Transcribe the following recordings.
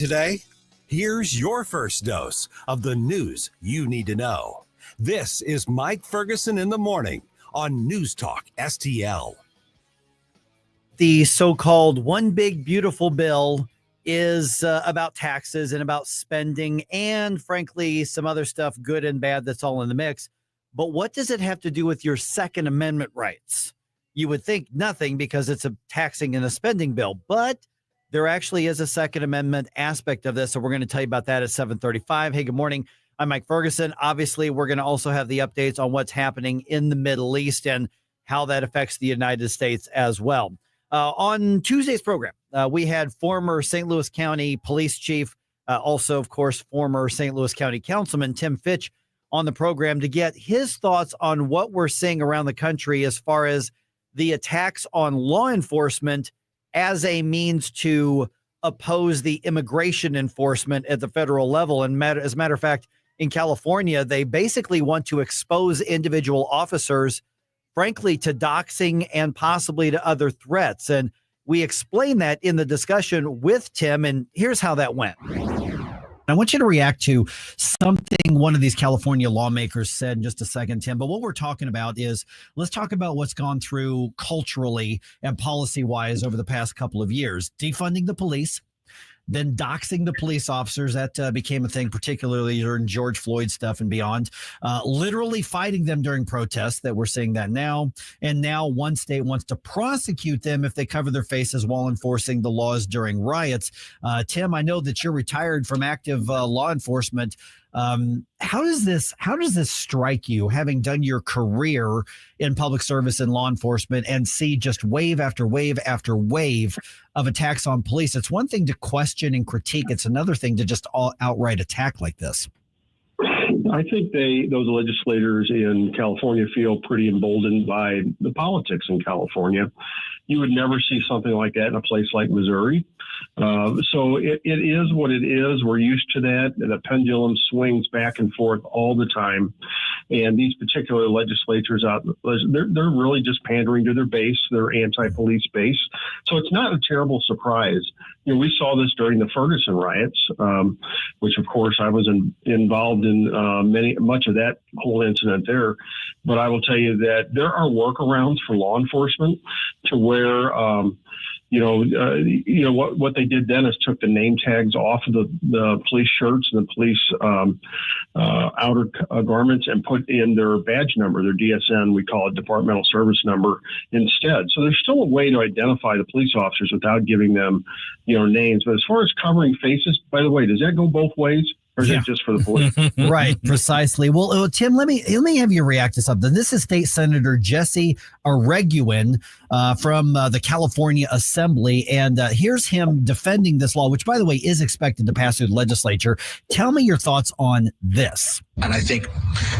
Today, here's your first dose of the news you need to know. This is Mike Ferguson in the morning on NewsTalkSTL. The so-called One Big Beautiful Bill is about taxes and about spending and, frankly, some other stuff, good and bad, that's all in the mix. But what does it have to do with your Second Amendment rights? You would think nothing because it's a taxing and a spending bill, but there actually is a Second Amendment aspect of this, so we're going to tell you about that at 7:35. Hey, good morning. I'm Mike Ferguson. Obviously, we're going to also have the updates on what's happening in the Middle East and how that affects the United States as well. On Tuesday's program, we had former St. Louis County Police Chief, also, of course, former St. Louis County Councilman Tim Fitch on the program to get his thoughts on what we're seeing around the country as far as the attacks on law enforcement as a means to oppose the immigration enforcement at the federal level. And as a matter of fact, in California, they basically want to expose individual officers, frankly, to doxing and possibly to other threats. And we explained that in the discussion with Tim, and here's how that went. I want you to react to something one of these California lawmakers said in just a second, Tim. But what we're talking about is, let's talk about what's gone through culturally and policy-wise over the past couple of years. Defunding the police, then doxing the police officers. That became a thing, particularly during George Floyd stuff and beyond. Literally fighting them during protests, that we're seeing that now. And now one state wants to prosecute them if they cover their faces while enforcing the laws during riots. Tim, I know that you're retired from active law enforcement. How does this strike you, having done your career in public service and law enforcement, and see just wave after wave after wave of attacks on police? It's one thing to question and critique. It's another thing to just outright attack like this. I think those legislators in California feel pretty emboldened by the politics in California. You would never see something like that in a place like Missouri. So it is what it is. We're used to that. The pendulum swings back and forth all the time. And these particular legislators they're really just pandering to their base, their anti-police base. So it's not a terrible surprise. You know, we saw this during the Ferguson riots, which of course I was involved in much of that whole incident there. But I will tell you that there are workarounds for law enforcement to where what they did then is took the name tags off of the police shirts and the police outer garments and put in their badge number, their DSN, we call it departmental service number, instead. So there's still a way to identify the police officers without giving them, names. But as far as covering faces, by the way, does that go both ways? Or is it just for the police? Right, precisely. Well, Tim, let me have you react to something. This is State Senator Jesse Arguin from the California Assembly, and here's him defending this law, which, by the way, is expected to pass through the legislature. Tell me your thoughts on this. And I think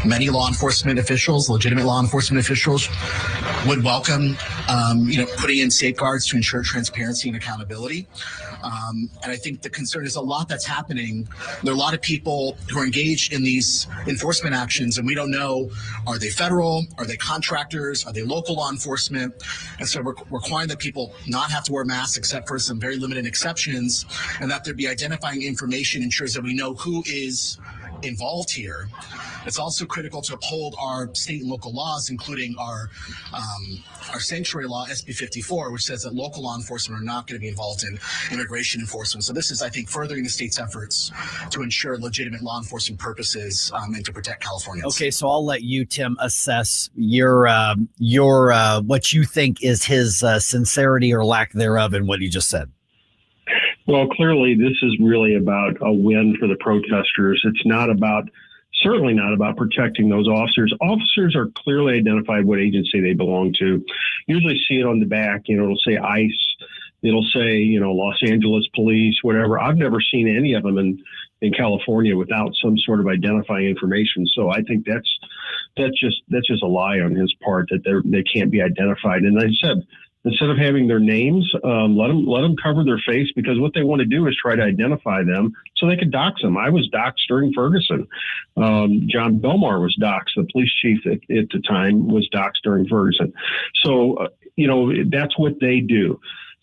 many law enforcement officials, legitimate law enforcement officials, would welcome, putting in safeguards to ensure transparency and accountability. And I think the concern is a lot that's happening. There are a lot of people who are engaged in these enforcement actions, and we don't know, are they federal? Are they contractors? Are they local law enforcement? And so we're requiring that people not have to wear masks except for some very limited exceptions, and that there be identifying information ensures that we know who is involved here. It's also critical to uphold our state and local laws, including our sanctuary law, SB 54, which says that local law enforcement are not going to be involved in immigration enforcement. So this is, I think, furthering the state's efforts to ensure legitimate law enforcement purposes and to protect Californians. Okay, so I'll let you, Tim, assess your what you think is his sincerity or lack thereof in what he just said. Well, clearly, this is really about a win for the protesters. It's certainly not about protecting those officers. Officers are clearly identified what agency they belong to. Usually see it on the back, it'll say ICE, it'll say, Los Angeles Police, whatever. I've never seen any of them in California without some sort of identifying information. So I think that's just a lie on his part that they can't be identified. And I said, instead of having their names, let them cover their face, because what they want to do is try to identify them so they could dox them. I was doxed during Ferguson. John Belmar was doxed. The police chief at the time was doxed during Ferguson. So, that's what they do.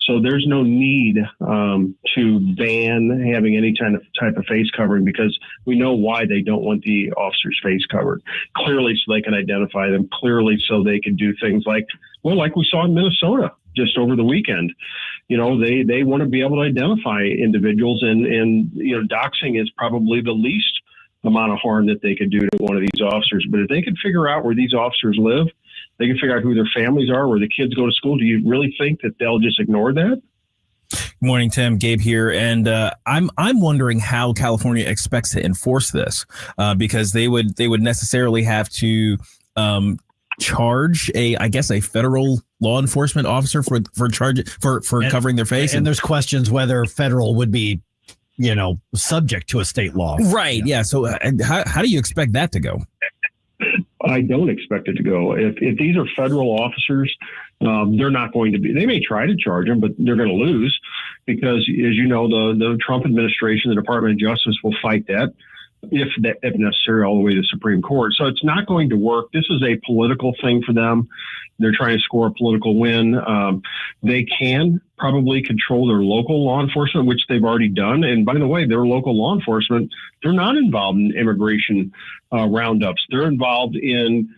So there's no need to ban having any type of face covering, because we know why they don't want the officer's face covered. Clearly so they can identify them, clearly so they can do things like we saw in Minnesota just over the weekend. They want to be able to identify individuals, and doxing is probably the least amount of harm that they could do to one of these officers. But if they could figure out where these officers live, they can figure out who their families are, where the kids go to school. Do you really think that they'll just ignore that? Good morning, Tim. Gabe here, and I'm wondering how California expects to enforce this, because they would necessarily have to charge a federal law enforcement officer for covering their face, and there's questions whether federal would be subject to a state law. Right. Yeah. So how do you expect that to go? I don't expect it to go. If these are federal officers, they're not going to be. They may try to charge them, but they're going to lose, because, as you know, the Trump administration, the Department of Justice will fight that, if necessary, all the way to the Supreme Court. So it's not going to work. This is a political thing for them. They're trying to score a political win. They can probably control their local law enforcement, which they've already done. And by the way, their local law enforcement, they're not involved in immigration roundups. They're involved in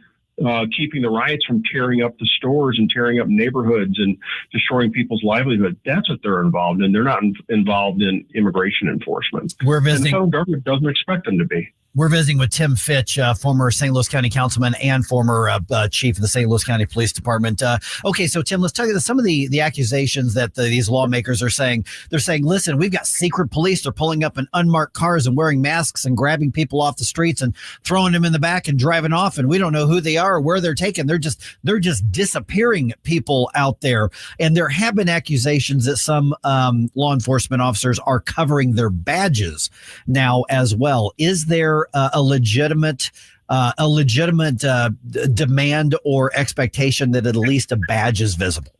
keeping the riots from tearing up the stores and tearing up neighborhoods and destroying people's livelihood. That's what they're involved in. They're not involved in immigration enforcement. We're visiting. And the federal government doesn't expect them to be. We're visiting with Tim Fitch, former St. Louis County Councilman and former chief of the St. Louis County Police Department. Okay, so Tim, let's talk about some of the accusations that these lawmakers are saying. They're saying, listen, we've got secret police. They're pulling up in unmarked cars and wearing masks and grabbing people off the streets and throwing them in the back and driving off, and we don't know who they are or where they're taken. They're just disappearing people out there. And there have been accusations that some law enforcement officers are covering their badges now as well. Is there a legitimate demand or expectation that at least a badge is visible?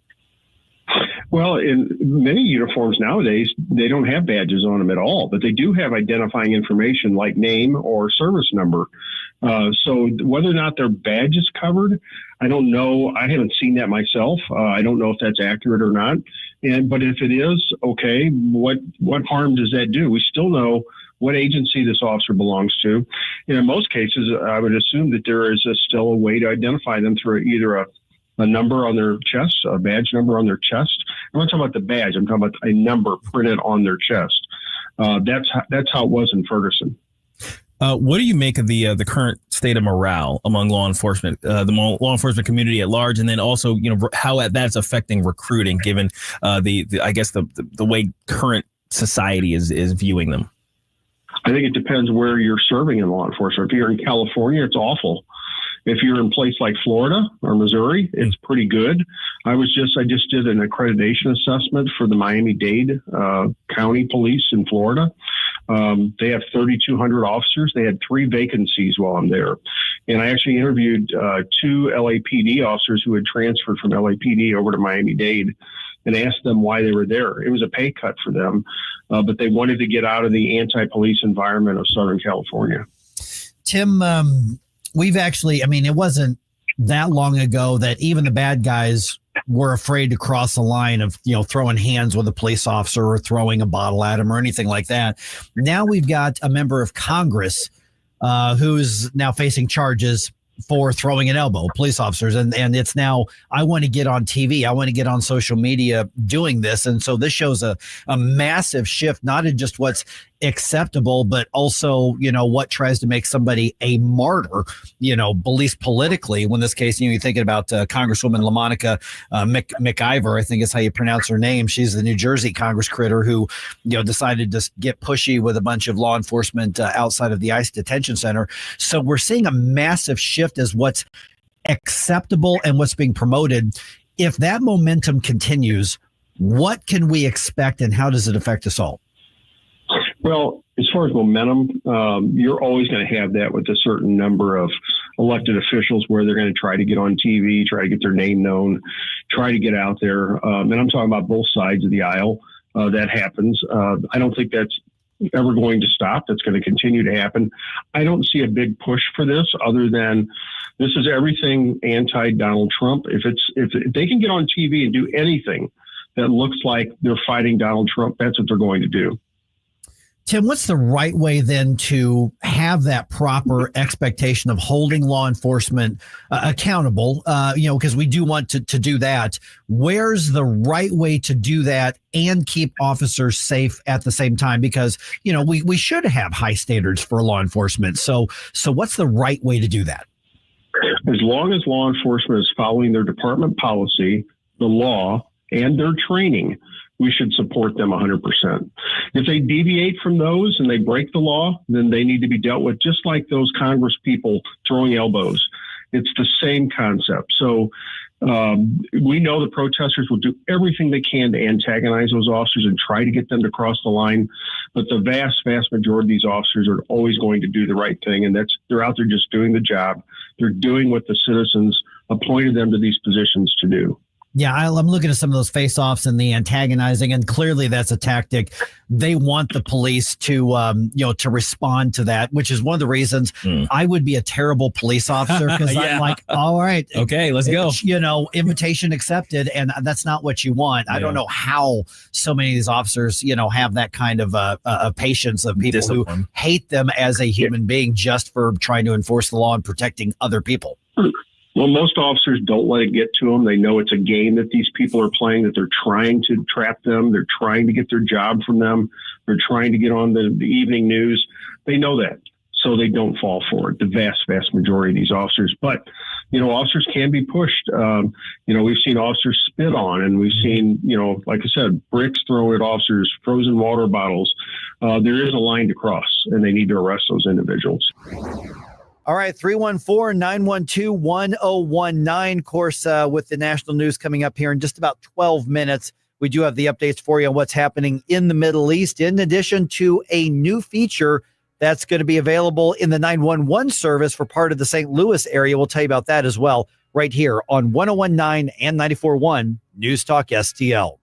Well, in many uniforms nowadays, they don't have badges on them at all, but they do have identifying information like name or service number. So whether or not their badge is covered, I don't know. I haven't seen that myself. I don't know if that's accurate or not. But if it is, okay, what harm does that do? We still know what agency this officer belongs to. And in most cases, I would assume that there is still a way to identify them through either a number on their chest, a badge number on their chest. I'm not talking about the badge. I'm talking about a number printed on their chest. That's how it was in Ferguson. What do you make of the current state of morale among law enforcement, the law enforcement community at large, and then also how that's affecting recruiting, given the way current society is viewing them? I think it depends where you're serving in law enforcement. If you're in California, it's awful. If you're in a place like Florida or Missouri, it's pretty good. I just did an accreditation assessment for the Miami-Dade County Police in Florida. They have 3,200 officers. They had 3 vacancies while I'm there. And I actually interviewed 2 LAPD officers who had transferred from LAPD over to Miami-Dade and asked them why they were there. It was a pay cut for them, but they wanted to get out of the anti-police environment of Southern California. Tim, we've actually, it wasn't that long ago that even the bad guys were afraid to cross the line of, throwing hands with a police officer or throwing a bottle at him or anything like that. Now we've got a member of Congress who's now facing charges for throwing an elbow, police officers. And it's now, I want to get on TV. I want to get on social media doing this. And so this shows a massive shift, not in just what's acceptable, but also, what tries to make somebody a martyr, at least politically. When this case, you're thinking about Congresswoman LaMonica McIver, I think is how you pronounce her name. She's the New Jersey Congress critter who, decided to get pushy with a bunch of law enforcement outside of the ICE detention center. So we're seeing a massive shift as what's acceptable and what's being promoted. If that momentum continues, what can we expect and how does it affect us all? Well, as far as momentum, you're always going to have that with a certain number of elected officials where they're going to try to get on TV, try to get their name known, try to get out there. And I'm talking about both sides of the aisle. That happens. I don't think that's ever going to stop. That's going to continue to happen. I don't see a big push for this other than this is everything anti-Donald Trump. If they can get on TV and do anything that looks like they're fighting Donald Trump, that's what they're going to do. Tim, what's the right way then to have that proper expectation of holding law enforcement accountable? Because we do want to do that. Where's the right way to do that and keep officers safe at the same time? Because, we should have high standards for law enforcement. So what's the right way to do that? As long as law enforcement is following their department policy, the law, and their training, we should support them 100%. If they deviate from those and they break the law, then they need to be dealt with just like those Congress people throwing elbows. It's the same concept. So we know the protesters will do everything they can to antagonize those officers and try to get them to cross the line. But the vast, vast majority of these officers are always going to do the right thing. And they're out there just doing the job. They're doing what the citizens appointed them to these positions to do. Yeah, I'm looking at some of those face-offs and the antagonizing, and clearly that's a tactic. They want the police to, to respond to that, which is one of the reasons I would be a terrible police officer because I'm like, all right, okay, let's go. Invitation accepted, and that's not what you want. I don't know how so many of these officers, have that kind of patience of people who hate them as a human being just for trying to enforce the law and protecting other people. Well, most officers don't let it get to them. They know it's a game that these people are playing, that they're trying to trap them. They're trying to get their job from them. They're trying to get on the evening news. They know that, so they don't fall for it, the vast, vast majority of these officers. But, officers can be pushed. We've seen officers spit on, and we've seen, like I said, bricks thrown at officers, frozen water bottles. There is a line to cross, and they need to arrest those individuals. All right, 314-912-1019. Of course, with the national news coming up here in just about 12 minutes, we do have the updates for you on what's happening in the Middle East, in addition to a new feature that's going to be available in the 911 service for part of the St. Louis area. We'll tell you about that as well right here on 101.9 and 94.1 News Talk STL.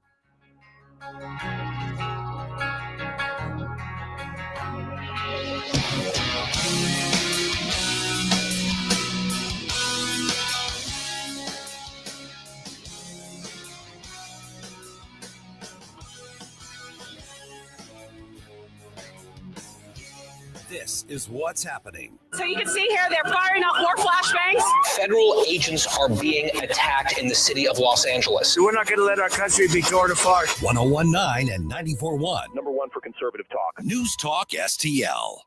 This is what's happening. So you can see here, they're firing up more flashbangs. Federal agents are being attacked in the city of Los Angeles. We're not going to let our country be torn apart. 101.9 and 94.1. Number one for conservative talk. News Talk STL.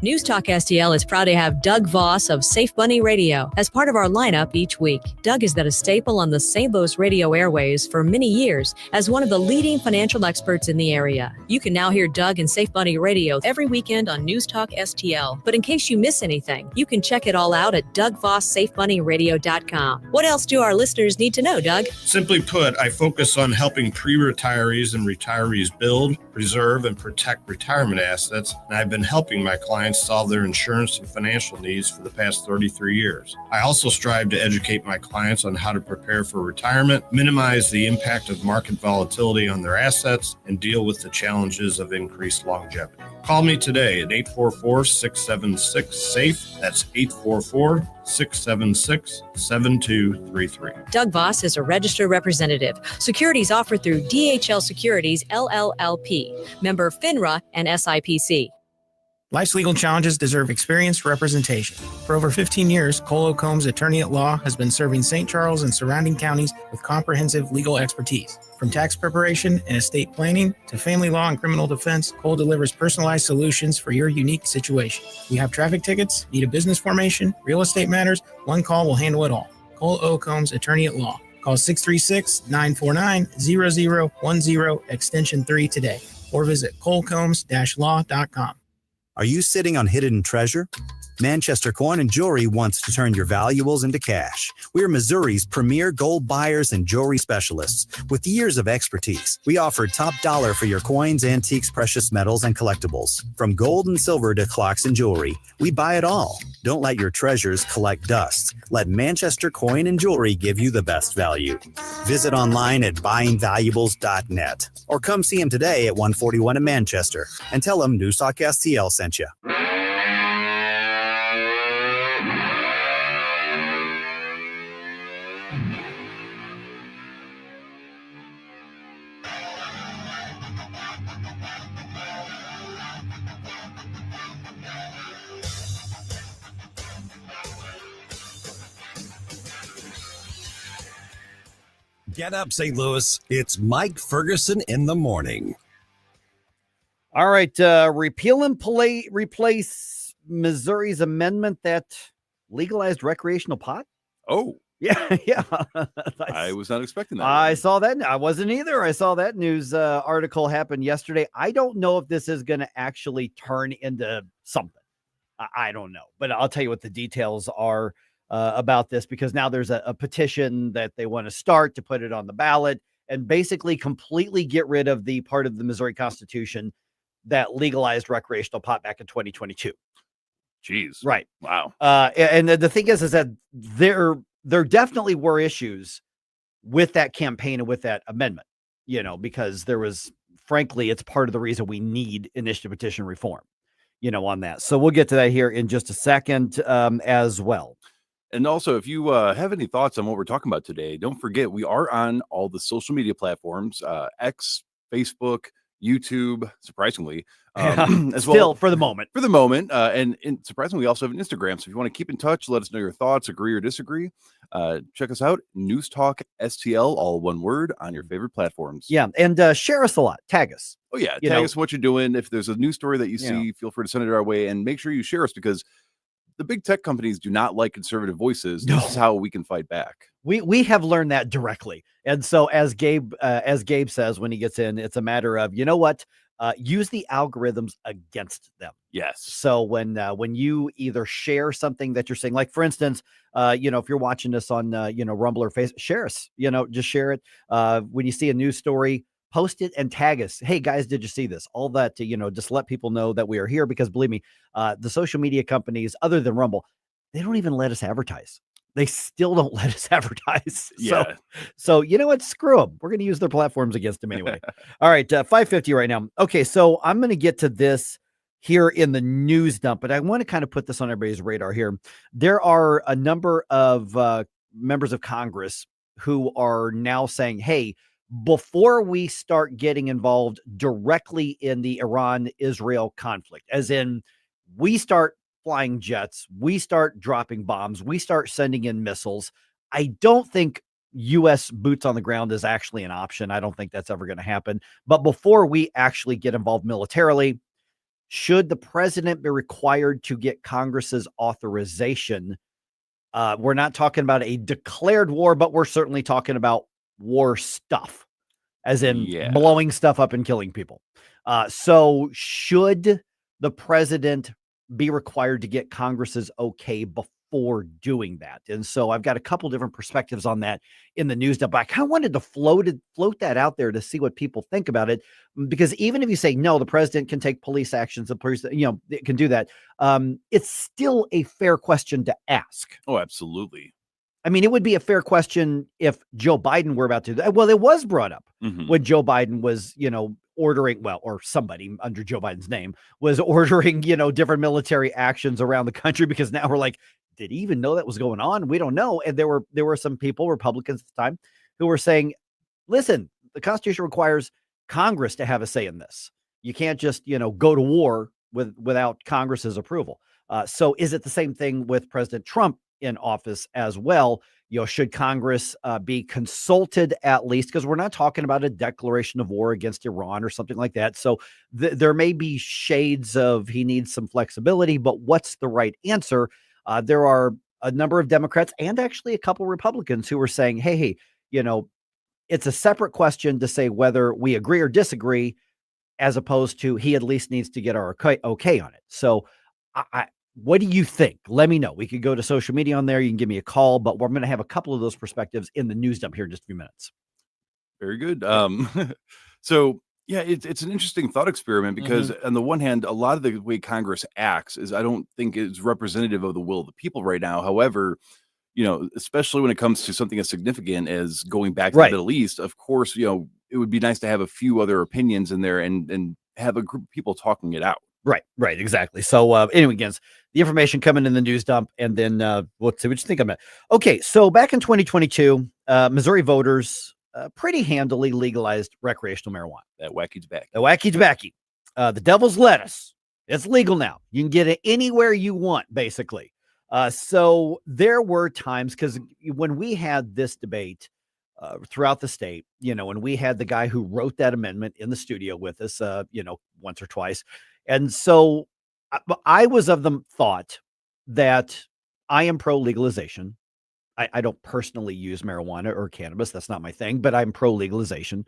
News Talk STL is proud to have Doug Voss of Safe Bunny Radio as part of our lineup each week. Doug has been a staple on the St. Louis radio airways for many years as one of the leading financial experts in the area. You can now hear Doug and Safe Bunny Radio every weekend on News Talk STL. But in case you miss anything, you can check it all out at DougVossSafeBunnyRadio.com. What else do our listeners need to know, Doug? Simply put, I focus on helping pre-retirees and retirees build, preserve, and protect retirement assets, and I've been helping my clients solve their insurance and financial needs for the past 33 years. I also strive to educate my clients on how to prepare for retirement, minimize the impact of market volatility on their assets, and deal with the challenges of increased longevity. Call me today at 844-676-SAFE. That's 844-676-7233. Doug Voss is a registered representative. Securities offered through DHL Securities, LLLP. Member FINRA and SIPC. Life's legal challenges deserve experienced representation. For over 15 years, Cole Combs, attorney at law, has been serving St. Charles and surrounding counties with comprehensive legal expertise. From tax preparation and estate planning to family law and criminal defense, Cole delivers personalized solutions for your unique situation. You have traffic tickets, need a business formation, real estate matters, one call will handle it all. Cole O. Combs, attorney at law. Call 636-949-0010, extension 3 today, or visit colecombs-law.com. Are you sitting on hidden treasure? Manchester Coin and Jewelry wants to turn your valuables into cash. We're Missouri's premier gold buyers and jewelry specialists with years of expertise. We offer top dollar for your coins, antiques, precious metals, and collectibles. From gold and silver to clocks and jewelry, we buy it all. Don't let your treasures collect dust. Let Manchester Coin and Jewelry give you the best value. Visit online at buyingvaluables.net or come see him today at 141 in Manchester and tell him NewsTalk STL sent you. Get up, St. Louis. It's Mike Ferguson in the morning. All right. Repeal and replace Missouri's amendment that legalized recreational pot. Oh, yeah. Yeah. I was not expecting that. I saw that. I wasn't either. I saw that news article happen yesterday. I don't know if this is going to actually turn into something. I don't know, but I'll tell you what the details are about this, because now there's a petition that they want to start to put it on the ballot and basically completely get rid of the part of the Missouri Constitution that legalized recreational pot back in 2022. Jeez. Right. Wow. And the thing is that there definitely were issues with that campaign and with that amendment, because there was, frankly, it's part of the reason we need initiative petition reform, on that. So we'll get to that here in just a second as well. And also, if you have any thoughts on what we're talking about today, don't forget we are on all the social media platforms, X, Facebook, YouTube, surprisingly, as Still well for the moment. And surprisingly, we also have an Instagram. So if you want to keep in touch, let us know your thoughts, agree or disagree. Check us out, NewsTalkSTL, all one word, on your favorite platforms. Yeah, and share us a lot. Tag us. Oh yeah, tag us what you're doing. If there's a news story that you see, feel free to send it our way, and make sure you share us, because the big tech companies do not like conservative voices. No. This is how we can fight back. We have learned that directly. And so as Gabe says when he gets in, it's a matter of, use the algorithms against them. Yes. So when you either share something that you're saying, like for instance, if you're watching this on Rumble or Facebook, share us, just share it. When you see a news story, post it and tag us. Hey guys, did you see this? All that to, just let people know that we are here, because believe me, the social media companies, other than Rumble, they don't even let us advertise. They still don't let us advertise. Yeah. So you know what? Screw them. We're going to use their platforms against them anyway. All right. 5:50 right now. Okay. So I'm going to get to this here in the news dump, but I want to kind of put this on everybody's radar here. There are a number of members of Congress who are now saying, hey, before we start getting involved directly in the Iran-Israel conflict, as in we start flying jets, we start dropping bombs, we start sending in missiles, I don't think U.S. boots on the ground is actually an option. I don't think that's ever going to happen. But before we actually get involved militarily, should the president be required to get Congress's authorization? We're not talking about a declared war, but we're certainly talking about war stuff, as in blowing stuff up and killing people. So should the president be required to get Congress's okay before doing that? And so I've got a couple different perspectives on that in the news dump. I kind of wanted to float that out there to see what people think about it, because even if you say no, the president can take police actions, the president, it can do that. It's still a fair question to ask. Oh, absolutely. I mean, it would be a fair question if Joe Biden were about to do that. Well, it was brought up when Joe Biden was, ordering, or somebody under Joe Biden's name was ordering, different military actions around the country, because now we're like, did he even know that was going on? We don't know. And there were some people, Republicans at the time, who were saying, listen, the Constitution requires Congress to have a say in this. You can't just, go to war without Congress's approval. So is it the same thing with President Trump in office as well? Should Congress be consulted at least? Because we're not talking about a declaration of war against Iran or something like that. So there may be shades of he needs some flexibility, but what's the right answer? There are a number of Democrats and actually a couple Republicans who are saying, hey, it's a separate question to say whether we agree or disagree, as opposed to he at least needs to get our okay on it. So what do you think? Let me know. We could go to social media on there. You can give me a call, but we're going to have a couple of those perspectives in the news dump here in just a few minutes. Very good. So yeah, it's an interesting thought experiment, because on the one hand, a lot of the way Congress acts I don't think is representative of the will of the people right now. However, especially when it comes to something as significant as going back to the Middle East, of course, it would be nice to have a few other opinions in there and have a group of people talking it out. Right, exactly. So anyway, again, the information coming in the news dump, and then we'll see what you think of it. Okay, so back in 2022, Missouri voters pretty handily legalized recreational marijuana. That wacky's back. The devil's lettuce. It's legal now. You can get it anywhere you want, basically. So there were times, because when we had this debate throughout the state, and we had the guy who wrote that amendment in the studio with us, once or twice. And so I was of the thought that I am pro legalization. I don't personally use marijuana or cannabis. That's not my thing, but I'm pro legalization.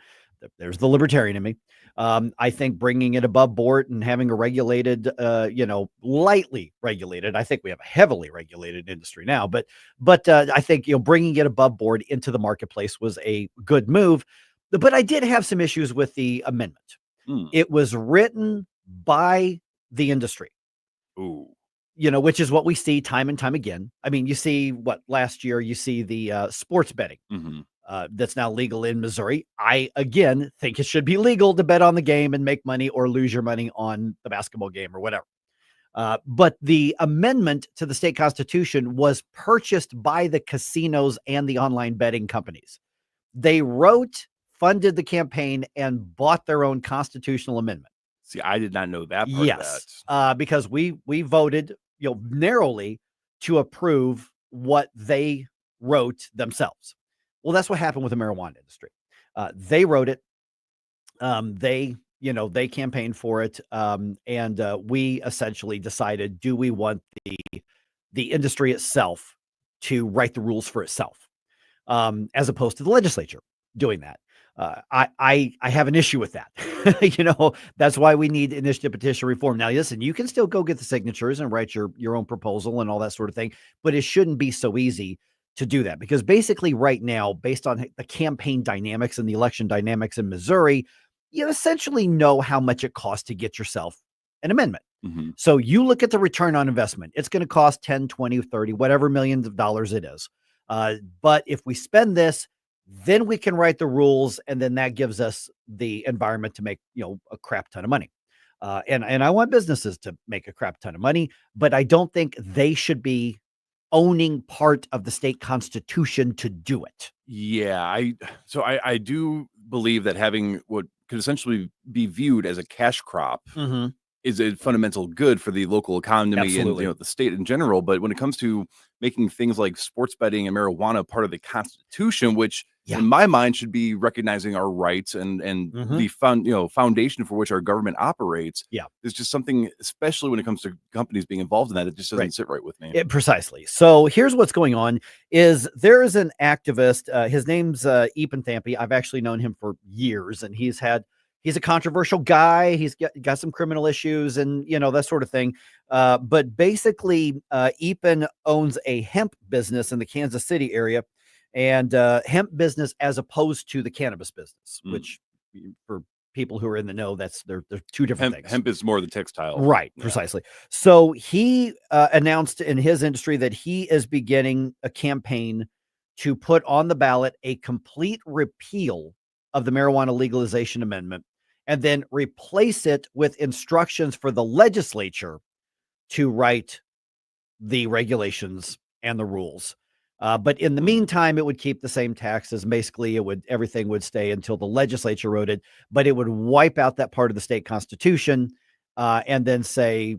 There's the libertarian in me. I think bringing it above board and having a regulated, lightly regulated. I think we have a heavily regulated industry now, but I think bringing it above board into the marketplace was a good move. But I did have some issues with the amendment. It was written by the industry. Ooh. Which is what we see time and time again. I mean, you see what last year, you see the sports betting that's now legal in Missouri. I, again, think it should be legal to bet on the game and make money or lose your money on the basketball game or whatever. But the amendment to the state constitution was purchased by the casinos and the online betting companies. They wrote, funded the campaign, and bought their own constitutional amendment. See, I did not know that part yes, of that. because we voted narrowly to approve what they wrote themselves. Well, that's what happened with the marijuana industry. They wrote it. They campaigned for it. And we essentially decided, do we want the industry itself to write the rules for itself, as opposed to the legislature doing that? I have an issue with that. That's why we need initiative petition reform. Now, listen, you can still go get the signatures and write your own proposal and all that sort of thing, but it shouldn't be so easy to do that, because basically right now, based on the campaign dynamics and the election dynamics in Missouri, you essentially know how much it costs to get yourself an amendment. So you look at the return on investment. It's going to cost 10, 20, 30, whatever millions of dollars it is. But if we spend this, then we can write the rules, and then that gives us the environment to make, a crap ton of money. And I want businesses to make a crap ton of money, but I don't think they should be owning part of the state constitution to do it. Yeah, I do believe that having what could essentially be viewed as a cash crop is a fundamental good for the local economy Absolutely. and the state in general. But when it comes to making things like sports betting and marijuana part of the Constitution, which in my mind should be recognizing our rights and the foundation for which our government operates, is just something, especially when it comes to companies being involved in that, it just doesn't sit right with me. Precisely. So here's what's going on: is there is an activist. His name's Epan Thampy. I've actually known him for years, and he's a controversial guy. He's got some criminal issues and, that sort of thing. But basically, Epan owns a hemp business in the Kansas City area, and hemp business as opposed to the cannabis business, which for people who are in the know, they're two different things. Hemp is more the textile. Right. Yeah. Precisely. So he announced in his industry that he is beginning a campaign to put on the ballot a complete repeal of the marijuana legalization amendment, and then replace it with instructions for the legislature to write the regulations and the rules. But in the meantime, it would keep the same taxes. Basically, everything would stay until the legislature wrote it, but it would wipe out that part of the state constitution, and then say,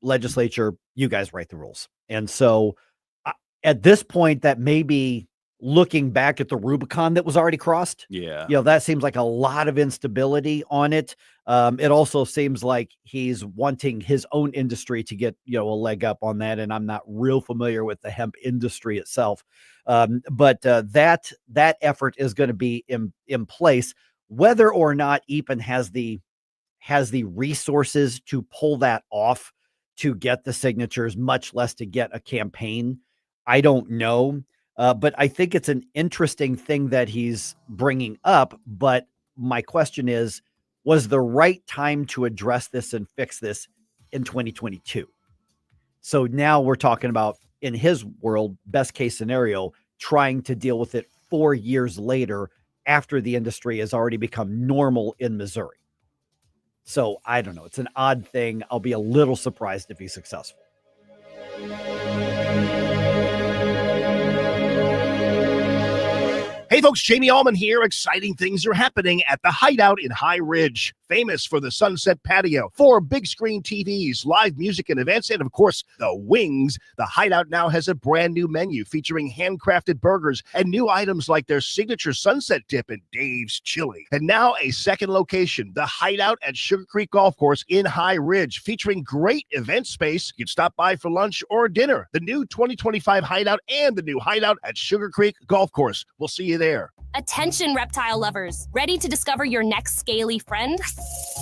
legislature, you guys write the rules. And so at this point, that may be looking back at the Rubicon that was already crossed. Yeah. That seems like a lot of instability on it. It also seems like he's wanting his own industry to get, a leg up on that. And I'm not real familiar with the hemp industry itself. But that effort is going to be in place, whether or not Epan has the resources to pull that off, to get the signatures, much less to get a campaign. I don't know. But I think it's an interesting thing that he's bringing up. But my question is, was the right time to address this and fix this in 2022? So now we're talking about, in his world, best case scenario, trying to deal with it 4 years later after the industry has already become normal in Missouri. So I don't know. It's an odd thing. I'll be a little surprised if he's successful. Hey folks, Jamie Allman here. Exciting things are happening at the Hideout in High Ridge. Famous for the Sunset Patio, 4 big screen TVs, live music and events, and of course, the wings. The Hideout now has a brand new menu featuring handcrafted burgers and new items like their signature sunset dip and Dave's Chili. And now a second location, the Hideout at Sugar Creek Golf Course in High Ridge, featuring great event space. You can stop by for lunch or dinner. The new 2025 Hideout and the new Hideout at Sugar Creek Golf Course. We'll see you there. Attention reptile lovers, ready to discover your next scaly friend?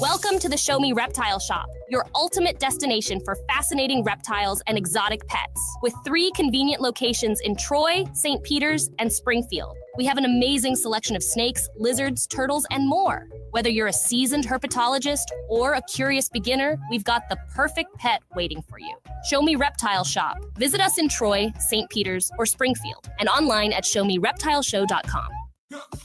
Welcome to the Show Me Reptile Shop, your ultimate destination for fascinating reptiles and exotic pets, with 3 convenient locations in Troy, St. Peters, and Springfield. We have an amazing selection of snakes, lizards, turtles, and more. Whether you're a seasoned herpetologist or a curious beginner, we've got the perfect pet waiting for you. Show Me Reptile Shop. Visit us in Troy, St. Peters, or Springfield, and online at showmereptileshow.com.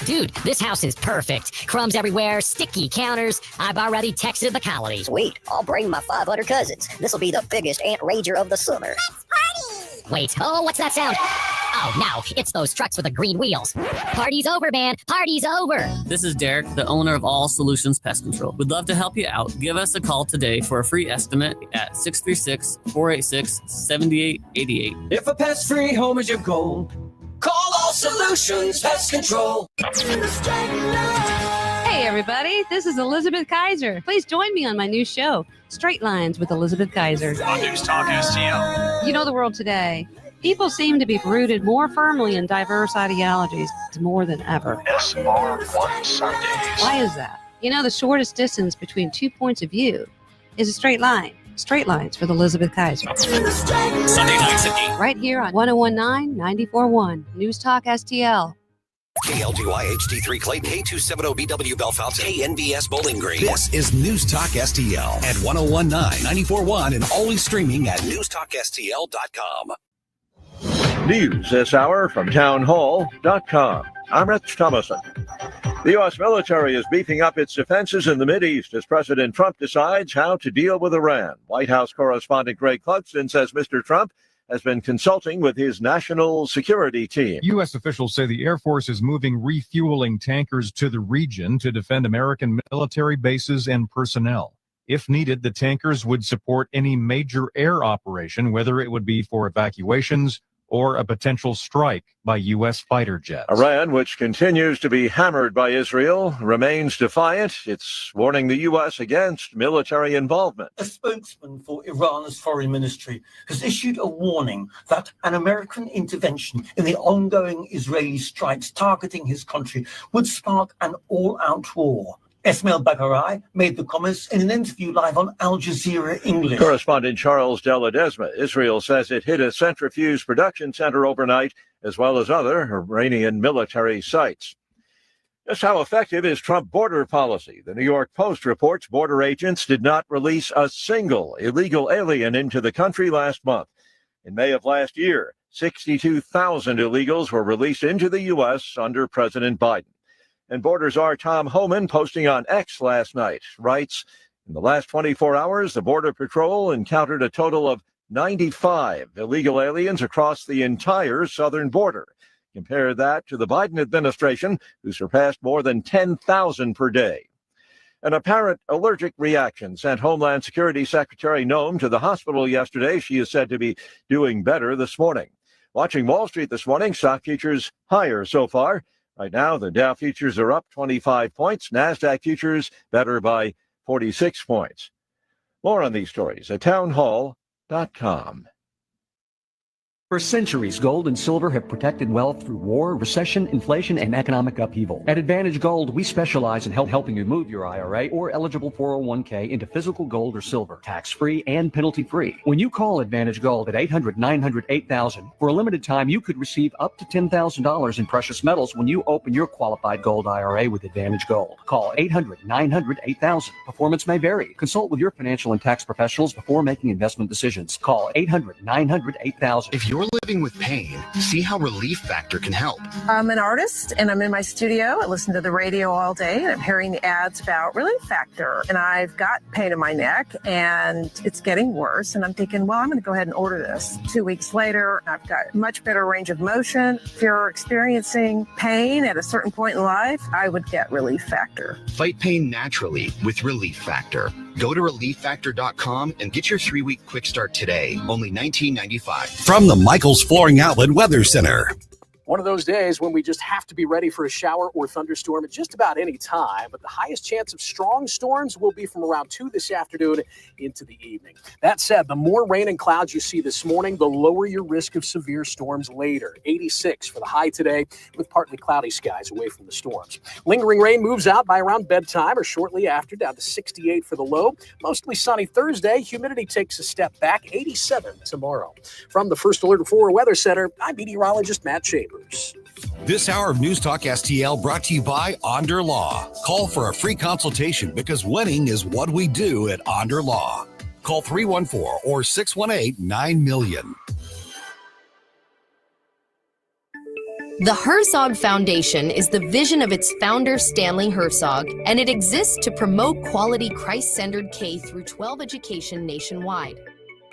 Dude, this house is perfect. Crumbs everywhere, sticky counters. I've already texted the colony. Sweet. I'll bring my 500 cousins. This'll be the biggest ant rager of the summer. Let's party! Wait, what's that sound? Oh, no, it's those trucks with the green wheels. Party's over, man. Party's over. This is Derek, the owner of All Solutions Pest Control. We'd love to help you out. Give us a call today for a free estimate at 636-486-7888. If a pest-free home is your goal, call All Solutions Pest Control. Hey everybody, this is Elizabeth Kaiser. Please join me on my new show, Straight Lines with Elizabeth Kaiser. On NewsTalkSTL. You know the world today. People seem to be rooted more firmly in diverse ideologies more than ever. SR1 Sundays. Why is that? You know, the shortest distance between 2 points of view is a straight line. Straight Lines with Elizabeth Kaiser. Sunday nights at 8. Right here on 1019 94.1 News Talk STL. KLGY HD3 Clayton, K270BW Bellefonte, KNBS Bowling Green. This is News Talk STL at 1019 94.1 and always streaming at NewsTalkSTL.com. News this hour from townhall.com. I'm Rich Thomason. The U.S. military is beefing up its defenses in the Mideast as President Trump decides how to deal with Iran. White House correspondent Greg Clugston says Mr. Trump has been consulting with his national security team. U.S. officials say the Air Force is moving refueling tankers to the region to defend American military bases and personnel. If needed, the tankers would support any major air operation, whether it would be for evacuations or a potential strike by U.S. fighter jets. Iran, which continues to be hammered by Israel, remains defiant. It's warning the U.S. against military involvement. A spokesman for Iran's foreign ministry has issued a warning that an American intervention in the ongoing Israeli strikes targeting his country would spark an all-out war. Esmail Baghaei made the comments in an interview live on Al Jazeera English. Correspondent Charles De Ledesma. Israel says it hit a centrifuge production center overnight, as well as other Iranian military sites. Just how effective is Trump border policy? The New York Post reports border agents did not release a single illegal alien into the country last month. In May of last year, 62,000 illegals were released into the U.S. under President Biden. And Borders Czar Tom Homan, posting on X last night, writes, in the last 24 hours, the Border Patrol encountered a total of 95 illegal aliens across the entire southern border. Compare that to the Biden administration, who surpassed more than 10,000 per day. An apparent allergic reaction sent Homeland Security Secretary Noem to the hospital yesterday. She is said to be doing better this morning. Watching Wall Street this morning, stock futures higher so far. Right now, the Dow futures are up 25 points. NASDAQ futures better by 46 points. More on these stories at townhall.com. For centuries, gold and silver have protected wealth through war, recession, inflation, and economic upheaval. At Advantage Gold, we specialize in helping you move your IRA or eligible 401k into physical gold or silver, tax-free and penalty-free. When you call Advantage Gold at 800-900-8000, for a limited time, you could receive up to $10,000 in precious metals when you open your qualified gold IRA with Advantage Gold. Call 800-900-8000. Performance may vary. Consult with your financial and tax professionals before making investment decisions. Call 800-900-8000. If you're living with pain, see how Relief Factor can help. I'm an artist and I'm in my studio. I listen to the radio all day and I'm hearing the ads about Relief Factor. And I've got pain in my neck and it's getting worse. And I'm thinking, well, I'm going to go ahead and order this. 2 weeks later, I've got much better range of motion. If you're experiencing pain at a certain point in life, I would get Relief Factor. Fight pain naturally with Relief Factor. Go to relieffactor.com and get your 3-week quick start today. Only $19.95. From the Michaels Flooring Outlet Weather Center. One of those days when we just have to be ready for a shower or thunderstorm at just about any time, but the highest chance of strong storms will be from around 2 this afternoon into the evening. That said, the more rain and clouds you see this morning, the lower your risk of severe storms later. 86 for the high today with partly cloudy skies away from the storms. Lingering rain moves out by around bedtime or shortly after, down to 68 for the low. Mostly sunny Thursday. Humidity takes a step back, 87 tomorrow. From the First Alert 4 Weather Center, I'm meteorologist Matt Chambers. This hour of News Talk STL brought to you by Onder Law. Call for a free consultation because winning is what we do at Onder Law. Call 314 or 618-9000. The Herzog Foundation is the vision of its founder, Stanley Herzog, and it exists to promote quality Christ-centered K-12 education nationwide.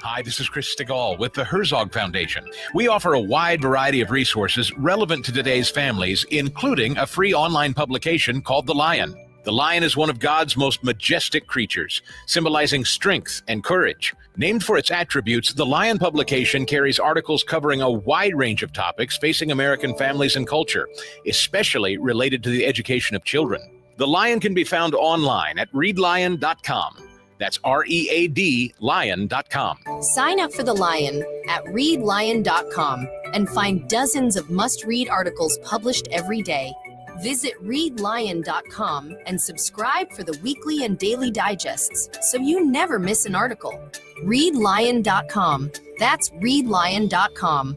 Hi, this is Chris Stigall with the Herzog Foundation. We offer a wide variety of resources relevant to today's families, including a free online publication called The Lion. The lion is one of God's most majestic creatures, symbolizing strength and courage. Named for its attributes, the Lion publication carries articles covering a wide range of topics facing American families and culture, especially related to the education of children. The Lion can be found online at readlion.com. That's READ lion.com. Sign up for The Lion at readlion.com and find dozens of must-read articles published every day. Visit readlion.com and subscribe for the weekly and daily digests so you never miss an article. Readlion.com. That's readlion.com.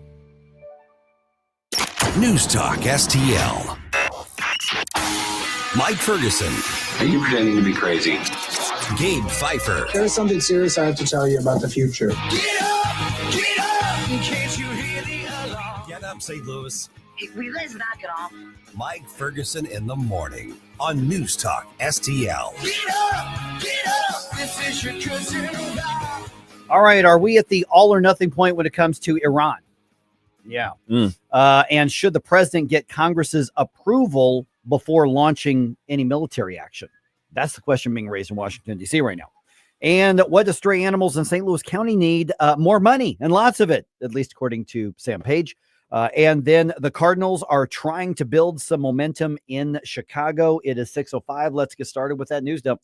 News Talk STL. Mike Ferguson. Are you pretending to be crazy? Gabe Pfeiffer. There's something serious I have to tell you about the future. Get up, in case you hear the alarm. Get up, St. Louis. Will you guys knock it off? Mike Ferguson in the morning on News Talk STL. Get up, this is your cousin. All right, are we at the all or nothing point when it comes to Iran? Yeah. And should the president get Congress's approval before launching any military action? That's the question being raised in Washington, D.C. right now. And what do stray animals in St. Louis County need? More money, and lots of it, at least according to Sam Page. And then the Cardinals are trying to build some momentum in Chicago. It is 6:05. Let's get started with that news dump.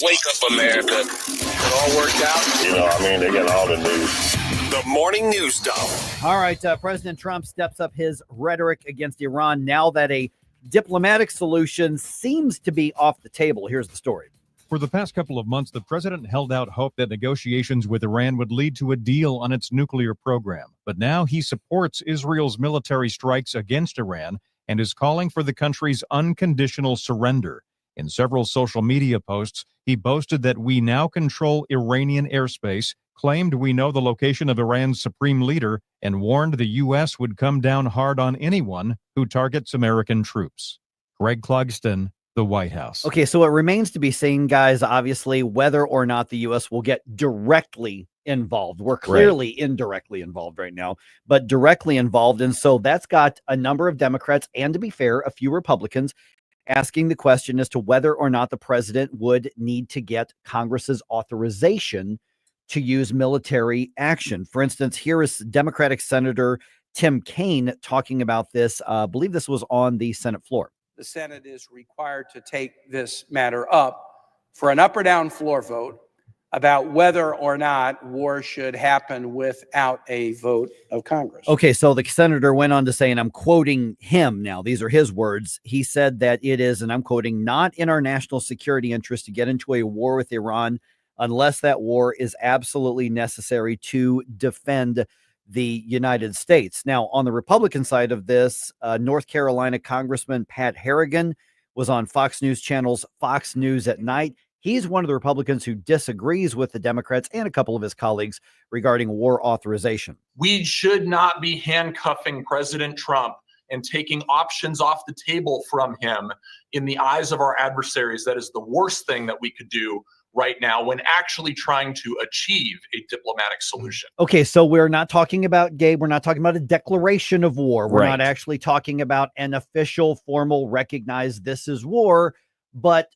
Wake up, America. It all worked out. You know, I mean, they got all the news. The morning news dump. All right. President Trump steps up his rhetoric against Iran now that a diplomatic solution seems to be off the table. Here's the story. For the past couple of months, the president held out hope that negotiations with Iran would lead to a deal on its nuclear program. But now he supports Israel's military strikes against Iran and is calling for the country's unconditional surrender. In several social media posts, he boasted that we now control Iranian airspace, claimed we know the location of Iran's supreme leader, and warned the U.S. would come down hard on anyone who targets American troops. Greg Clugston, the White House. Okay, so it remains to be seen, guys, obviously, whether or not the U.S. will get directly involved. We're clearly indirectly involved right now, but directly involved. And so that's got a number of Democrats, and to be fair, a few Republicans, asking the question as to whether or not the president would need to get Congress's authorization to use military action. For instance, here is Democratic Senator Tim Kaine talking about this. I believe this was on the Senate floor. The Senate is required to take this matter up for an up or down floor vote about whether or not war should happen without a vote of Congress. Okay, so the senator went on to say, and I'm quoting him now, these are his words. He said that it is, and I'm quoting, not in our national security interest to get into a war with Iran unless that war is absolutely necessary to defend the United States. Now, on the Republican side of this, North Carolina Congressman Pat Harrigan was on Fox News Channel's Fox News at Night. He's one of the Republicans who disagrees with the Democrats and a couple of his colleagues regarding war authorization. We should not be handcuffing President Trump and taking options off the table from him in the eyes of our adversaries. That is the worst thing that we could do right now when actually trying to achieve a diplomatic solution. Okay, so we're not talking about, Gabe, we're not talking about a declaration of war. We're not actually talking about an official, formal, recognized this is war, but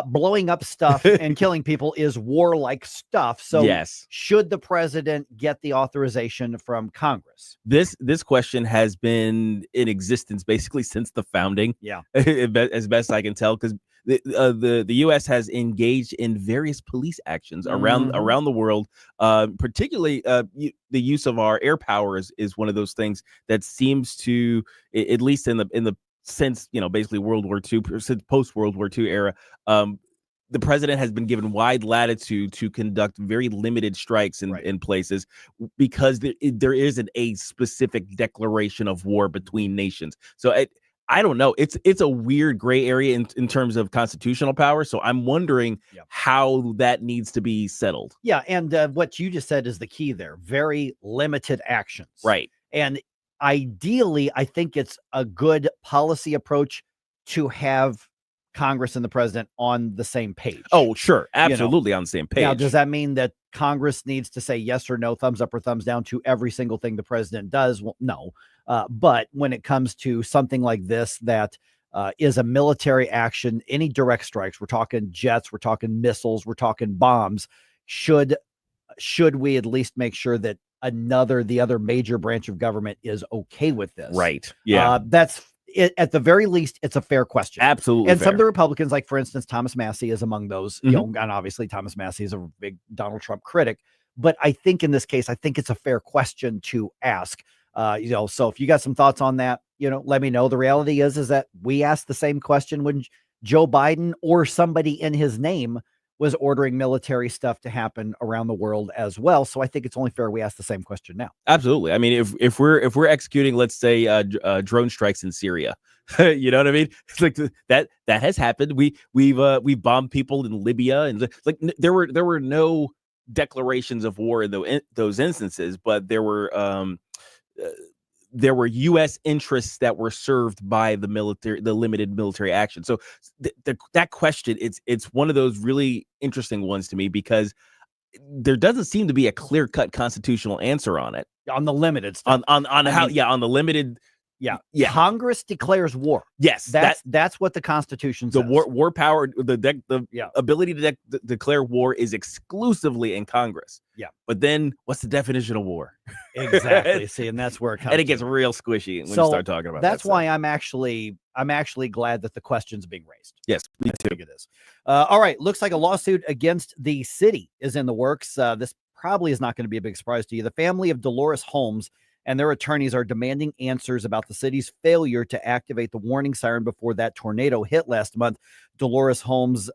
blowing up stuff and killing people is warlike stuff. So should the president get the authorization from Congress? This question has been in existence basically since the founding. Yeah. As best I can tell, because the U.S. has engaged in various police actions around the world, particularly the use of our air power is one of those things that seems to, at least in the since, basically World War II, since post World War II era, the president has been given wide latitude to conduct very limited strikes in places because there isn't a specific declaration of war between nations. So I don't know. It's a weird gray area in terms of constitutional power. So I'm wondering how that needs to be settled. Yeah. And what you just said is the key there. Very limited actions. Right. And ideally, I think it's a good policy approach to have Congress and the president on the same page. Oh, sure. Absolutely on the same page. Now, does that mean that Congress needs to say yes or no, thumbs up or thumbs down to every single thing the president does? Well, no. But when it comes to something like this, that is a military action, any direct strikes, we're talking jets, we're talking missiles, we're talking bombs, should we at least make sure that the other major branch of government is okay with this? Right. Yeah. That's it. At the very least, it's a fair question. Absolutely. And fair. some of the Republicans, like for instance, Thomas Massey is among those, and obviously Thomas Massey is a big Donald Trump critic, but I think in this case, I think it's a fair question to ask, so if you got some thoughts on that, let me know. The reality is that we asked the same question when Joe Biden or somebody in his name was ordering military stuff to happen around the world as well. So I think it's only fair we ask the same question now. Absolutely. I mean, if we're executing, let's say, drone strikes in Syria, you know what I mean? It's like that has happened. We've bombed people in Libya, and like there were no declarations of war in those instances, but there were U.S. interests that were served by the limited military action. So that question, it's one of those really interesting ones to me because there doesn't seem to be a clear-cut constitutional answer on it. On the limited stuff. On the limited. Yeah. Congress declares war. Yes, that's what the Constitution says. The war power, the ability to declare war is exclusively in Congress. Yeah. But then, what's the definition of war? Exactly. See, and that's where it comes. And it gets real squishy when you start talking about. That's why I'm actually glad that the question's being raised. Yes, me too. It is. All right. Looks like a lawsuit against the city is in the works. This probably is not going to be a big surprise to you. The family of Dolores Holmes and their attorneys are demanding answers about the city's failure to activate the warning siren before that tornado hit last month. Delois Holmes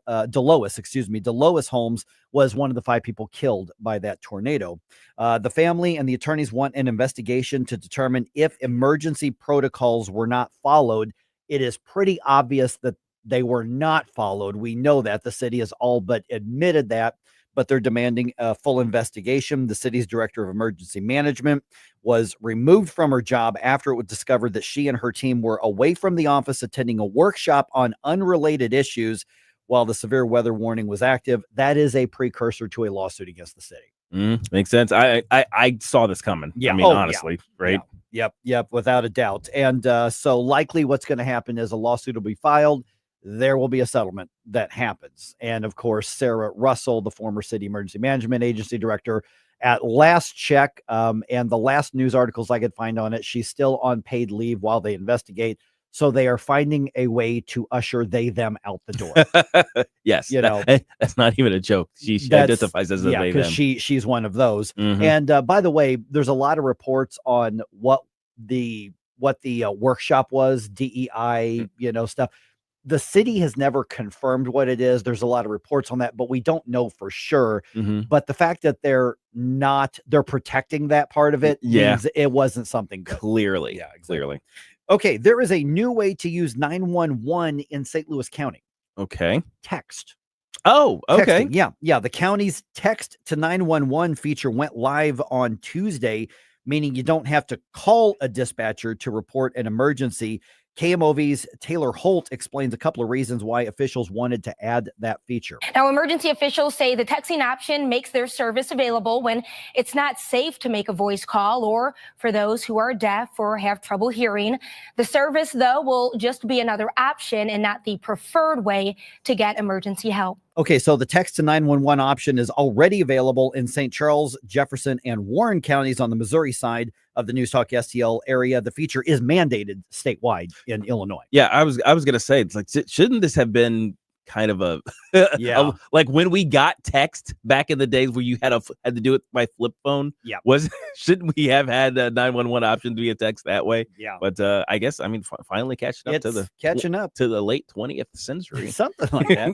was one of the 5 people killed by that tornado. The family and the attorneys want an investigation to determine if emergency protocols were not followed. It is pretty obvious that they were not followed. We know that. The city has all but admitted that, but they're demanding a full investigation. The city's director of emergency management was removed from her job after it was discovered that she and her team were away from the office attending a workshop on unrelated issues while the severe weather warning was active. That is a precursor to a lawsuit against the city. Makes sense. I saw this coming. Yeah. I mean, honestly, right? Yep, without a doubt. And so likely what's going to happen is a lawsuit will be filed. There will be a settlement that happens. And of course, Sarah Russell, the former city emergency management agency director, at last check, and the last news articles I could find on it, she's still on paid leave while they investigate. So they are finding a way to usher them out the door. Yes. That's not even a joke. She identifies as a they, them. She's one of those. And by the way, there's a lot of reports on what the workshop was, DEI, stuff. The city has never confirmed what it is. There's a lot of reports on that, but we don't know for sure. But the fact that they're protecting that part of it means it wasn't something good. Clearly. Yeah, exactly. Clearly. Okay, there is a new way to use 911 in St. Louis County. Okay. Text. Oh, okay. Texting. Yeah. The county's text to 911 feature went live on Tuesday, meaning you don't have to call a dispatcher to report an emergency. KMOV's Taylor Holt explains a couple of reasons why officials wanted to add that feature. Now, emergency officials say the texting option makes their service available when it's not safe to make a voice call or for those who are deaf or have trouble hearing. The service, though, will just be another option and not the preferred way to get emergency help. Okay, so the text to 911 option is already available in St. Charles, Jefferson, and Warren counties on the Missouri side of the News Talk STL area. The feature is mandated statewide in Illinois. Yeah, I was gonna say, it's like, shouldn't this have been kind of a like when we got text back in the days where you had to do it by flip phone? Yeah, shouldn't we have had a 911 option to be a text that way? Yeah, but I guess finally catching up to the late 20th century, something like that.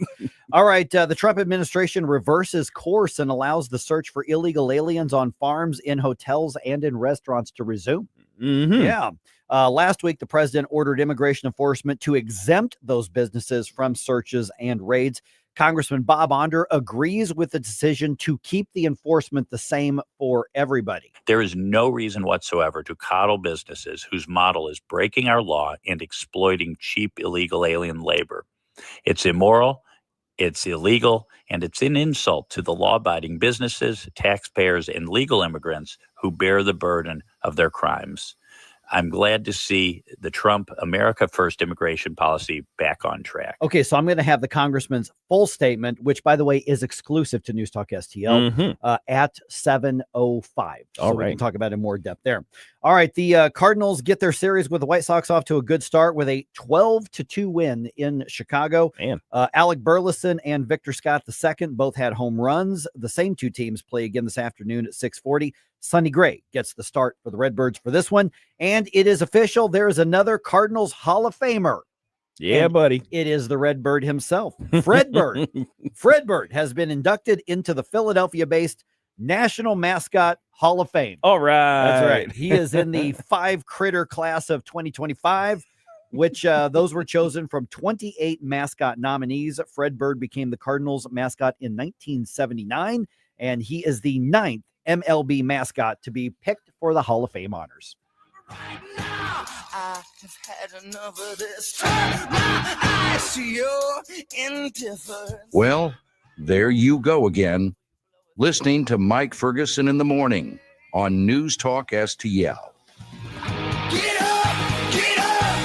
All right, the Trump administration reverses course and allows the search for illegal aliens on farms, in hotels, and in restaurants to resume. Yeah. Last week, the president ordered immigration enforcement to exempt those businesses from searches and raids. Congressman Bob Onder agrees with the decision to keep the enforcement the same for everybody. There is no reason whatsoever to coddle businesses whose model is breaking our law and exploiting cheap illegal alien labor. It's immoral, it's illegal, and it's an insult to the law-abiding businesses, taxpayers, and legal immigrants who bear the burden of their crimes. I'm glad to see the Trump America First immigration policy back on track. Okay, so I'm going to have the congressman's full statement, which, by the way, is exclusive to News Talk STL at 7:05. So we can talk about it in more depth there. All right, the Cardinals get their series with the White Sox off to a good start with a 12-2 win in Chicago. Alec Burleson and Victor Scott II both had home runs. The same two teams play again this afternoon at 6:40. Sonny Gray gets the start for the Redbirds for this one. And it is official. There is another Cardinals Hall of Famer. Yeah, buddy. It is the Redbird himself, Fred Bird. Fred Bird has been inducted into the Philadelphia-based National Mascot Hall of Fame. All right. That's right. He is in the 5 critter class of 2025, which those were chosen from 28 mascot nominees. Fred Bird became the Cardinals mascot in 1979, and he is the 9th MLB mascot to be picked for the Hall of Fame honors. I have had enough of this. Turn my eyes to your indifference. Well, there you go again, listening to Mike Ferguson in the morning on News Talk STL. Get up,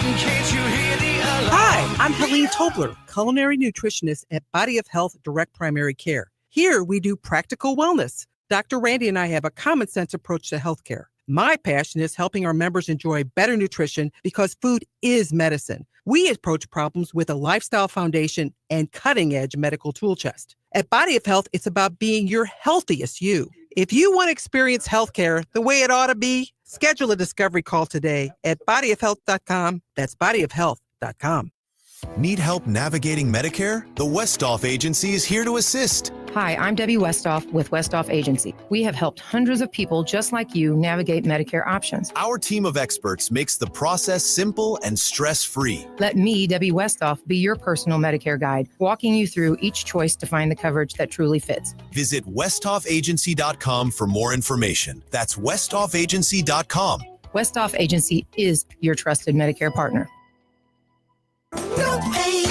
can't you hear the alarm? Hi, I'm Helene Tobler, culinary nutritionist at Body of Health Direct Primary Care. Here we do practical wellness. Dr. Randy and I have a common sense approach to healthcare. My passion is helping our members enjoy better nutrition because food is medicine. We approach problems with a lifestyle foundation and cutting-edge medical tool chest. At Body of Health, it's about being your healthiest you. If you want to experience healthcare the way it ought to be, schedule a discovery call today at bodyofhealth.com. That's bodyofhealth.com. Need help navigating Medicare? The Westhoff Agency is here to assist. Hi, I'm Debbie Westhoff with Westhoff Agency. We have helped hundreds of people just like you navigate Medicare options. Our team of experts makes the process simple and stress-free. Let me, Debbie Westhoff, be your personal Medicare guide, walking you through each choice to find the coverage that truly fits. Visit westhoffagency.com for more information. That's westhoffagency.com. Westhoff Agency is your trusted Medicare partner. No pain,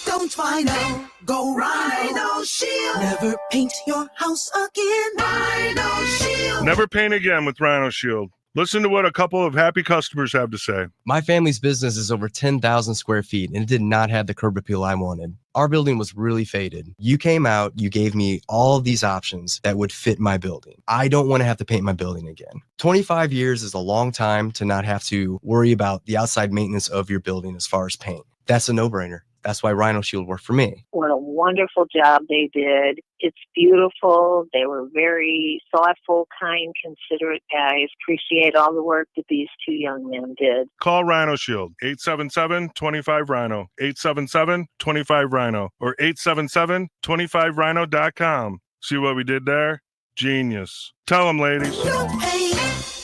don't Rhino, go Rhino Shield. Never paint your house again. Rhino Shield. Never paint again with Rhino Shield. Listen to what a couple of happy customers have to say. My family's business is over 10,000 square feet, and it did not have the curb appeal I wanted. Our building was really faded. You came out, you gave me all of these options that would fit my building. I don't want to have to paint my building again. 25 years is a long time to not have to worry about the outside maintenance of your building as far as paint. That's a no-brainer. That's why Rhino Shield worked for me. What a wonderful job they did. It's beautiful. They were very thoughtful, kind, considerate guys. Appreciate all the work that these two young men did. Call Rhino Shield, 877-25-RHINO, 877-25-RHINO, or 877-25rhino.com. See what we did there? Genius. Tell them, ladies. No pain,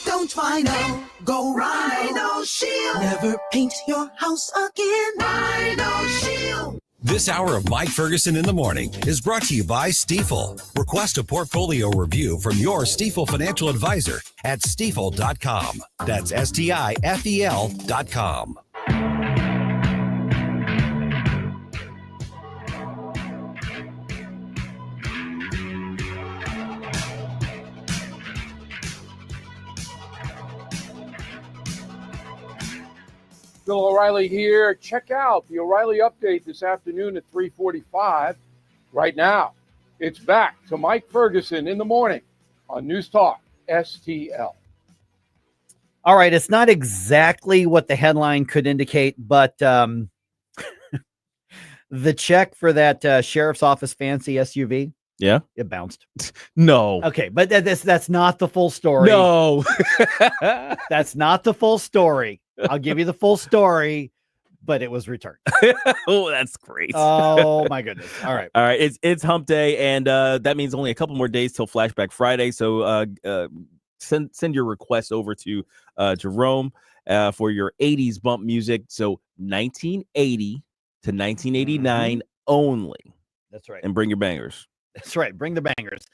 don't Rhino, go Rhino Shield. Never paint your house again. Rhino Shield. This hour of Mike Ferguson in the Morning is brought to you by Stifel. Request a portfolio review from your Stifel financial advisor at stifel.com. That's STIFEL.com. Bill O'Reilly here. Check out the O'Reilly Update this afternoon at 3:45. Right now, it's back to Mike Ferguson in the morning on News Talk STL. All right, it's not exactly what the headline could indicate, but the check for that sheriff's office fancy SUV, yeah, it bounced. No. Okay, but that's not the full story. No. That's not the full story. I'll give you the full story, but it was returned. Oh, that's great. Oh my goodness. All right. All right. It's hump day, and that means only a couple more days till Flashback Friday. So send your request over to Jerome for your 80s bump music. So 1980 to 1989 only. That's right. And bring your bangers. That's right. Bring the bangers.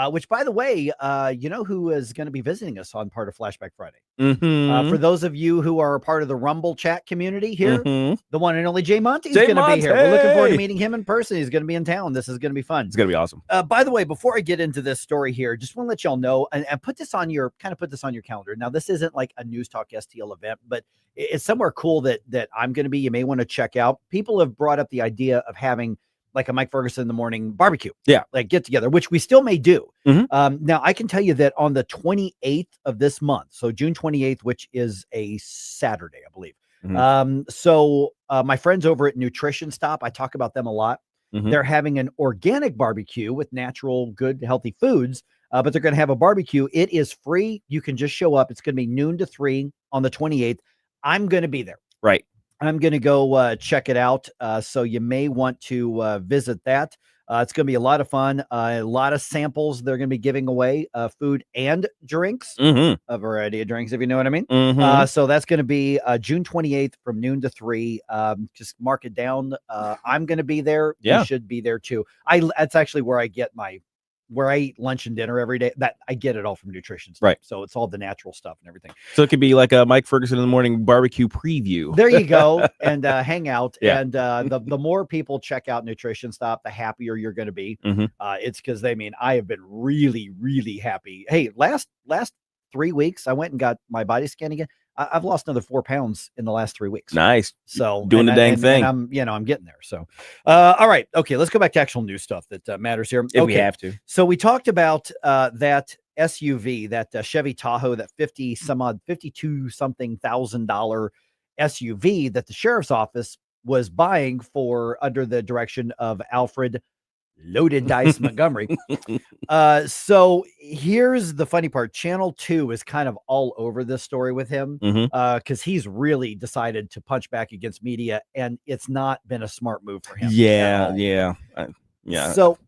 Which, by the way, you know who is going to be visiting us on part of Flashback Friday? For those of you who are a part of the Rumble chat community here, the one and only Jay Monty is going to be here. We're looking forward to meeting him in person. He's going to be in town. This is going to be fun. It's going to be awesome. By the way, before I get into this story here, just want to let y'all know and put this on your calendar. Now, this isn't like a News Talk STL event, but it's somewhere cool that I'm going to be. You may want to check out. People have brought up the idea of having like a Mike Ferguson in the morning barbecue. Yeah. Like get together, which we still may do. Now I can tell you that on the 28th of this month, so June 28th, which is a Saturday, I believe. So my friends over at Nutrition Stop, I talk about them a lot. They're having an organic barbecue with natural, good, healthy foods, but they're going to have a barbecue. It is free. You can just show up. It's going to be noon to 3 on the 28th. I'm going to be there. Right. I'm going to go check it out. So you may want to visit that. It's going to be a lot of fun. A lot of samples. They're going to be giving away food and drinks, a variety of drinks, if you know what I mean. So that's going to be June 28th from noon to 3. Just mark it down. I'm going to be there. Yeah. You should be there too. That's actually where I get where I eat lunch and dinner every day. That I get it all from Nutrition Stop. Right. So it's all the natural stuff and everything. So it could be like a Mike Ferguson in the morning barbecue preview. There you go. And hang out. Yeah. And the more people check out Nutrition Stop, the happier you're going to be. It's because I have been really, really happy. Hey, last 3 weeks, I went and got my body scan again. I've lost another 4 pounds in the last 3 weeks. Nice. So doing the dang thing. And I'm getting there. So, all right. Okay. Let's go back to actual news stuff that matters here. If we have to. So we talked about that SUV, that Chevy Tahoe, that 52 something $1,000 SUV that the sheriff's office was buying for under the direction of Alfred Loaded Dice Montgomery. So here's the funny part. Channel 2 is kind of all over this story with him because he's really decided to punch back against media, and it's not been a smart move for him. Yeah. So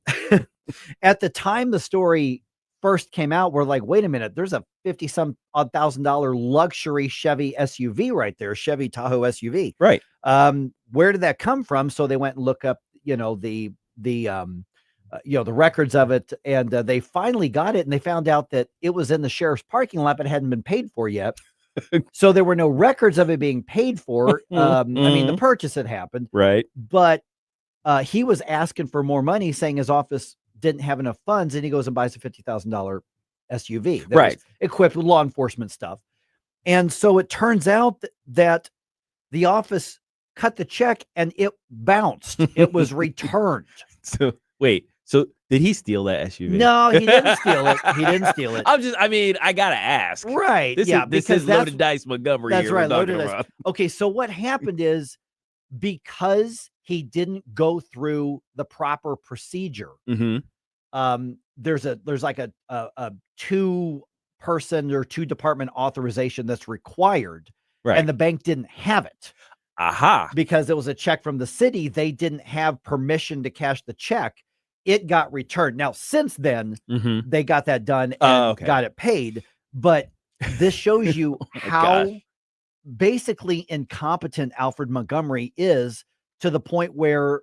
at the time the story first came out, we're like, wait a minute, there's a $50,000 luxury Chevy SUV right there, Chevy Tahoe SUV. Right. Where did that come from? So they went and look up, the records of it, and they finally got it, and they found out that it was in the sheriff's parking lot, but it hadn't been paid for yet. So there were no records of it being paid for. The purchase had happened, right? But he was asking for more money, saying his office didn't have enough funds, and he goes and buys a $50,000 SUV that was equipped with law enforcement stuff. And so it turns out that the office cut the check and it bounced. It was returned. So wait, so did he steal that SUV? No, he didn't steal it. He didn't steal it. I gotta ask. Right. This is Loaded Dice Montgomery. That's here right. Loaded Loaded Dice. Okay, so what happened is because he didn't go through the proper procedure, there's like a 2-person or 2-department authorization that's required, and the bank didn't have it. Because it was a check from the city, they didn't have permission to cash the check. It got returned. Now, since then, they got that done and got it paid. But this shows you how basically incompetent Alfred Montgomery is, to the point where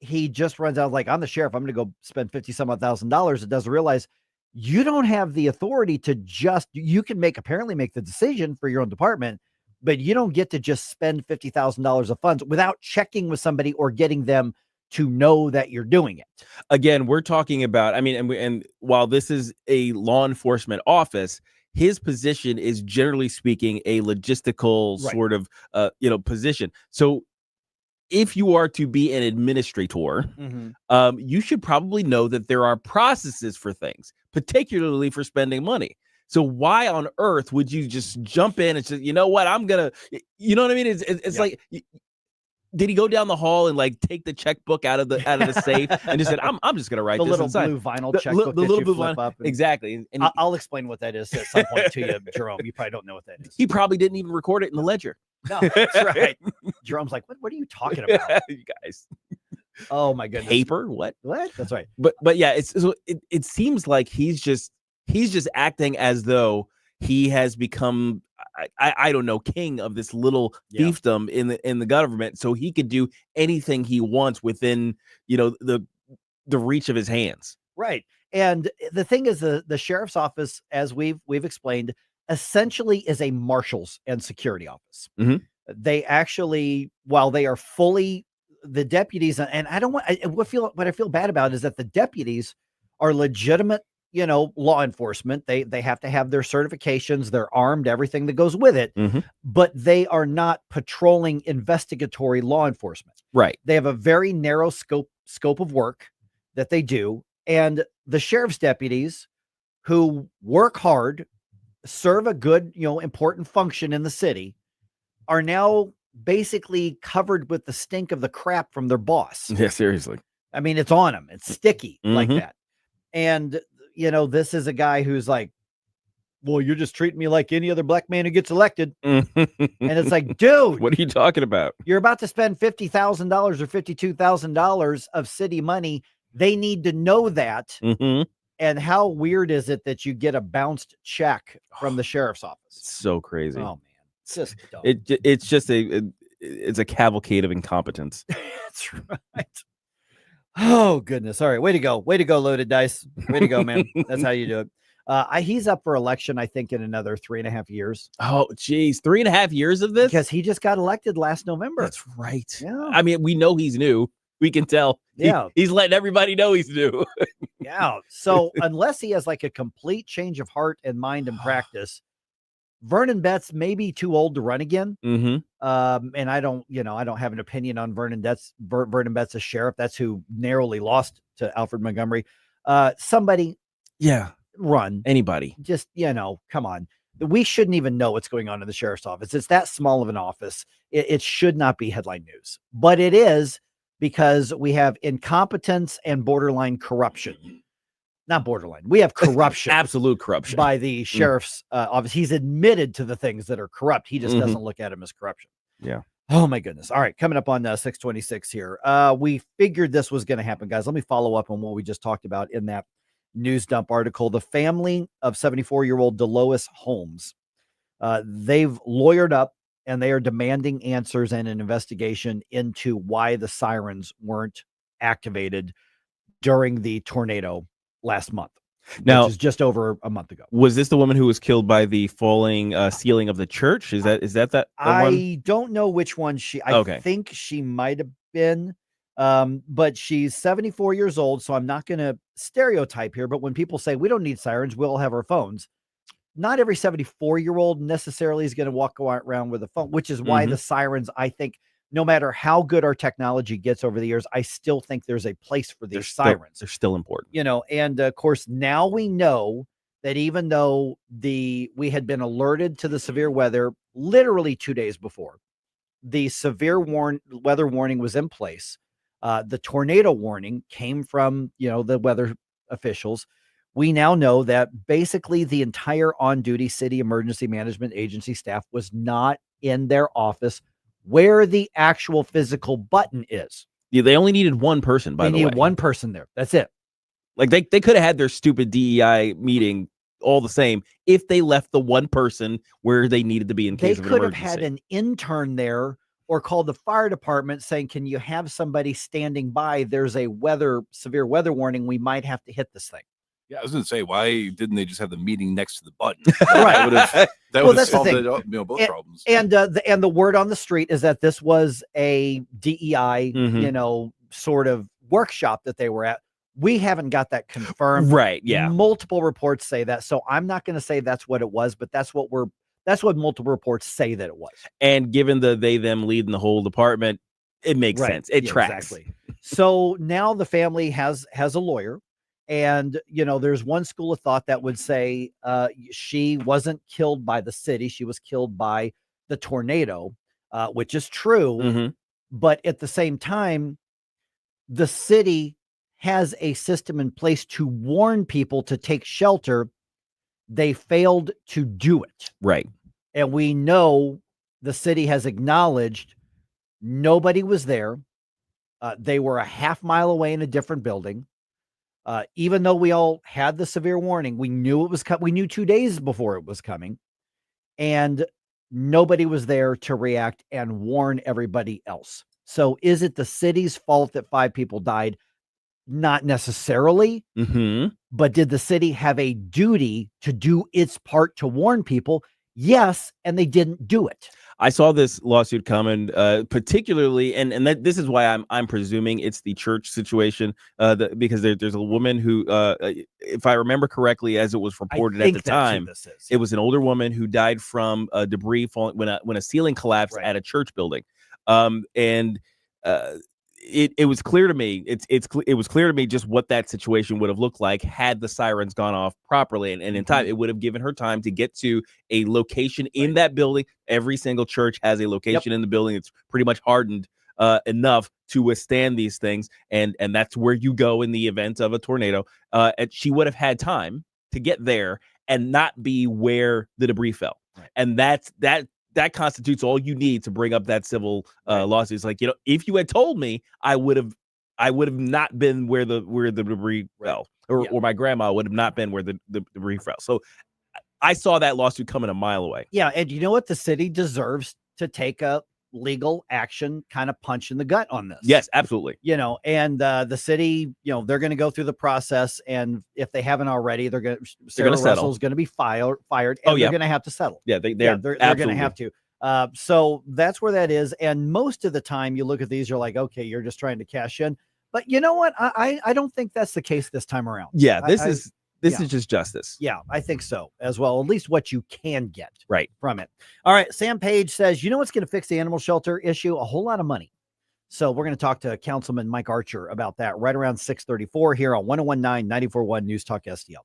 he just runs out like, I'm the sheriff. I'm going to go spend $50,000 and doesn't realize you don't have the authority to you can apparently make the decision for your own department, but you don't get to just spend $50,000 of funds without checking with somebody or getting them to know that you're doing it. Again, we're talking about, and while this is a law enforcement office, his position is generally speaking a logistical sort of, position. So if you are to be an administrator, you should probably know that there are processes for things, particularly for spending money. So why on earth would you just jump in and say, you know what, I'm going to, you know what I mean? It's like, did he go down the hall and like take the checkbook out of the safe and just said, I'm just going to write the this little inside. blue vinyl checkbook, the little blue flip vinyl, up. Exactly. And I'll explain what that is at some point to you, Jerome. You probably don't know what that is. He probably didn't even record it in the ledger. No, that's right. Jerome's like, what are you talking about? You guys. Oh my goodness. Paper? What? That's right. But yeah, it seems like he's just acting as though he has become, I don't know, king of this little fiefdom in the government, so he could do anything he wants within, the reach of his hands. Right. And the thing is, the sheriff's office, as we've explained, essentially is a marshal's and security office. They actually, while they are fully the deputies, and I don't want, what I feel bad about is that the deputies are legitimate, law enforcement. They have to have their certifications, they're armed, everything that goes with it, but they are not patrolling investigatory law enforcement. Right. They have a very narrow scope of work that they do. And the sheriff's deputies who work hard, serve a good, important function in the city, are now basically covered with the stink of the crap from their boss. Yeah, seriously. I mean, it's on them. It's sticky like that. And, this is a guy who's like, well, you're just treating me like any other black man who gets elected. And it's like, dude, what are you talking about? You're about to spend $50,000 or $52,000 of city money. They need to know that. And how weird is it that you get a bounced check from the sheriff's office? So crazy. Oh man, it's just dumb. It's just it's a cavalcade of incompetence. That's right. Oh goodness. All right. Way to go, Loaded Dice. Way to go, man. That's how you do it. He's up for election, I think, in another 3.5 years. Oh, geez. 3.5 years of this? Because he just got elected last November. That's right. Yeah. I mean, we know he's new. We can tell. Yeah. He's letting everybody know he's new. Yeah. So unless he has like a complete change of heart and mind and practice, Vernon Betts may be too old to run again. And I don't have an opinion on Vernon Betts. Vernon Betts as sheriff. That's who narrowly lost to Alfred Montgomery. Somebody. Yeah. Run. Anybody. Just, come on. We shouldn't even know what's going on in the sheriff's office. It's that small of an office. It should not be headline news, but it is, because we have incompetence and borderline corruption. Not borderline. We have corruption. Absolute corruption. By the sheriff's office. He's admitted to the things that are corrupt. He just doesn't look at them as corruption. Yeah. Oh, my goodness. All right. Coming up on 626 here. We figured this was going to happen, guys. Let me follow up on what we just talked about in that news dump article. The family of 74-year-old Delois Holmes, they've lawyered up, and they are demanding answers and an investigation into why the sirens weren't activated during the tornado last month. Now, which is just over a month ago. Was this the woman who was killed by the falling ceiling of the church? Is that the I don't know which one I think she might have been, but she's 74 years old, so I'm not going to stereotype here. But when people say we don't need sirens, we'll have our phones. Not every 74-year-old necessarily is going to walk around with a phone, which is why the sirens, I think, no matter how good our technology gets over the years, I still think there's a place for these sirens. They're still important. And of course, now we know that even though we had been alerted to the severe weather literally 2 days before, the severe weather warning was in place. The tornado warning came from, the weather officials. We now know that basically the entire on-duty city emergency management agency staff was not in their office where the actual physical button is. Yeah, they only needed one person, by the way. They needed one person there. That's it. Like they could have had their stupid DEI meeting all the same if they left the one person where they needed to be in case of an emergency. They could have had an intern there or called the fire department saying, can you have somebody standing by? There's a severe weather warning. We might have to hit this thing. Yeah, I was going to say, why didn't they just have the meeting next to the button? Right. That would have solved both problems. And the word on the street is that this was a DEI, sort of workshop that they were at. We haven't got that confirmed. Right. Yeah. Multiple reports say that. So I'm not going to say that's what it was, but that's what multiple reports say that it was. And given the they, them leading the whole department, it makes sense. It tracks. Exactly. So now the family has a lawyer. And, there's one school of thought that would say she wasn't killed by the city. She was killed by the tornado, which is true. But at the same time, the city has a system in place to warn people to take shelter. They failed to do it. Right. And we know the city has acknowledged nobody was there. They were a half mile away in a different building. Even though we all had the severe warning, we knew it was we knew 2 days before it was coming, and nobody was there to react and warn everybody else. So is it the city's fault that 5 people died? Not necessarily, but did the city have a duty to do its part to warn people? Yes, and they didn't do it. I saw this lawsuit coming, particularly, and this is why I'm presuming it's the church situation, because there's a woman who, if I remember correctly, as it was reported at the time, it was an older woman who died from debris falling when a ceiling collapsed at a church building, It was clear to me. It was clear to me just what that situation would have looked like had the sirens gone off properly and in time. It would have given her time to get to a location in that building. Every single church has a location in the building. It's pretty much hardened enough to withstand these things, and that's where you go in the event of a tornado. And she would have had time to get there and not be where the debris fell. And that constitutes all you need to bring up that civil lawsuit. It's like, if you had told me, I would have not been where the debris fell, or my grandma would have not been where the debris fell. So I saw that lawsuit coming a mile away. Yeah. And you know what? The city deserves to take a legal action, kind of punch in the gut on this. Yes, absolutely. And the city, they're going to go through the process. And if they haven't already, they're going to settle. Russell's going to be fired, and they're going to have to settle. Yeah, they're going to have to. So that's where that is. And most of the time you look at these, you're like, okay, you're just trying to cash in. But you know what? I don't think that's the case this time around. Yeah, this is just justice. Yeah, I think so as well. At least what you can get from it. All right. Sam Page says, what's going to fix the animal shelter issue? A whole lot of money. So we're going to talk to Councilman Mike Archer about that right around 6:34 here on 101.9 94.1 News Talk STL.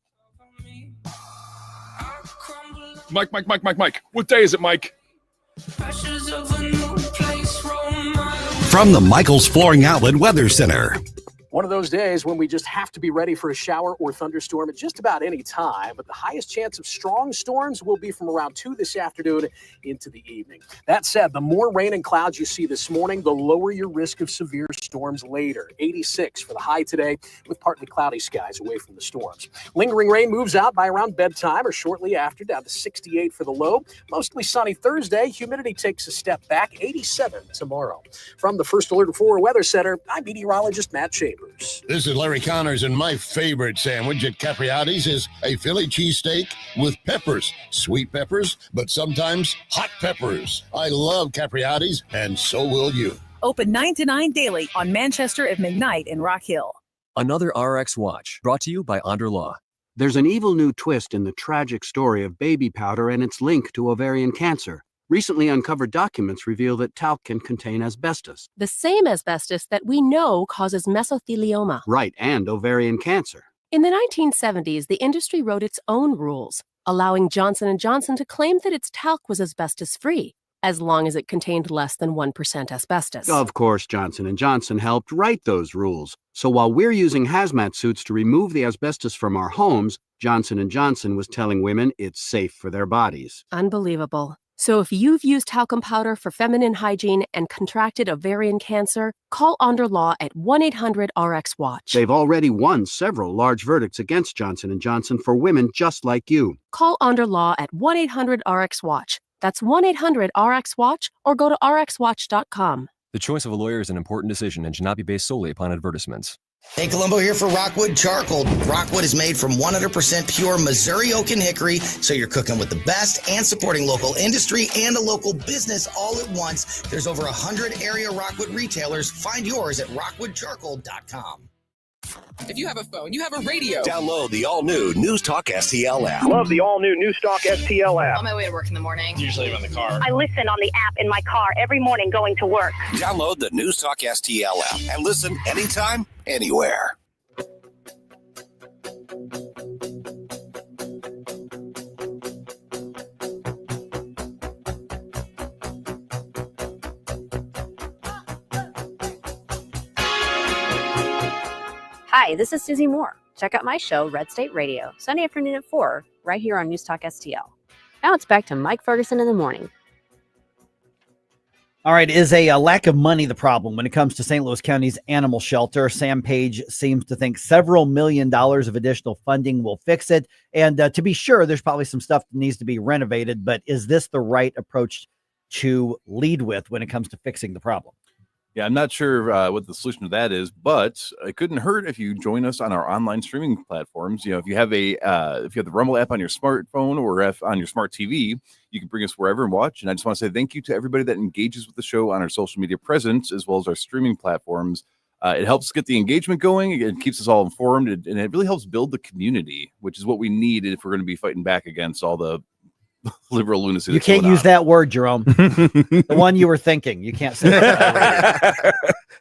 Mike. What day is it, Mike? From the Michael's Flooring Outlet Weather Center. One of those days when we just have to be ready for a shower or thunderstorm at just about any time, but the highest chance of strong storms will be from around 2 this afternoon into the evening. That said, the more rain and clouds you see this morning, the lower your risk of severe storms later. 86 for the high today with partly cloudy skies away from the storms. Lingering rain moves out by around bedtime or shortly after, down to 68 for the low. Mostly sunny Thursday. Humidity takes a step back, 87 tomorrow. From the First Alert 4 Weather Center, I'm meteorologist Matt Chambers. This is Larry Connors, and my favorite sandwich at Capriati's is a Philly cheesesteak with peppers, sweet peppers, but sometimes hot peppers. I love Capriati's, and so will you. Open 9 to 9 daily on Manchester at McKnight in Rock Hill. Another RX Watch, brought to you by Onder Law. There's an evil new twist in the tragic story of baby powder and its link to ovarian cancer. Recently uncovered documents reveal that talc can contain asbestos. The same asbestos that we know causes mesothelioma. Right, and ovarian cancer. In the 1970s, the industry wrote its own rules, allowing Johnson & Johnson to claim that its talc was asbestos-free, as long as it contained less than 1% asbestos. Of course, Johnson & Johnson helped write those rules. So while we're using hazmat suits to remove the asbestos from our homes, Johnson & Johnson was telling women it's safe for their bodies. Unbelievable. So if you've used talcum powder for feminine hygiene and contracted ovarian cancer, call Onder Law at 1-800-RX-WATCH. They've already won several large verdicts against Johnson & Johnson for women just like you. Call Onder Law at 1-800-RX-WATCH That's 1-800-RX-WATCH or go to rxwatch.com. The choice of a lawyer is an important decision and should not be based solely upon advertisements. Hey, Columbo here for Rockwood Charcoal. Rockwood is made from 100% pure Missouri oak and hickory, so you're cooking with the best and supporting local industry and a local business all at once. There's over 100 area Rockwood retailers. Find yours at rockwoodcharcoal.com. If you have a phone, you have a radio. Download the all-new NewsTalkSTL app. Love the all-new NewsTalkSTL app. On my way to work in the morning. Usually I'm in the car. I listen on the app in my car every morning going to work. Download the NewsTalkSTL app and listen anytime, anywhere. Hi, this is Susie Moore. Check out my show, Red State Radio, Sunday afternoon at 4, right here on NewsTalkSTL. Now it's back to Mike Ferguson in the morning. All right, is a lack of money the problem when it comes to St. Louis County's animal shelter? Sam Page seems to think several $1 million of additional funding will fix it. And to be sure, there's probably some stuff that needs to be renovated, but is this the right approach to lead with when it comes to fixing the problem? Yeah, I'm not sure what the solution to that is, but it couldn't hurt if you join us on our online streaming platforms. You know, if you have the Rumble app on your smartphone or on your smart TV, you can bring us wherever and watch. And I just want to say thank you to everybody that engages with the show on our social media presence as well as our streaming platforms. It helps get the engagement going. It keeps us all informed, and it really helps build the community, which is what we need if we're going to be fighting back against all the liberal lunacy. You can't use that word, Jerome. The one you were thinking. You can't say that.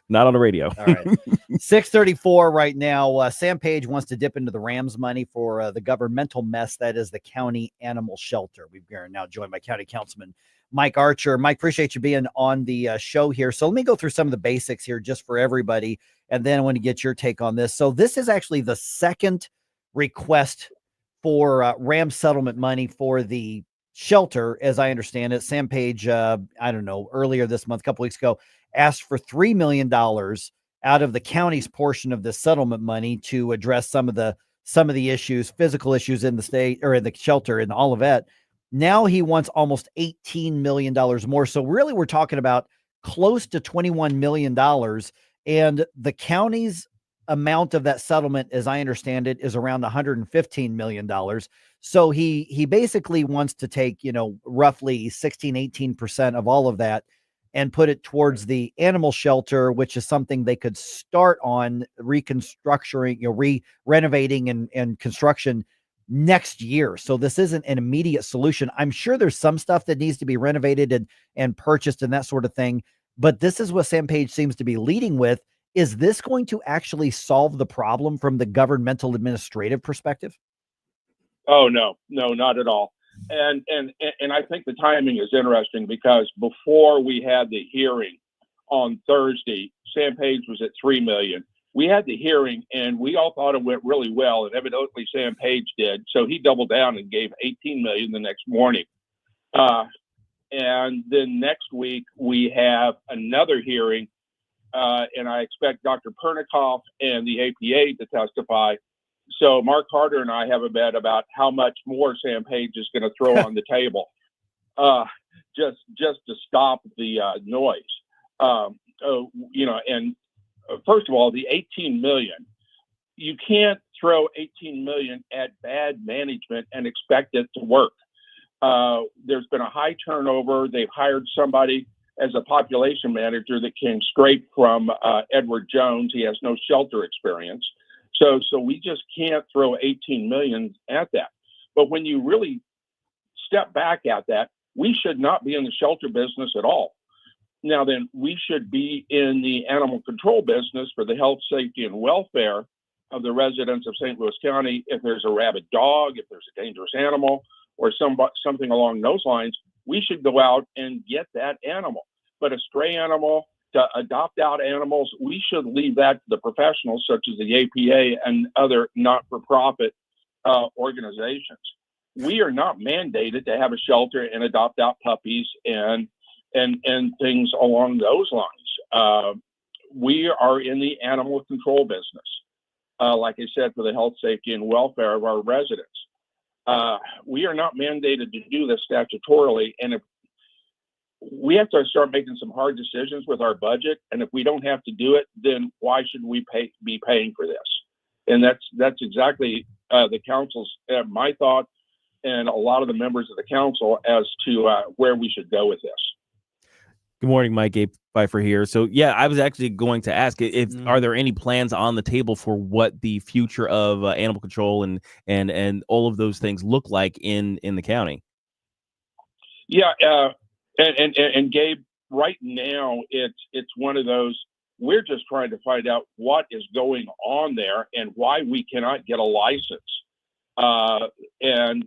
Not on the radio. All right. 6:34 right now. Sam Page wants to dip into the Rams money for the governmental mess that is the county animal shelter. We're now joined by County Councilman Mike Archer. Mike, appreciate you being on the show here. So let me go through some of the basics here just for everybody, and then I want to get your take on this. So this is actually the second request for Ram settlement money for the shelter, as I understand it. Sam Page, I don't know, earlier this month, a couple weeks ago, asked for $3 million out of the county's portion of the settlement money to address some of the issues, physical issues in the state or in the shelter in Olivet. Now he wants almost $18 million more. So really we're talking about close to $21 million, and the county's amount of that settlement, as I understand it, is around $115 million. So he basically wants to take, roughly 18% of all of that and put it towards the animal shelter, which is something they could start on reconstructing, renovating and construction next year. So this isn't an immediate solution. I'm sure there's some stuff that needs to be renovated and purchased and that sort of thing. But this is what Sam Page seems to be leading with. Is this going to actually solve the problem from the governmental administrative perspective? Oh, no, not at all. And I think the timing is interesting because before we had the hearing on Thursday, Sam Page was at $3 million. We had the hearing and we all thought it went really well, and evidently Sam Page did. So he doubled down and gave $18 million the next morning. And then next week we have another hearing, and I expect Dr. Pernikoff and the APA to testify. So Mark Carter and I have a bet about how much more Sam Page is going to throw on the table, just to stop the noise. And first of all, the $18 million, you can't throw $18 million at bad management and expect it to work. There's been a high turnover. They've hired somebody as a population manager that came straight from Edward Jones. He has no shelter experience. So we just can't throw $18 million at that. But when you really step back at that, we should not be in the shelter business at all. Now then, we should be in the animal control business for the health, safety, and welfare of the residents of St. Louis County. If there's a rabid dog, if there's a dangerous animal, or something along those lines, we should go out and get that animal. But a stray animal, to adopt out animals, we should leave that to the professionals such as the APA and other not-for-profit organizations. We are not mandated to have a shelter and adopt out puppies and things along those lines. We are in the animal control business, like I said, for the health, safety, and welfare of our residents. We are not mandated to do this statutorily, and if we have to start making some hard decisions with our budget, and if we don't have to do it, then why should we be paying for this? And that's exactly the council's my thought, and a lot of the members of the council as to where we should go with this. Good morning, Mike. Gabe Pfeiffer here. So, yeah, I was actually going to ask if are there any plans on the table for what the future of animal control and all of those things look like in the county? Yeah, and Gabe, right now it's one of those. We're just trying to find out what is going on there and why we cannot get a license. And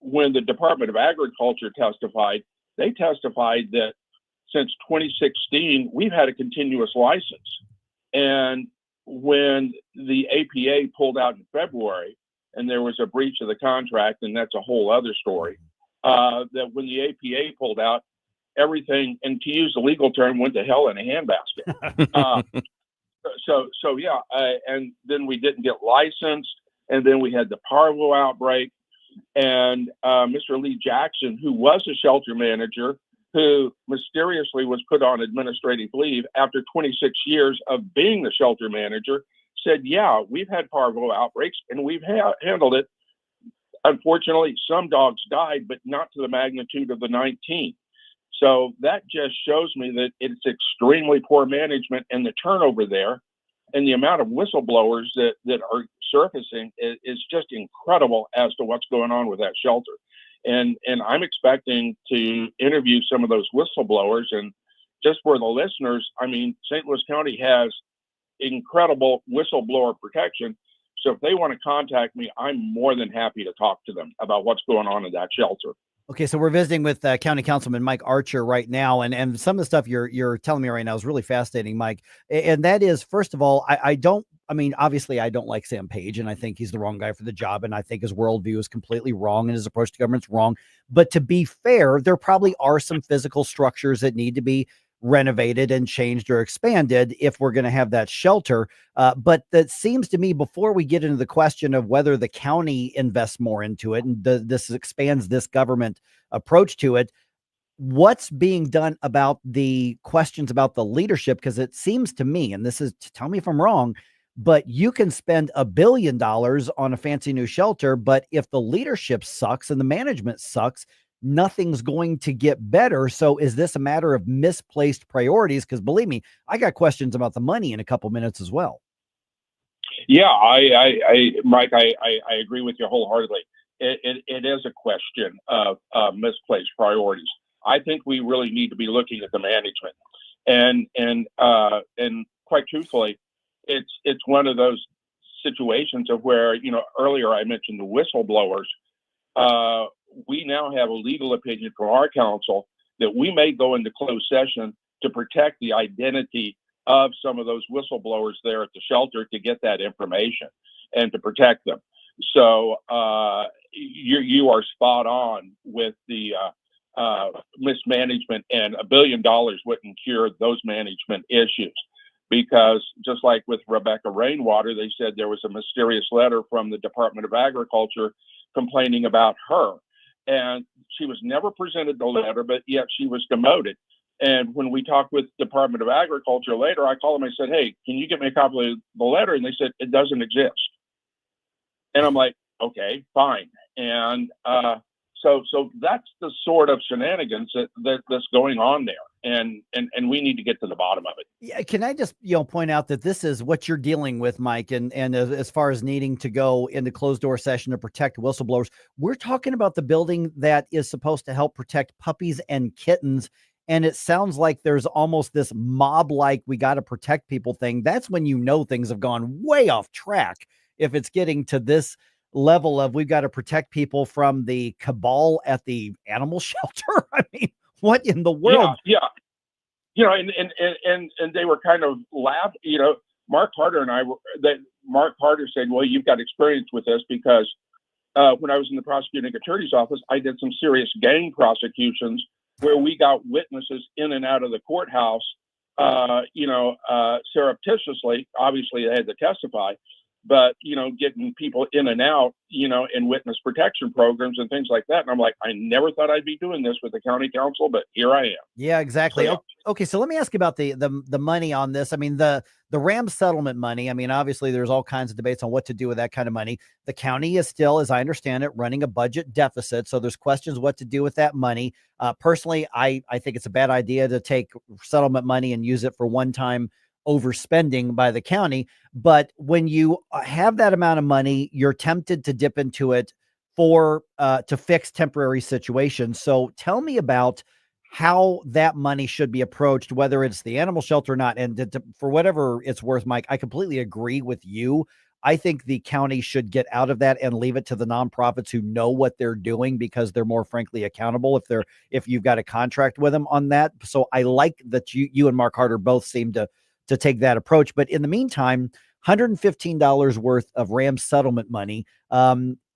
when the Department of Agriculture testified, they testified that since 2016, we've had a continuous license. And when the APA pulled out in February, and there was a breach of the contract, and that's a whole other story, that when the APA pulled out, everything, and to use the legal term, went to hell in a handbasket. So yeah, and then we didn't get licensed, and then we had the parvo outbreak, and Mr. Lee Jackson, who was a shelter manager, who mysteriously was put on administrative leave after 26 years of being the shelter manager, said, yeah, we've had parvo outbreaks and we've handled it. Unfortunately, some dogs died, but not to the magnitude of the 19. So that just shows me that it's extremely poor management, and the turnover there and the amount of whistleblowers that are surfacing is just incredible as to what's going on with that shelter. And I'm expecting to interview some of those whistleblowers. And just for the listeners, I mean, St. Louis County has incredible whistleblower protection. So if they want to contact me, I'm more than happy to talk to them about what's going on in that shelter. Okay, so we're visiting with County Councilman Mike Archer right now, and some of the stuff you're telling me right now is really fascinating, Mike. And that is, first of all, obviously I don't like Sam Page, and I think he's the wrong guy for the job, and I think his worldview is completely wrong, and his approach to government's wrong. But to be fair, there probably are some physical structures that need to be renovated and changed or expanded if we're going to have that shelter. But that seems to me, before we get into the question of whether the county invests more into it and this expands this government approach to it, what's being done about the questions about the leadership? Because it seems to me, and this is, tell me if I'm wrong, but you can spend $1 billion on a fancy new shelter, but if the leadership sucks and the management sucks, nothing's going to get better. So is this a matter of misplaced priorities? Because believe me, I got questions about the money in a couple minutes as well. Yeah, Mike, I agree with you wholeheartedly. It is a question of misplaced priorities. I think we really need to be looking at the management, and quite truthfully, it's one of those situations of where, you know, earlier I mentioned the whistleblowers. We now have a legal opinion from our council that we may go into closed session to protect the identity of some of those whistleblowers there at the shelter, to get that information and to protect them. So you are spot on with the mismanagement, and $1 billion wouldn't cure those management issues, because just like with Rebecca Rainwater, they said there was a mysterious letter from the Department of Agriculture complaining about her. And she was never presented the letter, but yet she was demoted. And when we talked with Department of Agriculture later, I called them. I said, hey, can you get me a copy of the letter? And they said, it doesn't exist. And I'm like, okay, fine. And so that's the sort of shenanigans that's going on there. And we need to get to the bottom of it. Yeah, can I just point out that this is what you're dealing with, Mike, and as far as needing to go into closed door session to protect whistleblowers, we're talking about the building that is supposed to help protect puppies and kittens, and it sounds like there's almost this mob-like we got to protect people thing. That's when you know things have gone way off track, if it's getting to this level of we've got to protect people from the cabal at the animal shelter. I mean, what in the world? Yeah. You know, and they were kind of laughing. You know, Mark Carter and I were. Mark Carter said, "Well, you've got experience with this because when I was in the prosecuting attorney's office, I did some serious gang prosecutions where we got witnesses in and out of the courthouse, surreptitiously. Obviously, they had to testify, but, getting people in and out, and witness protection programs and things like that. And I'm like, I never thought I'd be doing this with the county council, but here I am. Yeah, exactly. So, yeah. Okay, so let me ask you about the money on this. I mean, the Ram settlement money. I mean, obviously there's all kinds of debates on what to do with that kind of money. The county is still, as I understand it, running a budget deficit. So there's questions what to do with that money. Personally, I think it's a bad idea to take settlement money and use it for one-time overspending by the county. But when you have that amount of money, you're tempted to dip into it for to fix temporary situations. So tell me about how that money should be approached, whether it's the animal shelter or not. And for whatever it's worth, Mike, I completely agree with you. I think the county should get out of that and leave it to the nonprofits who know what they're doing, because they're more frankly accountable if you've got a contract with them on that. So I like that you and Mark Harder both seem to take that approach. But in the meantime, $115 worth of Ram settlement money.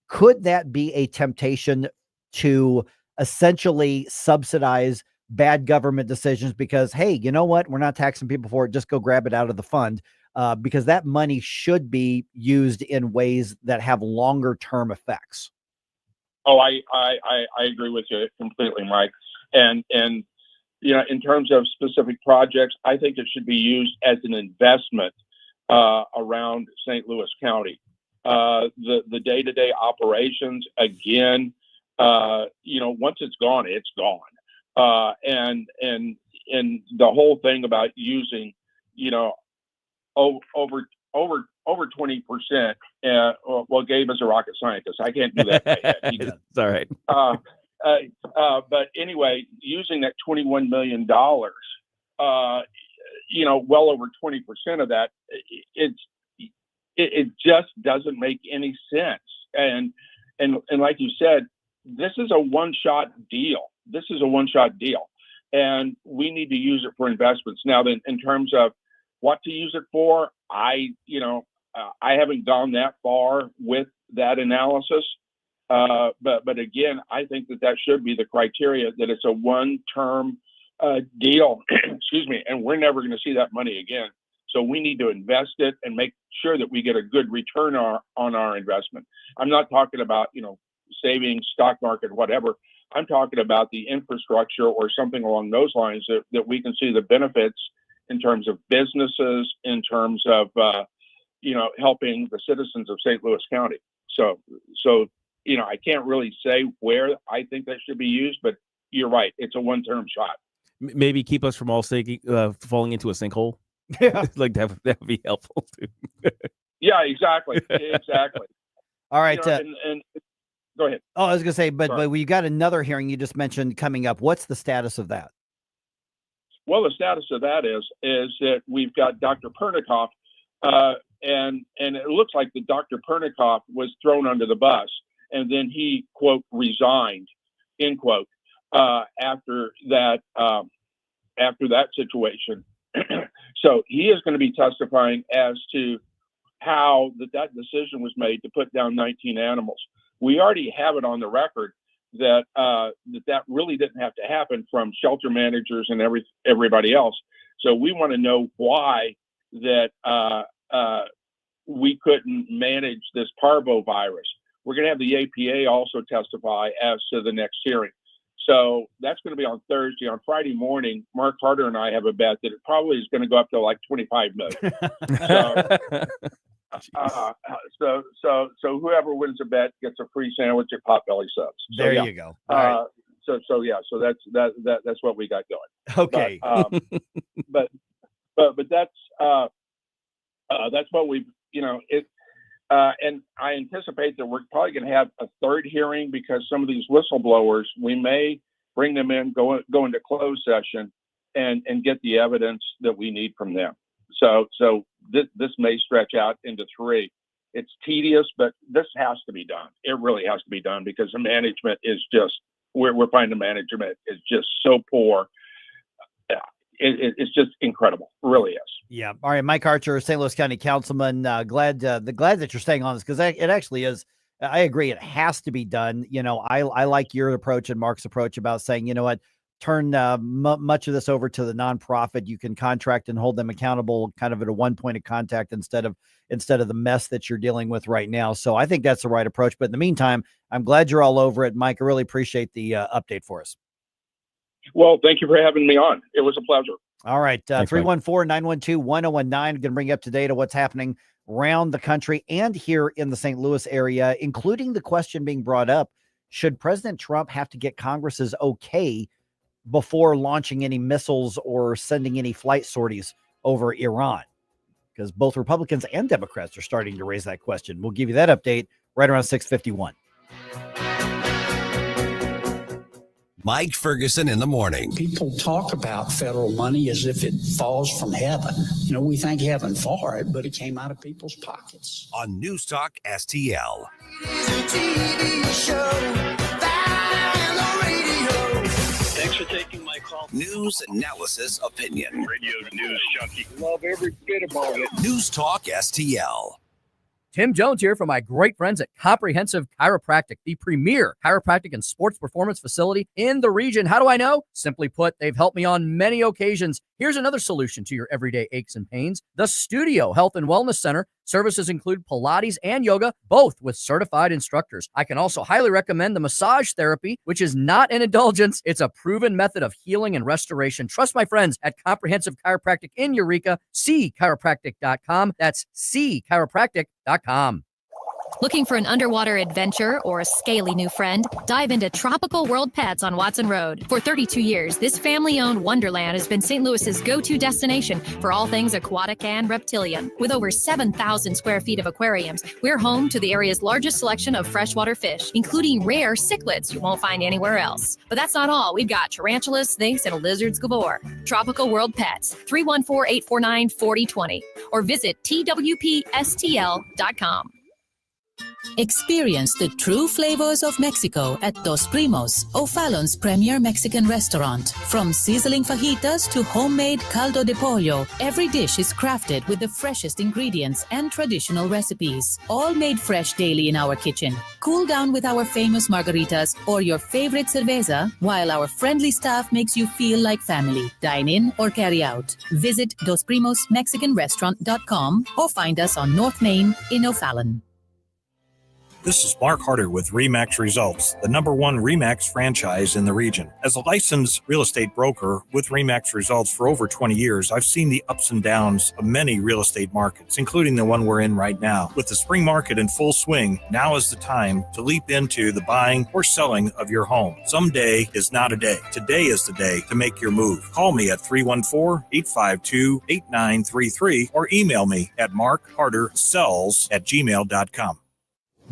Could that be a temptation to essentially subsidize bad government decisions? Because, hey, you know what? We're not taxing people for it. Just go grab it out of the fund, because that money should be used in ways that have longer term effects. Oh, I agree with you completely, Mike. And in terms of specific projects, I think it should be used as an investment around St. Louis County. The day-to-day operations, again, once it's gone, it's gone. And the whole thing about using, over 20%. Well, Gabe is a rocket scientist. I can't do that. It's all right. But anyway, using that $21 million, well over 20% of that, it just doesn't make any sense. And like you said, this is a one-shot deal. And we need to use it for investments. Now, then, in terms of what to use it for, I haven't gone that far with that analysis. But again, I think that should be the criteria, that it's a one-term deal, excuse me, and we're never going to see that money again. So we need to invest it and make sure that we get a good return on our investment. I'm not talking about, savings, stock market, whatever. I'm talking about the infrastructure or something along those lines that we can see the benefits in terms of businesses, in terms of, helping the citizens of St. Louis County. So, I can't really say where I think that should be used, but you're right. It's a one-term shot. Maybe keep us from all falling into a sinkhole. Yeah. Like that would be helpful too. Yeah, exactly. All right. And go ahead. Oh, I was going to say, but we got another hearing you just mentioned coming up. What's the status of that? Well, the status of that is that we've got Dr. Pernikoff, and it looks like that Dr. Pernikoff was thrown under the bus, and then he, quote, resigned, end quote, after that situation. So he is going to be testifying as to how that decision was made to put down 19 animals. We already have it on the record that really didn't have to happen from shelter managers and everybody else. So we want to know why that we couldn't manage this parvovirus. We're going to have the APA also testify as to the next hearing. So that's going to be on Thursday. On Friday morning, Mark Harder and I have a bet that it probably is going to go up to like 25 million. So whoever wins the bet gets a free sandwich at Potbelly Subs. So, there yeah. you go. Right. So that's what we got going. Okay. But that's what we've, and I anticipate that we're probably going to have a third hearing, because some of these whistleblowers, we may bring them in, go into closed session and get the evidence that we need from them. So this may stretch out into 3. It's tedious, but this has to be done. It really has to be done, because the management is just, we're finding the management is just so poor. It's just incredible. It really is. Yeah. All right. Mike Archer, St. Louis County Councilman, glad that you're staying on this, because it actually is. I agree. It has to be done. I like your approach and Mark's approach about saying, you know what, turn much of this over to the nonprofit. You can contract and hold them accountable kind of at a one point of contact instead of the mess that you're dealing with right now. So I think that's the right approach. But in the meantime, I'm glad you're all over it, Mike. I really appreciate the update for us. Well, thank you for having me on. It was a pleasure. All right. 314-912-1019. Going to bring you up to date on what's happening around the country and here in the St. Louis area, including the question being brought up, should President Trump have to get Congress's okay before launching any missiles or sending any flight sorties over Iran? Because both Republicans and Democrats are starting to raise that question. We'll give you that update right around 6:51. Mike Ferguson in the morning. People talk about federal money as if it falls from heaven. You know, we thank heaven for it, but it came out of people's pockets. On News Talk STL. Thanks for taking my call. News, analysis, opinion. Radio news junkie. Love every bit about it. News Talk STL. Tim Jones here from my great friends at Comprehensive Chiropractic, the premier chiropractic and sports performance facility in the region. How do I know? Simply put, they've helped me on many occasions. Here's another solution to your everyday aches and pains. The Studio Health and Wellness Center. Services include Pilates and yoga, both with certified instructors. I can also highly recommend the massage therapy, which is not an indulgence. It's a proven method of healing and restoration. Trust my friends at Comprehensive Chiropractic in Eureka, cchiropractic.com. That's cchiropractic.com. Looking for an underwater adventure or a scaly new friend? Dive into Tropical World Pets on Watson Road. For 32 years, this family-owned wonderland has been St. Louis's go-to destination for all things aquatic and reptilian. With over 7,000 square feet of aquariums, we're home to the area's largest selection of freshwater fish, including rare cichlids you won't find anywhere else. But that's not all. We've got tarantulas, snakes, and lizards galore. Tropical World Pets, 314-849-4020, or visit twpstl.com. Experience the true flavors of Mexico at Dos Primos, O'Fallon's premier Mexican restaurant. From sizzling fajitas to homemade caldo de pollo, every dish is crafted with the freshest ingredients and traditional recipes, all made fresh daily in our kitchen. Cool down with our famous margaritas or your favorite cerveza, while our friendly staff makes you feel like family. Dine in or carry out. Visit DosPrimosMexicanRestaurant.com or find us on North Main in O'Fallon. This is Mark Harder with RE/MAX Results, the #1 RE/MAX franchise in the region. As a licensed real estate broker with RE/MAX Results for over 20 years, I've seen the ups and downs of many real estate markets, including the one we're in right now. With the spring market in full swing, now is the time to leap into the buying or selling of your home. Someday is not a day. Today is the day to make your move. Call me at 314-852-8933 or email me at markhardersells@gmail.com.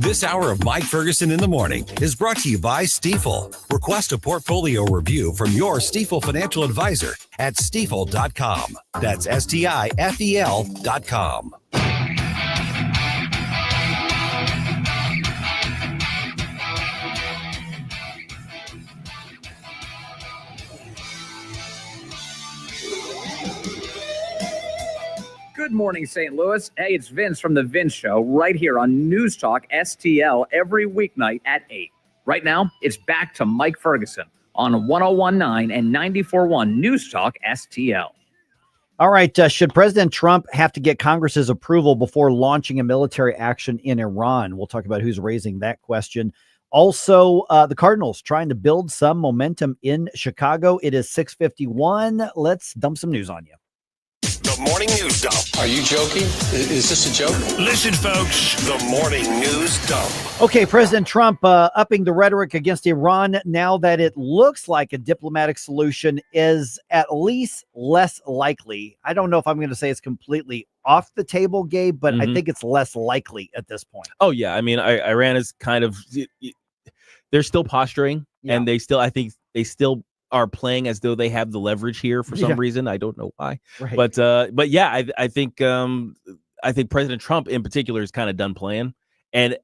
This hour of Mike Ferguson in the morning is brought to you by Stifel. Request a portfolio review from your Stifel financial advisor at stifel.com. That's STIFEL.com. Good morning, St. Louis. Hey, it's Vince from The Vince Show right here on News Talk STL every weeknight at 8. Right now, it's back to Mike Ferguson on 101.9 and 94.1 News Talk STL. All right. Should President Trump have to get Congress's approval before launching a military action in Iran? We'll talk about who's raising that question. Also, the Cardinals trying to build some momentum in Chicago. It is 6:51. Let's dump some news on you. The Morning News Dump. Are you joking? Is this a joke? Listen, folks. The Morning News Dump. Okay, President Trump upping the rhetoric against Iran now that it looks like a diplomatic solution is at least less likely. I don't know if I'm going to say it's completely off the table, Gabe, but I think it's less likely at this point. Oh, yeah. I mean, Iran is kind of, they're still posturing, and I think they still are playing as though they have the leverage here for some reason. I don't know why, Right. but yeah, I think President Trump in particular is kind of done playing, and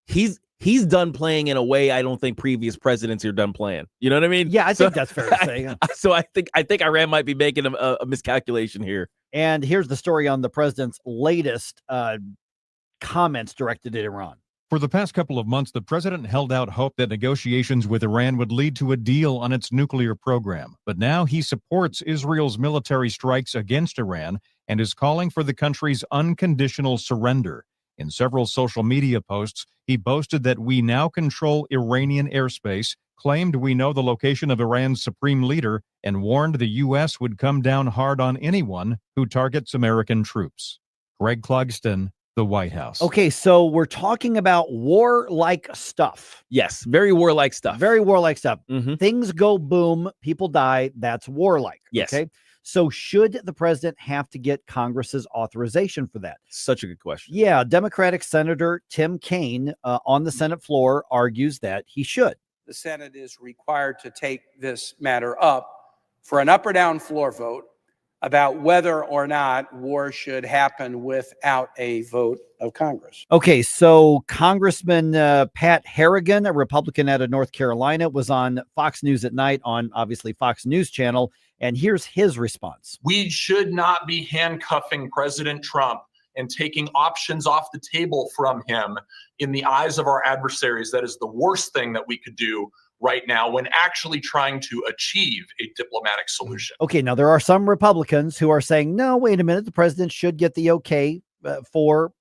he's done playing in a way I don't think previous presidents are done playing. You know what I mean? Yeah, I think that's fair to say. Yeah. So I think Iran might be making a miscalculation here. And here's the story on the president's latest comments directed at Iran. For the past couple of months, the president held out hope that negotiations with Iran would lead to a deal on its nuclear program. But now he supports Israel's military strikes against Iran and is calling for the country's unconditional surrender. In several social media posts, he boasted that we now control Iranian airspace, claimed we know the location of Iran's supreme leader, and warned the U.S. would come down hard on anyone who targets American troops. Greg Clugston, the White House. Okay, so we're talking about war-like stuff. Yes, very warlike stuff. Very warlike stuff. Mm-hmm. Things go boom, people die. That's warlike. Yes. Okay. So should the president have to get Congress's authorization for that? Such a good question. Yeah, Democratic Senator Tim Kaine on the Senate floor argues that he should. The Senate is required to take this matter up for an up or down floor vote about whether or not war should happen without a vote of Congress. Okay, so Congressman Pat Harrigan, a Republican out of North Carolina, was on Fox News at night on obviously Fox News Channel, and here's his response. We should not be handcuffing President Trump and taking options off the table from him in the eyes of our adversaries. That is the worst thing that we could do right now when actually trying to achieve a diplomatic solution. Okay, now there are some Republicans who are saying, no, wait a minute, the president should get the okay for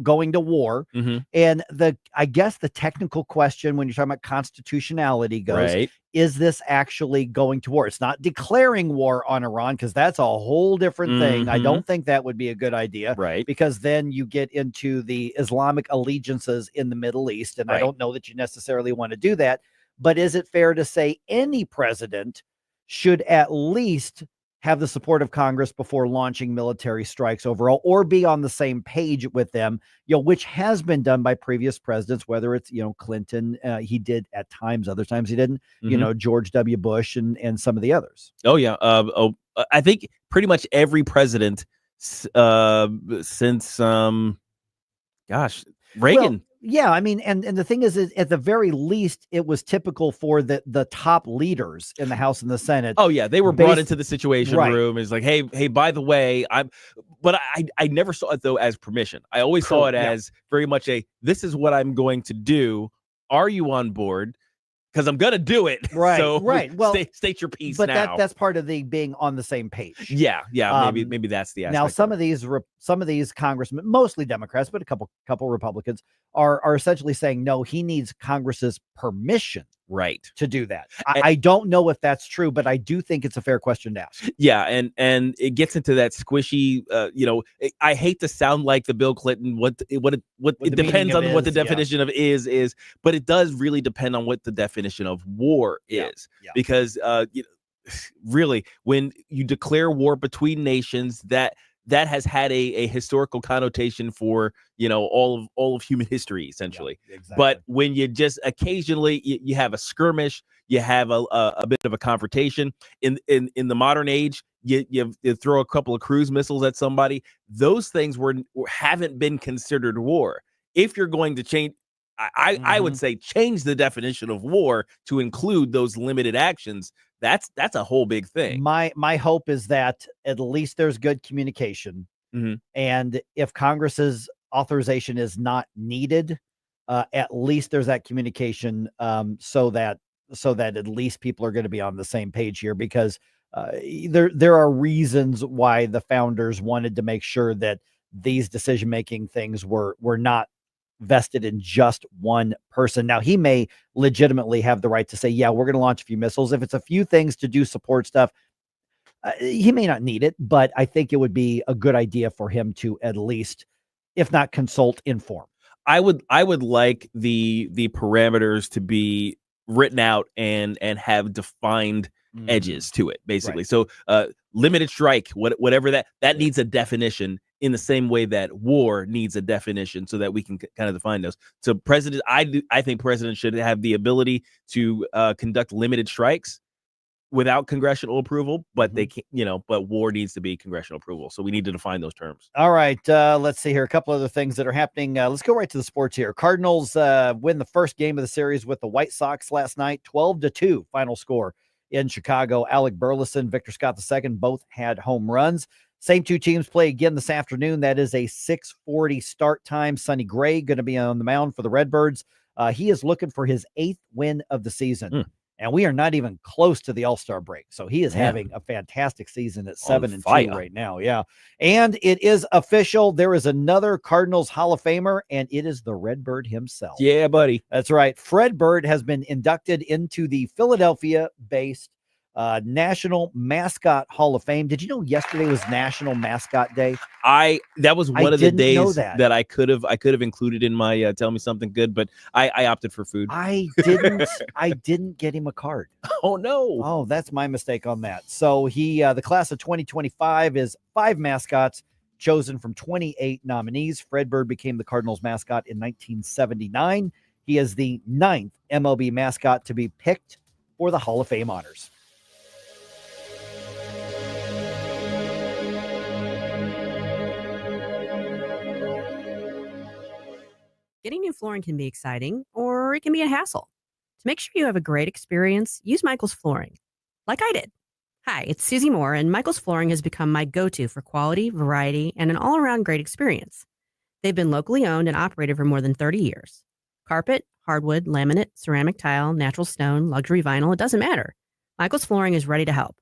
going to war. Mm-hmm. And I guess the technical question when you're talking about constitutionality goes, Right. Is this actually going to war? It's not declaring war on Iran, because that's a whole different thing. I Mhm. don't think that would be a good idea. Right. Because then you get into the Islamic allegiances in the Middle East. And I Right. don't know that you necessarily want to do that. But is it fair to say any president should at least have the support of Congress before launching military strikes overall, or be on the same page with them, which has been done by previous presidents, whether it's, Clinton, he did at times, other times he didn't, George W. Bush and some of the others. Oh, yeah. I think pretty much every president since, Reagan. Well, yeah, I mean, and the thing is at the very least, it was typical for the top leaders in the House and the Senate. Oh yeah, they were brought into the Situation Right. Room. It's like, hey, by the way, but I never saw it though as permission. I always saw it Yeah. as very much this is what I'm going to do. Are you on board? Because I'm gonna do it. Right, So right. Well, state your piece but now. that's part of the being on the same page. Yeah. Maybe that's the aspect. Now, some of these congressmen, mostly Democrats, but a couple Republicans, are essentially saying no. He needs Congress's permission, right, to do that. I don't know if that's true, but I do think it's a fair question to ask. Yeah, and it gets into that squishy. I hate to sound like the Bill Clinton. What it the depends meaning of on what the is, yeah. definition of is, but it does really depend on what the definition of war is, because really, when you declare war between nations, that has had a historical connotation for all of human history essentially. Exactly. But when you just occasionally you have a skirmish, you have a bit of a confrontation in the modern age, you throw a couple of cruise missiles at somebody. Those things haven't been considered war. If you're going to change, I would say change the definition of war to include those limited actions. That's a whole big thing. My hope is that at least there's good communication, and if Congress's authorization is not needed, at least there's that communication, so that at least people are going to be on the same page here, because there are reasons why the founders wanted to make sure that these decision-making things were not vested in just one person. Now, he may legitimately have the right to say, yeah, we're going to launch a few missiles. If it's a few things to do support stuff, he may not need it, but I think it would be a good idea for him to at least, if not consult, inform. I would like the parameters to be written out and have defined edges to it, basically. Right. So limited strike, whatever that needs a definition, in the same way that war needs a definition, so that we can kind of define those. So I think presidents should have the ability to conduct limited strikes without congressional approval, but they can't, but war needs to be congressional approval. So we need to define those terms. All right. Let's see here. A couple other things that are happening. Let's go right to the sports here. Cardinals win the first game of the series with the White Sox last night, 12-2 final score in Chicago. Alec Burleson, Victor Scott II, both had home runs. Same two teams play again this afternoon. That is a 6:40 start time. Sonny Gray going to be on the mound for the Redbirds. He is looking for his 8th win of the season. And we are not even close to the All-Star break. So he is having a fantastic season at 7-2 right now. Yeah. And it is official. There is another Cardinals Hall of Famer, and it is the Redbird himself. Yeah, buddy. That's right. Fred Bird has been inducted into the Philadelphia-based National Mascot Hall of Fame. Did you know yesterday was National Mascot Day? That was one of the days that I could have included in my tell me something good, but I opted for food. I didn't get him a card. Oh no. Oh, that's my mistake on that. So the class of 2025 is 5 mascots chosen from 28 nominees. Fred Bird became the Cardinals mascot in 1979. He is the 9th MLB mascot to be picked for the Hall of Fame honors. Getting new flooring can be exciting, or it can be a hassle. To make sure you have a great experience, use Michael's Flooring, like I did. Hi, it's Susie Moore, and Michael's Flooring has become my go-to for quality, variety, and an all-around great experience. They've been locally owned and operated for more than 30 years. Carpet, hardwood, laminate, ceramic tile, natural stone, luxury vinyl, it doesn't matter. Michael's Flooring is ready to help.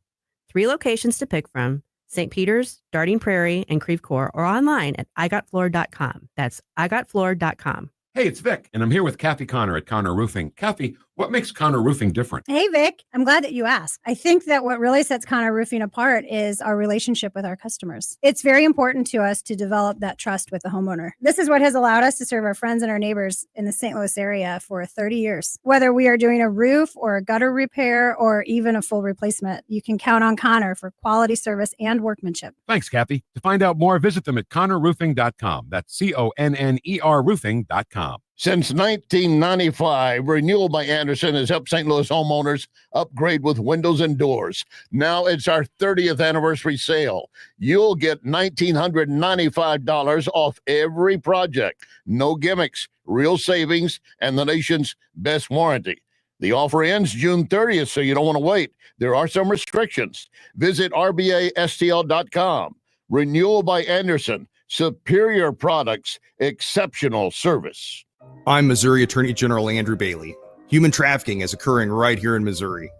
3 locations to pick from: St. Peter's, Darting Prairie, and Creve Coeur, or online at igotfloor.com. That's igotfloor.com. Hey, it's Vic, and I'm here with Kathy Connor at Connor Roofing. Kathy, what makes Connor Roofing different? Hey, Vic. I'm glad that you asked. I think that what really sets Connor Roofing apart is our relationship with our customers. It's very important to us to develop that trust with the homeowner. This is what has allowed us to serve our friends and our neighbors in the St. Louis area for 30 years. Whether we are doing a roof or a gutter repair or even a full replacement, you can count on Connor for quality service and workmanship. Thanks, Kathy. To find out more, visit them at connorroofing.com. That's CONNER roofing.com. Since 1995, Renewal by Anderson has helped St. Louis homeowners upgrade with windows and doors. Now it's our 30th anniversary sale. You'll get $1,995 off every project. No gimmicks, real savings, and the nation's best warranty. The offer ends June 30th, so you don't want to wait. There are some restrictions. Visit rbastl.com. Renewal by Anderson. Superior products, exceptional service. I'm Missouri Attorney General Andrew Bailey. Human trafficking is occurring right here in Missouri.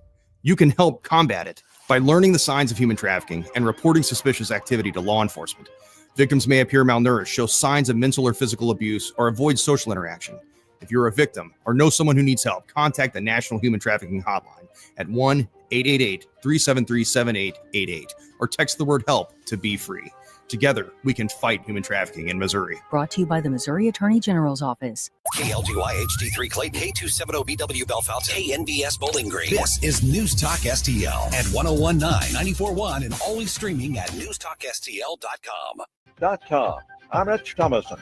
You can help combat it by learning the signs of human trafficking and reporting suspicious activity to law enforcement. Victims may appear malnourished, show signs of mental or physical abuse, or avoid social interaction. If you're a victim or know someone who needs help, contact the National Human Trafficking Hotline at 1-888-373-7888 or text the word HELP to Be Free. Together, we can fight human trafficking in Missouri. Brought to you by the Missouri Attorney General's Office. KLGY HD3 Clayton, K270BW Bellefonte, KNBS Bowling Green. This is News Talk STL at 1019, 94.1, and always streaming at NewsTalkSTL.com. I'm Rich Thomason.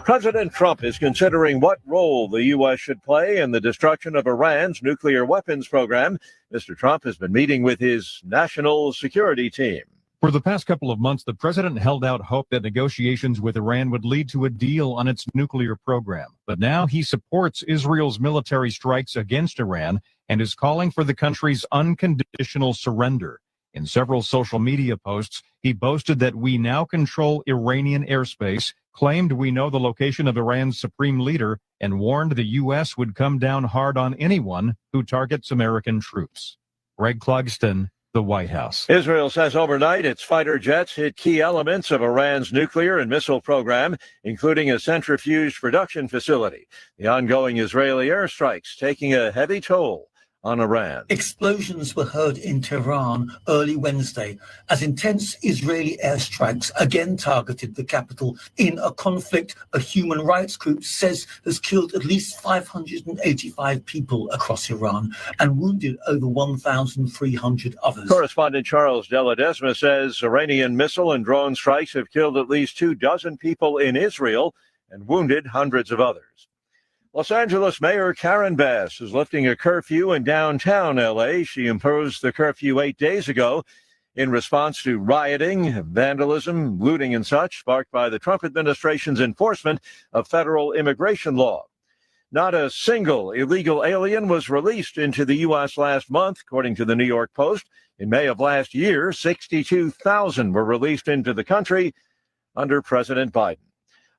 President Trump is considering what role the U.S. should play in the destruction of Iran's nuclear weapons program. Mr. Trump has been meeting with his national security team. For the past couple of months, the president held out hope that negotiations with Iran would lead to a deal on its nuclear program. But now he supports Israel's military strikes against Iran and is calling for the country's unconditional surrender. In several social media posts, he boasted that we now control Iranian airspace, claimed we know the location of Iran's supreme leader, and warned the U.S. would come down hard on anyone who targets American troops. Greg Clugston, the White House. Israel says overnight its fighter jets hit key elements of Iran's nuclear and missile program, including a centrifuge production facility. The ongoing Israeli airstrikes taking a heavy toll on Iran. Explosions were heard in Tehran early Wednesday as intense Israeli airstrikes again targeted the capital in a conflict a human rights group says has killed at least 585 people across Iran and wounded over 1,300 others. Correspondent Charles De Ledesma says Iranian missile and drone strikes have killed at least 24 people in Israel and wounded hundreds of others. Los Angeles Mayor Karen Bass is lifting a curfew in downtown L.A. She imposed the curfew 8 days ago in response to rioting, vandalism, looting, and such sparked by the Trump administration's enforcement of federal immigration law. Not a single illegal alien was released into the U.S. last month, according to the New York Post. In May of last year, 62,000 were released into the country under President Biden.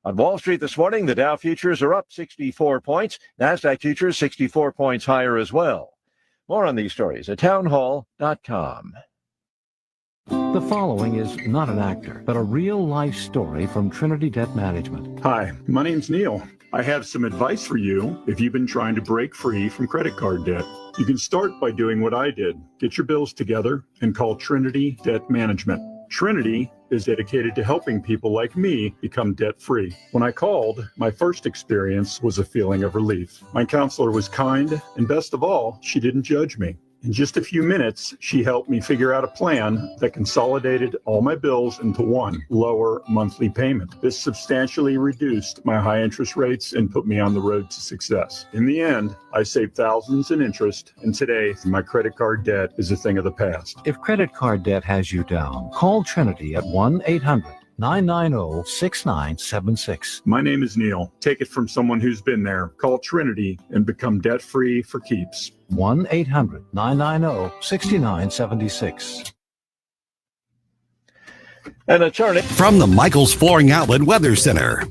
On Wall Street this morning, the Dow futures are up 64 points. NASDAQ futures 64 points higher as well. More on these stories at townhall.com. The following is not an actor, but a real-life story from Trinity Debt Management. Hi, my name's Neil. I have some advice for you if you've been trying to break free from credit card debt. You can start by doing what I did. Get your bills together and call Trinity Debt Management. Trinity is dedicated to helping people like me become debt-free. When I called, my first experience was a feeling of relief. My counselor was kind, and best of all, she didn't judge me. In just a few minutes, she helped me figure out a plan that consolidated all my bills into one lower monthly payment. This substantially reduced my high interest rates and put me on the road to success. In the end, I saved thousands in interest, and today my credit card debt is a thing of the past. If credit card debt has you down, call Trinity at 1-800-990-6976. My name is Neil. Take it from someone who's been there. Call Trinity and become debt-free for keeps. 1-800-990-6976. An attorney from the Michaels Flooring Outlet Weather Center.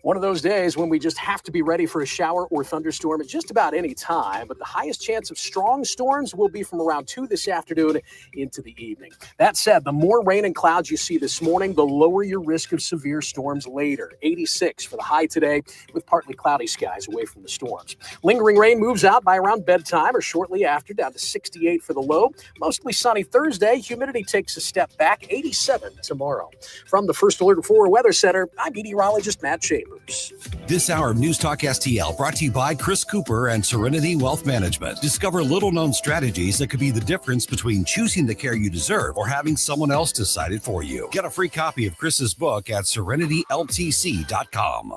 One of those days when we just have to be ready for a shower or thunderstorm at just about any time, but the highest chance of strong storms will be from around 2 this afternoon into the evening. That said, the more rain and clouds you see this morning, the lower your risk of severe storms later. 86 for the high today with partly cloudy skies away from the storms. Lingering rain moves out by around bedtime or shortly after, down to 68 for the low. Mostly sunny Thursday. Humidity takes a step back, 87 tomorrow. From the First Alert 4 Weather Center, I'm meteorologist Matt Chambers. This hour of News Talk STL brought to you by Chris Cooper and Serenity Wealth Management. Discover little-known strategies that could be the difference between choosing the care you deserve or having someone else decide it for you. Get a free copy of Chris's book at serenityltc.com.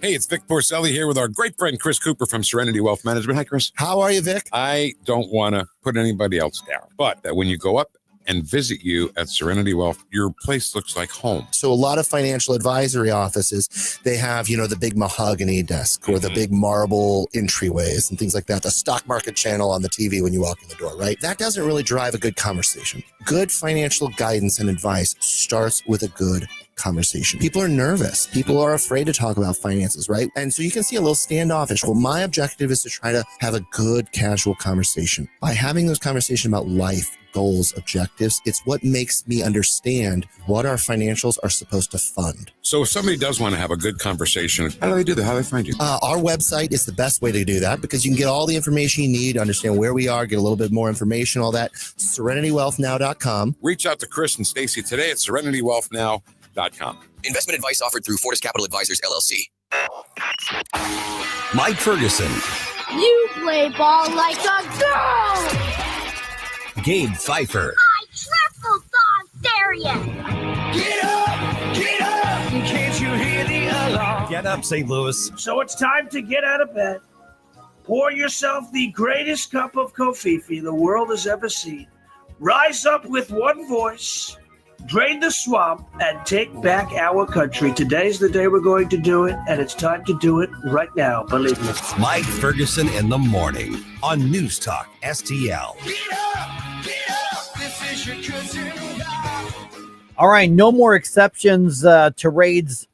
Hey, it's Vic Porcelli here with our great friend Chris Cooper from Serenity Wealth Management. Hi, Chris. How are you, Vic? I don't want to put anybody else down, but when you go up and visit you at Serenity Wealth, your place looks like home. So a lot of financial advisory offices, they have, the big mahogany desk or the big marble entryways and things like that. The stock market channel on the TV when you walk in the door, right? That doesn't really drive a good conversation. Good financial guidance and advice starts with a good conversation. People are nervous. People are afraid to talk about finances, right? And so you can see a little standoffish. Well, my objective is to try to have a good, casual conversation. By having those conversations about life, goals, objectives, it's what makes me understand what our financials are supposed to fund. So if somebody does want to have a good conversation, how do they do that? How do they find you? Our website is the best way to do that because you can get all the information you need, understand where we are, get a little bit more information, all that. SerenityWealthNow.com. Reach out to Chris and Stacy today at SerenityWealthNow.com. Investment advice offered through Fortis Capital Advisors, LLC. Mike Ferguson. You play ball like a girl! Gabe Pfeiffer. I triple dog dare you! Get up! Get up! Can't you hear the alarm? Get up, St. Louis. So it's time to get out of bed. Pour yourself the greatest cup of Kofifi the world has ever seen. Rise up with one voice. Drain the swamp and take back our country. Today's the day we're going to do it, and it's time to do it right now. Believe me. Mike Ferguson in the morning on News Talk STL. Get up! Get up! This is your cousin. All right, no more exceptions to raids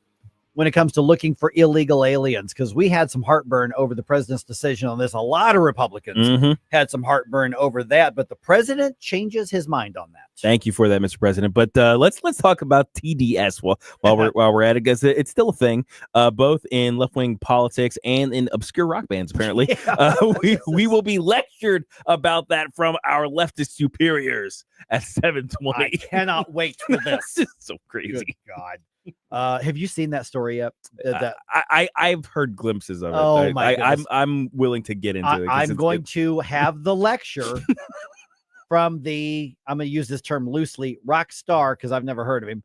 when it comes to looking for illegal aliens, because we had some heartburn over the president's decision on this. A lot of Republicans had some heartburn over that, but the president changes his mind on that. Thank you for that, Mr. President. But let's talk about TDS while we're at it, because it's still a thing, both in left wing politics and in obscure rock bands. Apparently, we will be lectured about that from our leftist superiors at 7:20. I cannot wait for this. It's so crazy. Good God. Have you seen that story yet? I've heard glimpses of it. Oh my goodness. I'm willing to get into it. I'm going to have the lecture from the, I'm going to use this term loosely, rock star, because I've never heard of him.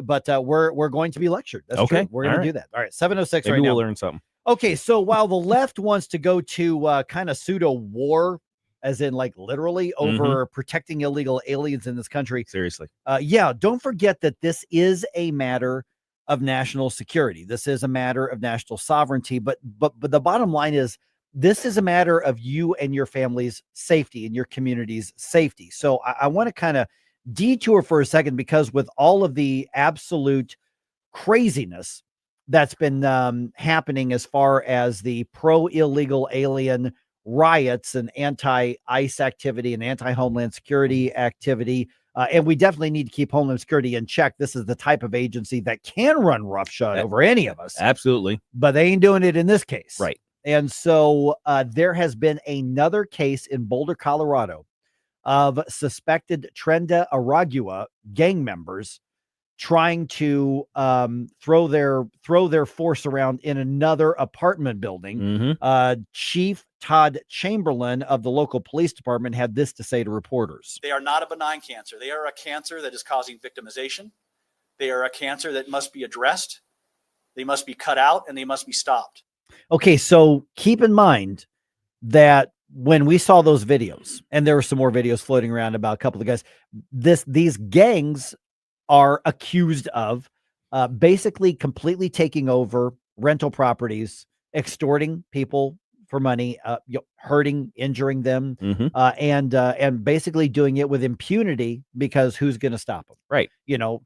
But we're going to be lectured. That's okay. True. We're going to do that. All right, 7:06 Maybe right now. We'll learn something. Okay, so while the left wants to go to kind of pseudo war, as in like literally over protecting illegal aliens in this country. Seriously. Yeah, don't forget that this is a matter of national security. This is a matter of national sovereignty, but the bottom line is this is a matter of you and your family's safety and your community's safety. So I want to kind of detour for a second, because with all of the absolute craziness that's been happening as far as the pro-illegal alien riots and anti-ICE activity and anti-Homeland Security activity, and we definitely need to keep Homeland Security in check. This is the type of agency that can run roughshod over any of us. Absolutely. But they ain't doing it in this case. Right. And so there has been another case in Boulder, Colorado, of suspected Trenda Aragua gang members trying to throw their force around in another apartment building. Chief Todd Chamberlain of the local police department had this to say to reporters. They are not a benign cancer. They are a cancer that is causing victimization. They are a cancer that must be addressed. They must be cut out, and they must be stopped. Okay, so keep in mind that when we saw those videos, and there were some more videos floating around about a couple of guys, these gangs are accused of basically completely taking over rental properties, extorting people for money, hurting, injuring them, and basically doing it with impunity, because who's going to stop them? Right.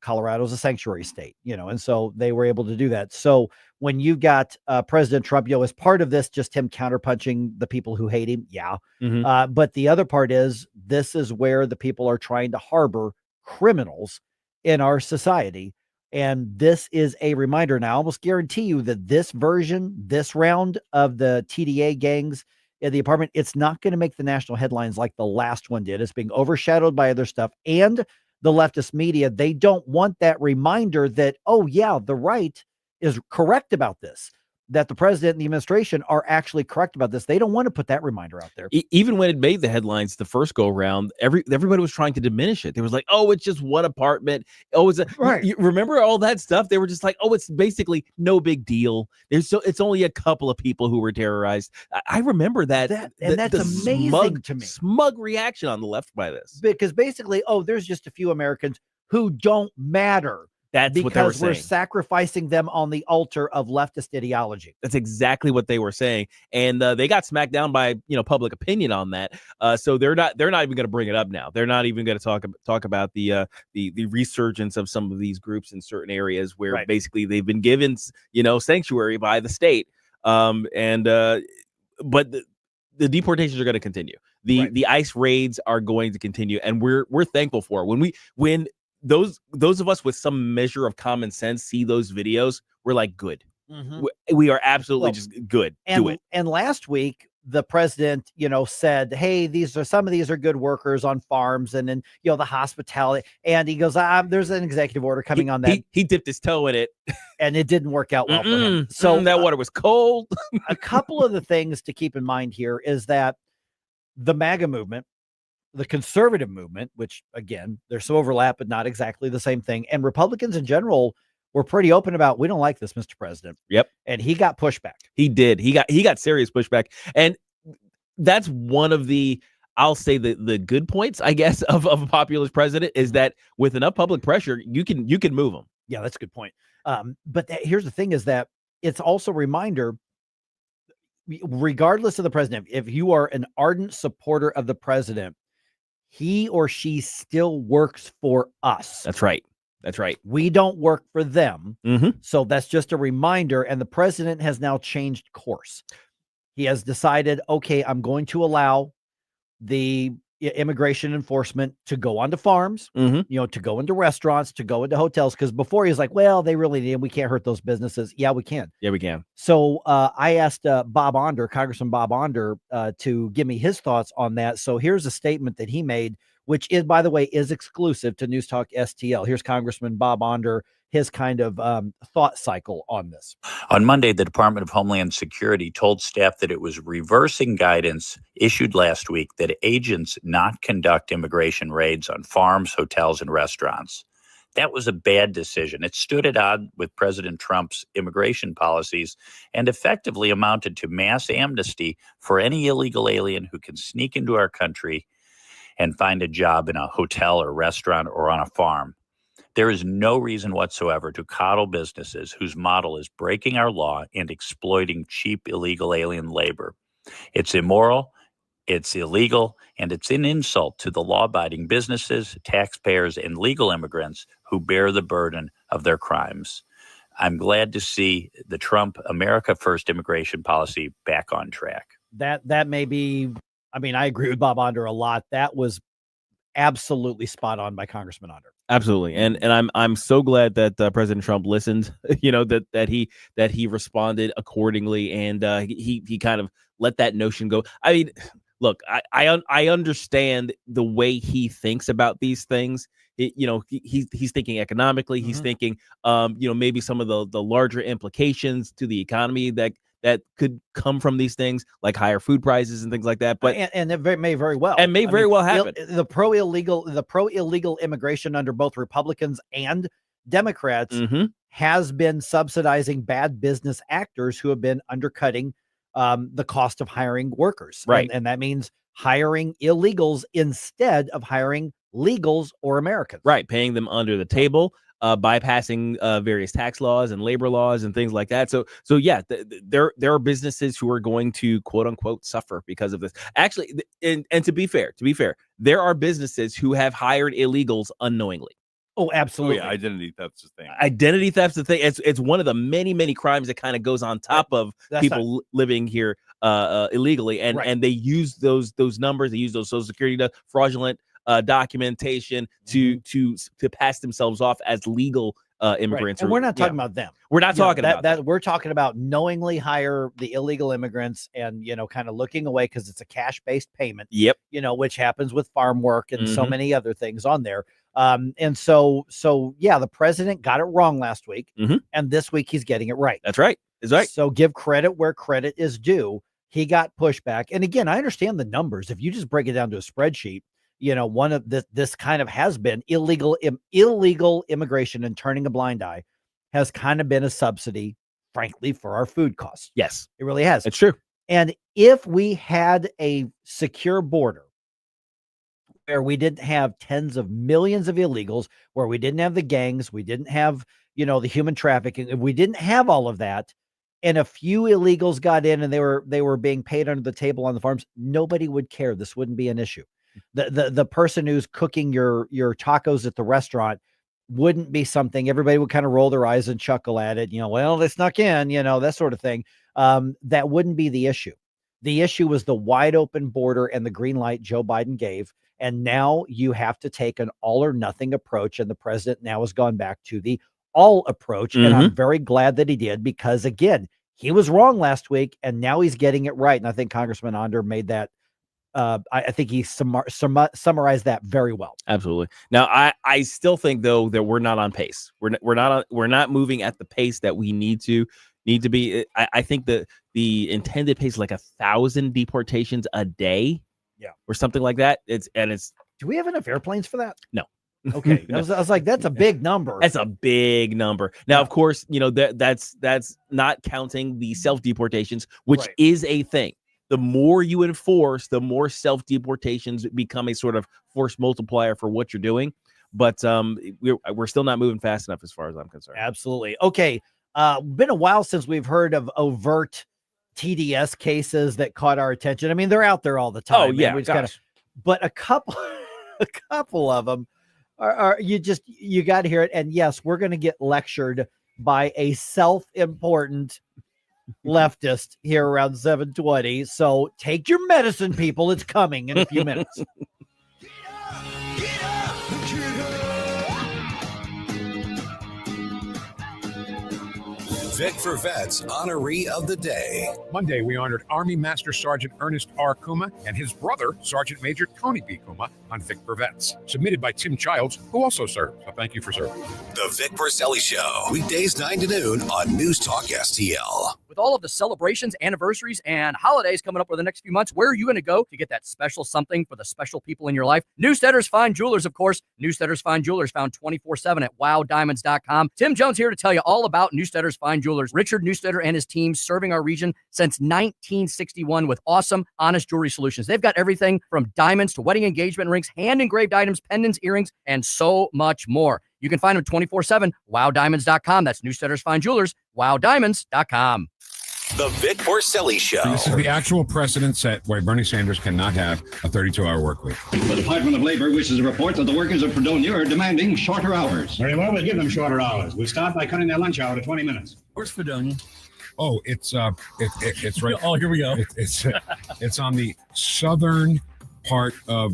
Colorado's a sanctuary state, and so they were able to do that. So when you got President Trump, as part of this, just him counterpunching the people who hate him. Yeah. But the other part is, this is where the people are trying to harbor criminals in our society. And this is a reminder. Now, I almost guarantee you that this round of the TDA gangs in the apartment, it's not going to make the national headlines like the last one did. It's being overshadowed by other stuff. And the leftist media, they don't want that reminder that, oh yeah, the right is correct about this, that the president and the administration are actually correct about this. They don't want to put that reminder out there. Even when it made the headlines the first go round, everybody was trying to diminish it. They was like, oh, it's just one apartment. Oh, right. You remember all that stuff? They were just like, oh, it's basically no big deal. It's only a couple of people who were terrorized. I remember that. That's amazing to me. Smug reaction on the left by this. Because basically, oh, there's just a few Americans who don't matter. That's what they were because we're saying. Sacrificing them on the altar of leftist ideology. That's exactly what they were saying, and they got smacked down by public opinion on that. So they're not even going to bring it up now. They're not even going to talk about the resurgence of some of these groups in certain areas where basically they've been given sanctuary by the state. But the deportations are going to continue. The ICE raids are going to continue, and we're thankful for it. When those of us with some measure of common sense see those videos, we're like, good. We are absolutely just good. Do it. And last week, the president, said, hey, some of these are good workers on farms and then, the hospitality. And he goes, there's an executive order coming on that. He dipped his toe in it. And it didn't work out well for him. So that water was cold. A couple of the things to keep in mind here is that the MAGA movement, the conservative movement, which again, there's some overlap, but not exactly the same thing. And Republicans in general were pretty open about, we don't like this, Mr. President. Yep. And he got pushback. He did. He got serious pushback. And that's one of the, I'll say the good points, I guess, of a populist president is that with enough public pressure, you can move them. Yeah, that's a good point. But here's the thing is that it's also a reminder, regardless of the president, if you are an ardent supporter of the president, he or she still works for us. That's right. That's right. We don't work for them. So that's just a reminder. And the president has now changed course. He has decided, okay, I'm going to allow the immigration enforcement to go onto farms, to go into restaurants, to go into hotels. Because before he was like, well, they really need, we can't hurt those businesses. Yeah, we can. Yeah, we can. So I asked Congressman Bob Onder, to give me his thoughts on that. So here's a statement that he made, which is, by the way, is exclusive to News Talk STL. Here's Congressman Bob Onder, his kind of thought cycle on this. On Monday, the Department of Homeland Security told staff that it was reversing guidance issued last week that agents not conduct immigration raids on farms, hotels, and restaurants. That was a bad decision. It stood at odds with President Trump's immigration policies and effectively amounted to mass amnesty for any illegal alien who can sneak into our country and find a job in a hotel or restaurant or on a farm. There is no reason whatsoever to coddle businesses whose model is breaking our law and exploiting cheap illegal alien labor. It's immoral, it's illegal, and it's an insult to the law-abiding businesses, taxpayers, and legal immigrants who bear the burden of their crimes. I'm glad to see the Trump America First immigration policy back on track. That may be, I mean, I agree with Bob Onder a lot. That was absolutely spot on by Congressman Onder. Absolutely, and I'm so glad that President Trump listened. That he responded accordingly, and he kind of let that notion go. I mean, look, I understand the way he thinks about these things. He's thinking economically. He's thinking, maybe some of the larger implications to the economy that could come from these things, like higher food prices and things like that. But and it may very well happen. The pro illegal immigration under both Republicans and Democrats has been subsidizing bad business actors who have been undercutting the cost of hiring workers. Right. And that means hiring illegals instead of hiring legals or Americans. Right. Paying them under the table, bypassing various tax laws and labor laws and things like that. So yeah, there are businesses who are going to quote unquote suffer because of this. Actually, and to be fair, there are businesses who have hired illegals unknowingly. Oh, absolutely. Oh, yeah, identity theft's the thing. Identity theft's the thing. It's one of the many crimes that kind of goes on top of people living here illegally, and they use those numbers, they use those Social Security fraudulent documentation to pass themselves off as legal immigrants. Right. And we're not talking about them. We're not talking about that. We're talking about knowingly hire the illegal immigrants and, kind of looking away because it's a cash-based payment. Yep. Which happens with farm work and so many other things on there. And so the president got it wrong last week, and this week he's getting it right. That's right. So give credit where credit is due. He got pushback. And again, I understand the numbers. If you just break it down to a spreadsheet, one of this kind of has been illegal immigration, and turning a blind eye has kind of been a subsidy, frankly, for our food costs. Yes, it really has. It's true. And if we had a secure border where we didn't have tens of millions of illegals, where we didn't have the gangs, we didn't have, the human trafficking, if we didn't have all of that, and a few illegals got in and they were being paid under the table on the farms, nobody would care. This wouldn't be an issue. The person who's cooking your tacos at the restaurant wouldn't be something everybody would kind of roll their eyes and chuckle at it. Well, they snuck in, that sort of thing. That wouldn't be the issue. The issue was the wide open border and the green light Joe Biden gave. And now you have to take an all or nothing approach. And the president now has gone back to the all approach. And I'm very glad that he did, because again, he was wrong last week and now he's getting it right. And I think Congressman Onder made that. I think he summarized that very well. Absolutely. Now, I still think though that we're not on pace. We're not moving at the pace that we need to be. I think that the intended pace is like 1,000 deportations a day. Yeah, or something like that. It's. Do we have enough airplanes for that? No. Okay, I was like, that's a big number. That's a big number. Now, of course, that's not counting the self deportations, which is a thing. The more you enforce, the more self-deportations become a sort of force multiplier for what you're doing. But we're still not moving fast enough as far as I'm concerned. Absolutely. Okay. Been a while since we've heard of overt TDS cases that caught our attention. I mean, they're out there all the time. Oh, yeah. But a couple of them are you got to hear it. And yes, we're going to get lectured by a self-important leftist here around 7:20. So take your medicine, people. It's coming in a few minutes. Vic for Vets Honoree of the Day. Monday, we honored Army Master Sergeant Ernest R. Kuma and his brother, Sergeant Major Tony B. Kuma, on Vic for Vets. Submitted by Tim Childs, who also served. So thank you for serving. The Vic Porcelli Show. Weekdays 9 to noon on News Talk STL. With all of the celebrations, anniversaries, and holidays coming up over the next few months, where are you going to go to get that special something for the special people in your life? Newsteaders Fine Jewelers, of course. Newsteaders Fine Jewelers, found 24/7 at wowdiamonds.com. Tim Jones here to tell you all about Newsteaders Fine Jewelers. Richard Newsteader and his team serving our region since 1961 with awesome, honest jewelry solutions. They've got everything from diamonds to wedding engagement rings, hand-engraved items, pendants, earrings, and so much more. You can find them 24/7, wowdiamonds.com. That's Newsteaders Fine Jewelers, wowdiamonds.com. The Vic Porcelli Show. This is the actual precedent set why Bernie Sanders cannot have a 32-hour work week. The Department of Labor wishes to report that the workers of Fredonia are demanding shorter hours. Very well, we'll give them shorter hours. We'll start by cutting their lunch hour to 20 minutes. Where's Fredonia? Oh, it's right. Oh, here we go. It's on the southern part of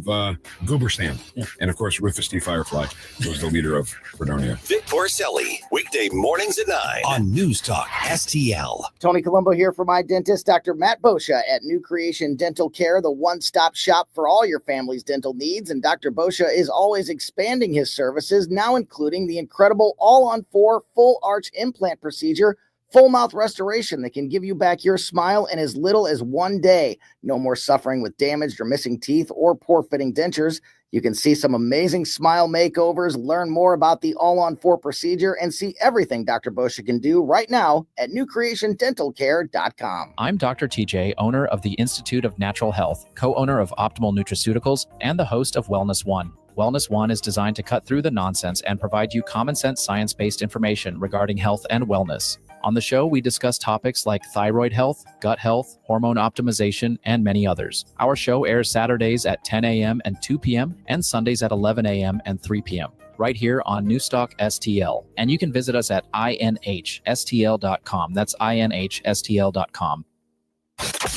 Gooberstan. Yeah. And of course, Rufus T. Firefly was the leader of Fredonia. Vic Porcelli, weekday mornings at 9 on News Talk STL. Tony Colombo here for my dentist, Dr. Matt Boscia at New Creation Dental Care, the one-stop shop for all your family's dental needs. And Dr. Boscia is always expanding his services, now including the incredible all-on-4 full arch implant procedure, full mouth restoration that can give you back your smile in as little as 1 day. No more suffering with damaged or missing teeth or poor fitting dentures. You can see some amazing smile makeovers, learn more about the all-on-4 procedure, and see everything Dr. Boscia can do right now at newcreationdentalcare.com. I'm Dr. TJ, owner of the Institute of Natural Health, co-owner of Optimal Nutraceuticals, and the host of Wellness One. Wellness One is designed to cut through the nonsense and provide you common sense science-based information regarding health and wellness. On the show, we discuss topics like thyroid health, gut health, hormone optimization, and many others. Our show airs Saturdays at 10 a.m. and 2 p.m. and Sundays at 11 a.m. and 3 p.m. right here on NewsTalkSTL. And you can visit us at inhstl.com. That's inhstl.com.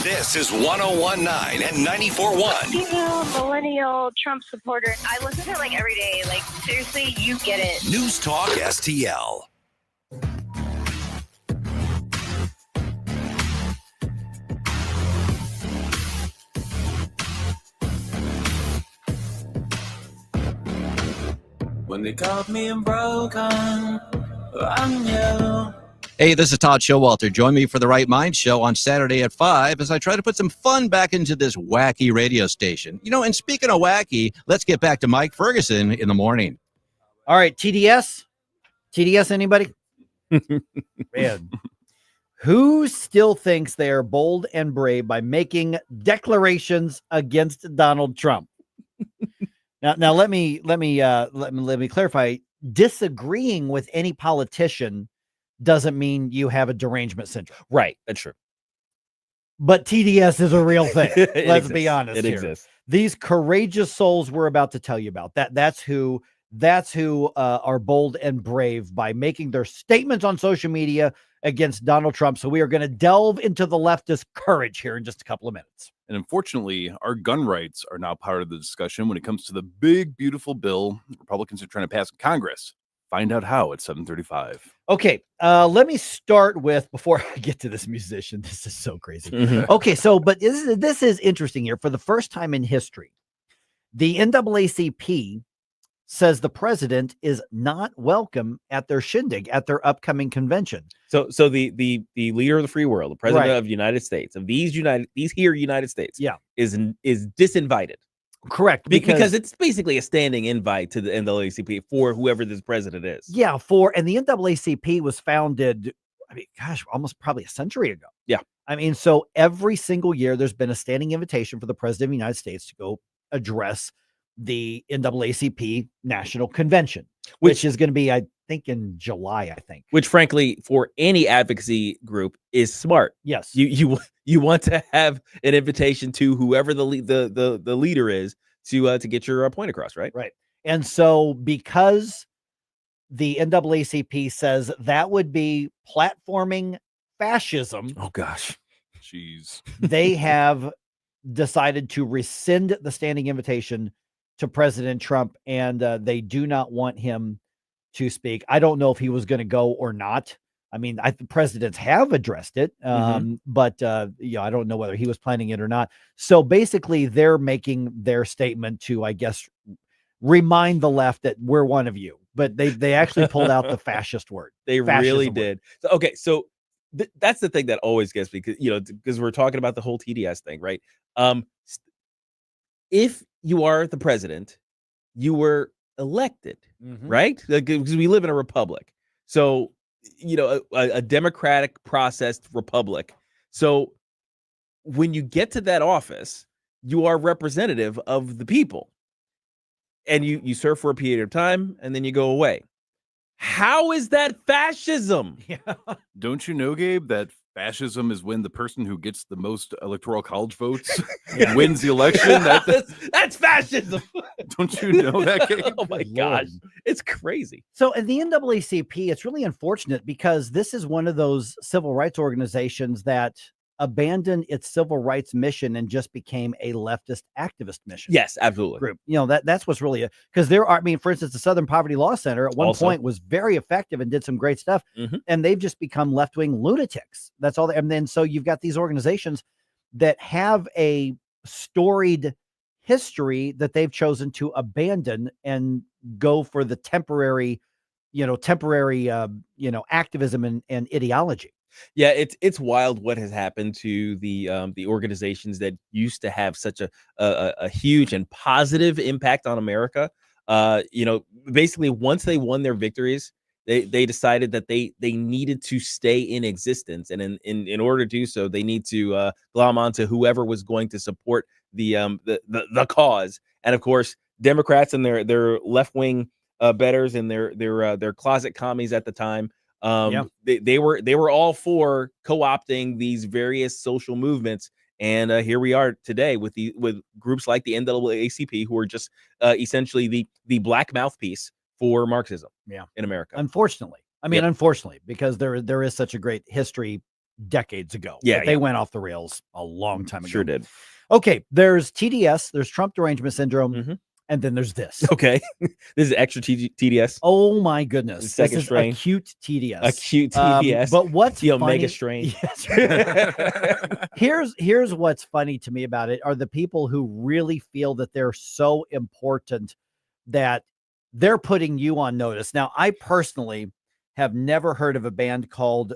This is 101.9 and 94.1. You know, millennial Trump supporter. I listen to it like every day. Like, seriously, you get it. News Talk STL. When they called me unbroken, I knew. Hey, this is Todd Showalter. Join me for the Right Mind Show on Saturday at 5 as I try to put some fun back into this wacky radio station. You know, and speaking of wacky, let's get back to Mike Ferguson in the morning. All right, TDS? TDS, anybody? Man. Who still thinks they are bold and brave by making declarations against Donald Trump? Now let me clarify. Disagreeing with any politician doesn't mean you have a derangement syndrome. Right. That's true. But TDS is a real thing. Let's be honest. It here. exists. These courageous souls we're about to tell you about. That's who are bold and brave by making their statements on social media against Donald Trump. So we are going to delve into the leftist courage here in just a couple of minutes. And unfortunately, our gun rights are now part of the discussion when it comes to the big, beautiful bill Republicans are trying to pass in Congress. Find out how at 7:35. Okay, let me start with, before I get to this musician, this is so crazy. Okay, but this is interesting here. For the first time in history, the NAACP says the president is not welcome at their shindig, at their upcoming convention. So the leader of the free world, the president of the United States, of these United States, is disinvited. Correct, because it's basically a standing invite to the NAACP for whoever this president is. Yeah, and the NAACP was founded, almost probably a century ago. Yeah. So every single year there's been a standing invitation for the president of the United States to go address the NAACP National Convention, which is going to be, I think, in July, Which, frankly, for any advocacy group is smart. Yes. You want to have an invitation to whoever the leader is to get your point across, right? Right. And so because the NAACP says that would be platforming fascism. Oh, gosh. Jeez. They have decided to rescind the standing invitation to President Trump, and they do not want him to speak. I don't know if he was going to go or not. Presidents have addressed it, but I don't know whether he was planning it or not. So basically, they're making their statement to, I guess, remind the left that we're one of you. But they actually pulled out the fascist word. They really did. So that's the thing that always gets me, because we're talking about the whole TDS thing, right? If you are the president, you were elected, right? Because we live in a republic. So, a democratic processed republic. So when you get to that office, you are representative of the people. And you serve for a period of time and then you go away. How is that fascism? Yeah. Don't you know, Gabe, that fascism is when the person who gets the most electoral college votes wins the election? That's fascism. Don't you know that, Gabe? Oh my gosh, it's crazy. So in the NAACP, it's really unfortunate because this is one of those civil rights organizations that abandoned its civil rights mission and just became a leftist activist mission. Yes, absolutely. Group. You know, that's what's really because there are, I mean, for instance, the Southern Poverty Law Center at one point was very effective and did some great stuff. And they've just become left-wing lunatics. That's all. And then so you've got these organizations that have a storied history that they've chosen to abandon and go for the temporary activism and ideology. Yeah, it's wild what has happened to the organizations that used to have such a huge and positive impact on America. Basically once they won their victories, they decided that they needed to stay in existence, and in order to do so, they need to glom onto whoever was going to support the cause. And of course, Democrats and their left wing betters and their closet commies at the time. They were all for co-opting these various social movements, and here we are today with groups like the NAACP, who are just essentially the black mouthpiece for Marxism. In America, unfortunately. I mean, unfortunately, because there is such a great history decades ago. Yeah, they went off the rails a long time ago. Sure did. Okay, there's TDS, there's Trump derangement syndrome. And then there's this. Okay. This is extra TDS. Oh my goodness. The second this is strain. Acute TDS. Acute TDS. But what's the funny, Omega strain. Yes. Here's what's funny to me about it are the people who really feel that they're so important that they're putting you on notice. Now, I personally have never heard of a band called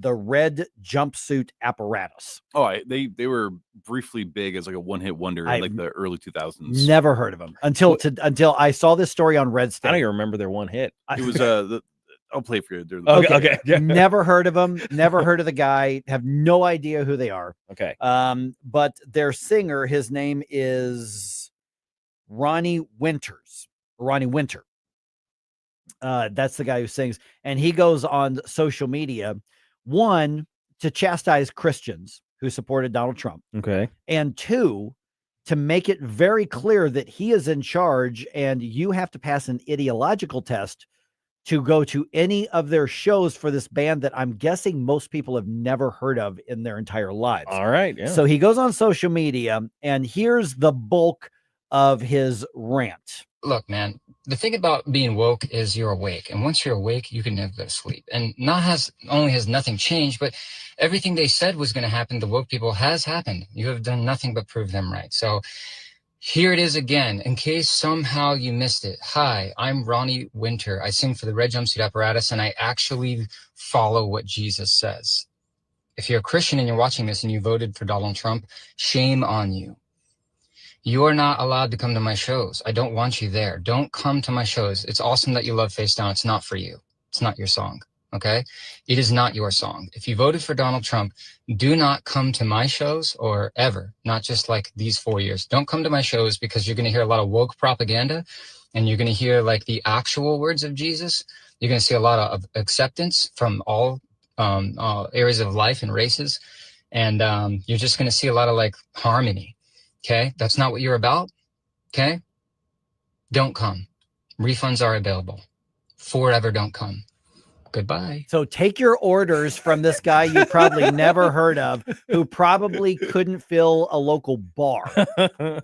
the Red Jumpsuit Apparatus. Oh, they were briefly big as like a one-hit wonder in like the early 2000s. Never heard of them until I saw this story on Red State. I don't even remember their one hit. It was I'll play for you. Okay. Never heard of them. Never heard of the guy. Have no idea who they are. Okay. But their singer, his name is Ronnie Winter. That's the guy who sings, and he goes on social media. One, to chastise Christians who supported Donald Trump. Okay. And two, to make it very clear that he is in charge and you have to pass an ideological test to go to any of their shows for this band that I'm guessing most people have never heard of in their entire lives. All right. Yeah. So he goes on social media, and here's the bulk of his rant. Look, man, the thing about being woke is you're awake. And once you're awake, you can never go to sleep. And not only has nothing changed, but everything they said was going to happen to woke people has happened. You have done nothing but prove them right. So here it is again, in case somehow you missed it. Hi, I'm Ronnie Winter. I sing for the Red Jumpsuit Apparatus, and I actually follow what Jesus says. If you're a Christian and you're watching this and you voted for Donald Trump, shame on you. You are not allowed to come to my shows. I don't want you there. Don't come to my shows. It's awesome that you love Face Down. It's not for you. It's not your song. Okay? It is not your song. If you voted for Donald Trump, do not come to my shows or ever, not just like these 4 years. Don't come to my shows because you're going to hear a lot of woke propaganda and you're going to hear like the actual words of Jesus. You're going to see a lot of acceptance from all areas of life and races. And you're just going to see a lot of like harmony. Okay, that's not what you're about. Okay, don't come. Refunds are available. Forever don't come. Goodbye. So take your orders from this guy you probably never heard of, who probably couldn't fill a local bar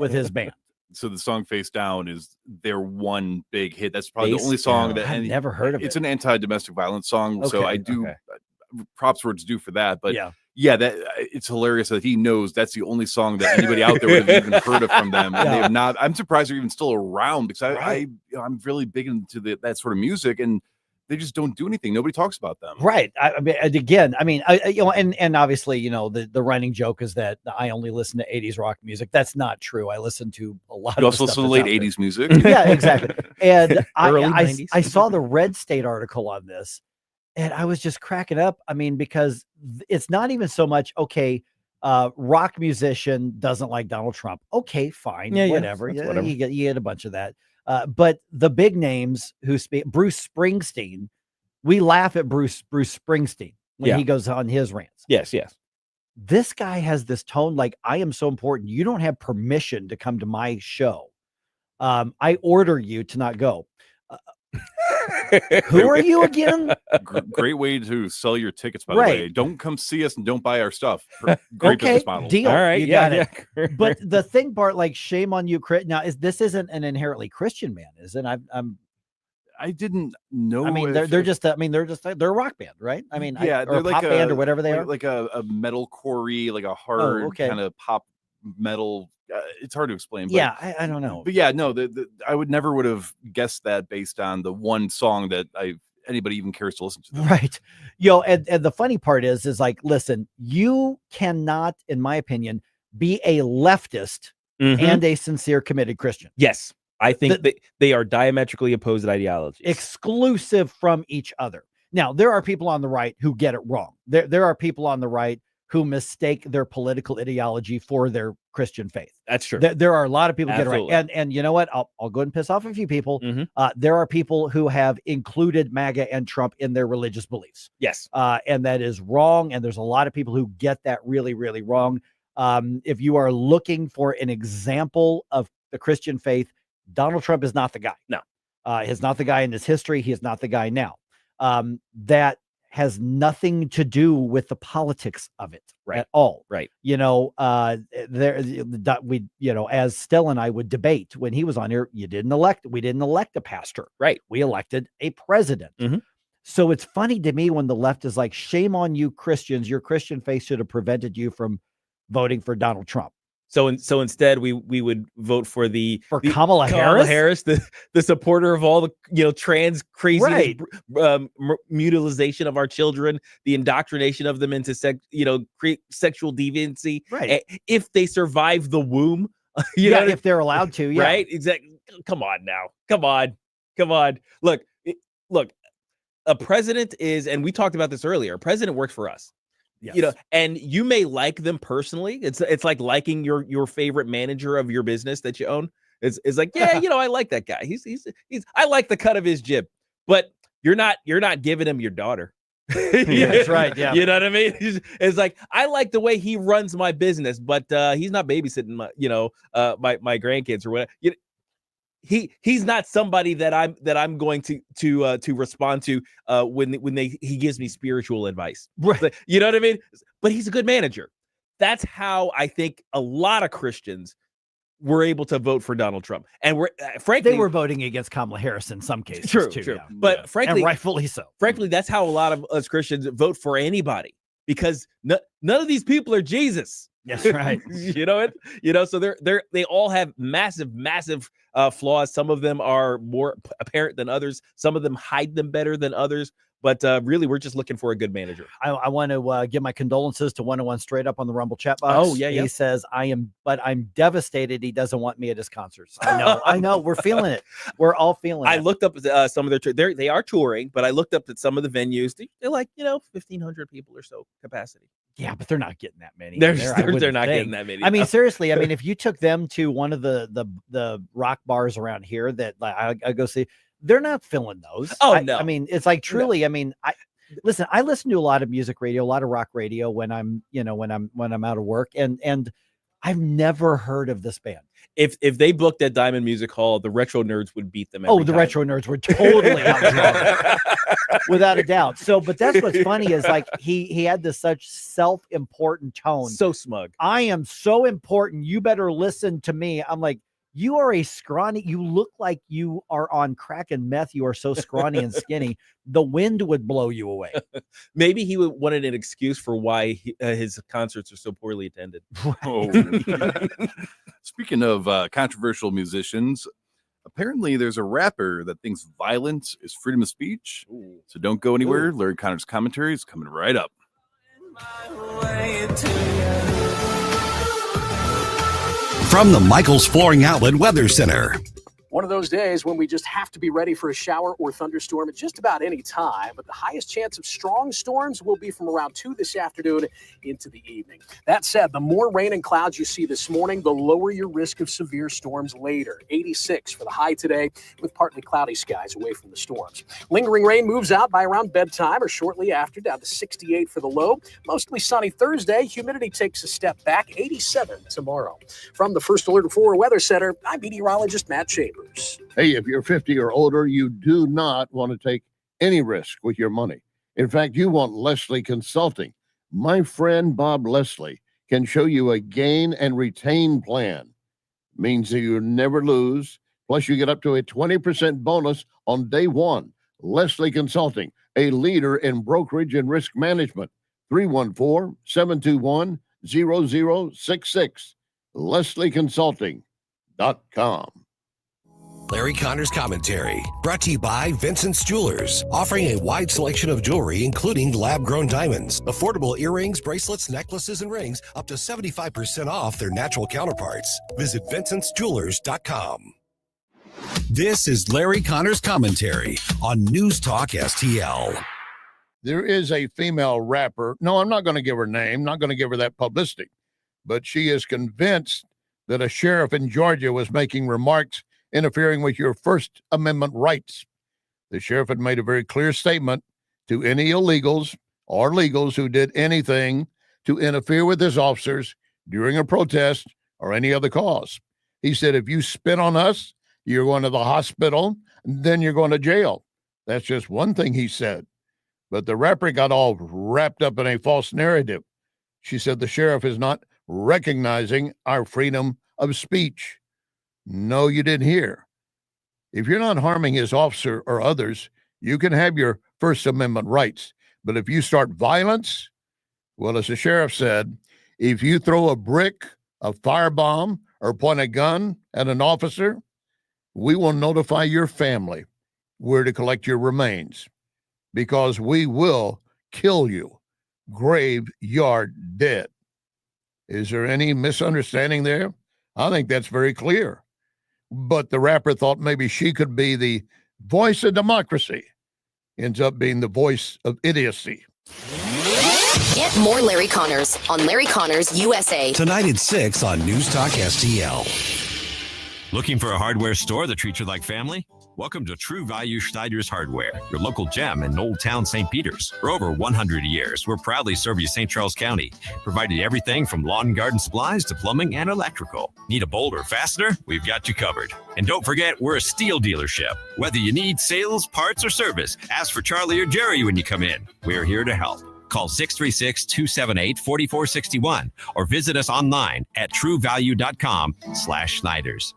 with his band. So the song Face Down is their one big hit. That's probably the only song that I've never heard of it. It's an anti-domestic violence song. So I do props where it's due for that. But yeah, that it's hilarious that he knows that's the only song that anybody out there would have even heard of from them. And they have not. I'm surprised they're even still around because I'm really big into that sort of music, and they just don't do anything. Nobody talks about them. Right. I mean, and obviously, the running joke is that I only listen to 80s rock music. That's not true. I listen to a lot you of also stuff listen to late 80s music. Yeah, exactly. And Early I saw the Red State article on this, and I was just cracking up. I mean, because it's not even so much, rock musician doesn't like Donald Trump. Okay, fine, whatever. Whatever. You get a bunch of that. But the big names who speak, Bruce Springsteen, we laugh at Bruce Springsteen when he goes on his rants. Yes. This guy has this tone like, I am so important. You don't have permission to come to my show. I order you to not go. Who are you again? Great way to sell your tickets, by the way. Don't come see us and don't buy our stuff. Great Okay, business model. deal. All right, you got it. But the thing, Bart, like, shame on you, now this isn't an inherently Christian band, is it? I didn't know. I mean, they're a rock band, right? I mean, yeah, or they're a like pop band or whatever they are. like a metal core-y, like a hard kind of pop metal. It's hard to explain. But, yeah, I don't know. But yeah, no, I would have guessed that based on the one song that anybody even cares to listen to. Right. And the funny part is like, listen, you cannot, in my opinion, be a leftist and a sincere, committed Christian. Yes. I think they are diametrically opposed ideologies. Exclusive from each other. Now, there are people on the right who get it wrong. There are people on the right who mistake their political ideology for their Christian faith. That's true. There are a lot of people who get it Absolutely. right. And you know what? I'll go ahead and piss off a few people. There are people who have included MAGA and Trump in their religious beliefs. Yes. And that is wrong. And there's a lot of people who get that really, really wrong. If you are looking for an example of the Christian faith, Donald Trump is not the guy. No. He's not the guy in his history. He is not the guy now. That has nothing to do with the politics of it at all. Right. As Still and I would debate when he was on here, we didn't elect a pastor. Right. We elected a president. So it's funny to me when the left is like, shame on you Christians. Your Christian faith should have prevented you from voting for Donald Trump. So instead, we would vote for Kamala Harris, the supporter of all the trans crazy mutilization of our children, the indoctrination of them into sexual deviancy. Right. If they survive the womb, if they're allowed to. Yeah. Right. Exactly. Come on now. Come on. Look. A president is, and we talked about this earlier. A president works for us. Yes. And you may like them personally. It's like liking your favorite manager of your business that you own. It's like, yeah, I like that guy. He's I like the cut of his jib, but you're not giving him your daughter. That's right. Yeah. You know what I mean? It's like, I like the way he runs my business, but he's not babysitting my my grandkids or whatever. He's not somebody that I'm going to respond to when he gives me spiritual advice. Right. You know what I mean? But he's a good manager. That's how I think a lot of Christians were able to vote for Donald Trump. And frankly, they were voting against Kamala Harris in some cases. True. Yeah. But frankly, and rightfully so. Frankly, that's how a lot of us Christians vote for anybody, because none of these people are Jesus. Yes, right. So they all have massive flaws. Some of them are more apparent than others. Some of them hide them better than others. But really, we're just looking for a good manager. I want to give my condolences to 101 Straight Up on the Rumble chat box. Oh, yeah. He says, I'm devastated he doesn't want me at his concerts. I know. We're feeling it. We're all feeling it. I looked up some of they are touring, but I looked up at some of the venues. They're like, 1,500 people or so capacity. Yeah, but they're not getting that many. They're not getting that many. I mean, seriously. I mean, if you took them to one of the rock bars around here that I go see, they're not filling those. Oh, no. I mean, it's like truly. No. I mean, I listen to a lot of music radio, a lot of rock radio when I'm out of work, and I've never heard of this band. If they booked at Diamond Music Hall, the retro nerds would beat them. The retro nerds were totally outdrawn, without a doubt. So, but that's what's funny is like he had this such self-important tone, so smug. I am so important. You better listen to me. I'm like, you are a scrawny. You look like you are on crack and meth. You are so scrawny and skinny. The wind would blow you away. Maybe he wanted an excuse for why his concerts are so poorly attended. Oh. Speaking of controversial musicians, apparently there's a rapper that thinks violence is freedom of speech. Ooh. So don't go anywhere. Ooh. Larry Connor's commentary is coming right up. From the Michaels Flooring Outlet Weather Center. One one of those days when we just have to be ready for a shower or thunderstorm at just about any time. But the highest chance of strong storms will be from around 2 this afternoon into the evening. That said, the more rain and clouds you see this morning, the lower your risk of severe storms later. 86 for the high today with partly cloudy skies away from the storms. Lingering rain moves out by around bedtime or shortly after, down to 68 for the low. Mostly sunny Thursday. Humidity takes a step back, 87 tomorrow. From the First Alert 4 Weather Center, I'm meteorologist Matt Chambers. Hey, if you're 50 or older, you do not want to take any risk with your money. In fact, you want Leslie Consulting. My friend Bob Leslie can show you a gain and retain plan. Means that you never lose. Plus, you get up to a 20% bonus on day one. Leslie Consulting, a leader in brokerage and risk management. 314-721-0066. LeslieConsulting.com. Larry Connor's Commentary, brought to you by Vincent's Jewelers, offering a wide selection of jewelry, including lab-grown diamonds, affordable earrings, bracelets, necklaces, and rings, up to 75% off their natural counterparts. Visit VincentsJewelers.com. This is Larry Connor's Commentary on News Talk STL. There is a female rapper. No, I'm not going to give her name, not going to give her that publicity, but she is convinced that a sheriff in Georgia was making remarks interfering with your First Amendment rights. The sheriff had made a very clear statement to any illegals or legals who did anything to interfere with his officers during a protest or any other cause. He said, if you spit on us, you're going to the hospital, then you're going to jail. That's just one thing he said. But the rapper got all wrapped up in a false narrative. She said the sheriff is not recognizing our freedom of speech. No, you didn't hear. If you're not harming his officer or others, you can have your First Amendment rights. But if you start violence, well, as the sheriff said, if you throw a brick, a firebomb, or point a gun at an officer, we will notify your family where to collect your remains, because we will kill you graveyard dead. Is there any misunderstanding there? I think that's very clear. But the rapper thought maybe she could be the voice of democracy. Ends up being the voice of idiocy. Get more Larry Connors on Larry Connors USA. Tonight at 6 on News Talk STL. Looking for a hardware store that treats you like family? Welcome to True Value Schneider's Hardware, your local gem in Old Town St. Peters. For over 100 years, we're proudly serve you St. Charles County, providing everything from lawn and garden supplies to plumbing and electrical. Need a bolt or fastener? We've got you covered. And don't forget, we're a steel dealership. Whether you need sales, parts, or service, ask for Charlie or Jerry when you come in. We're here to help. Call 636-278-4461 or visit us online at truevalue.com/Schneiders.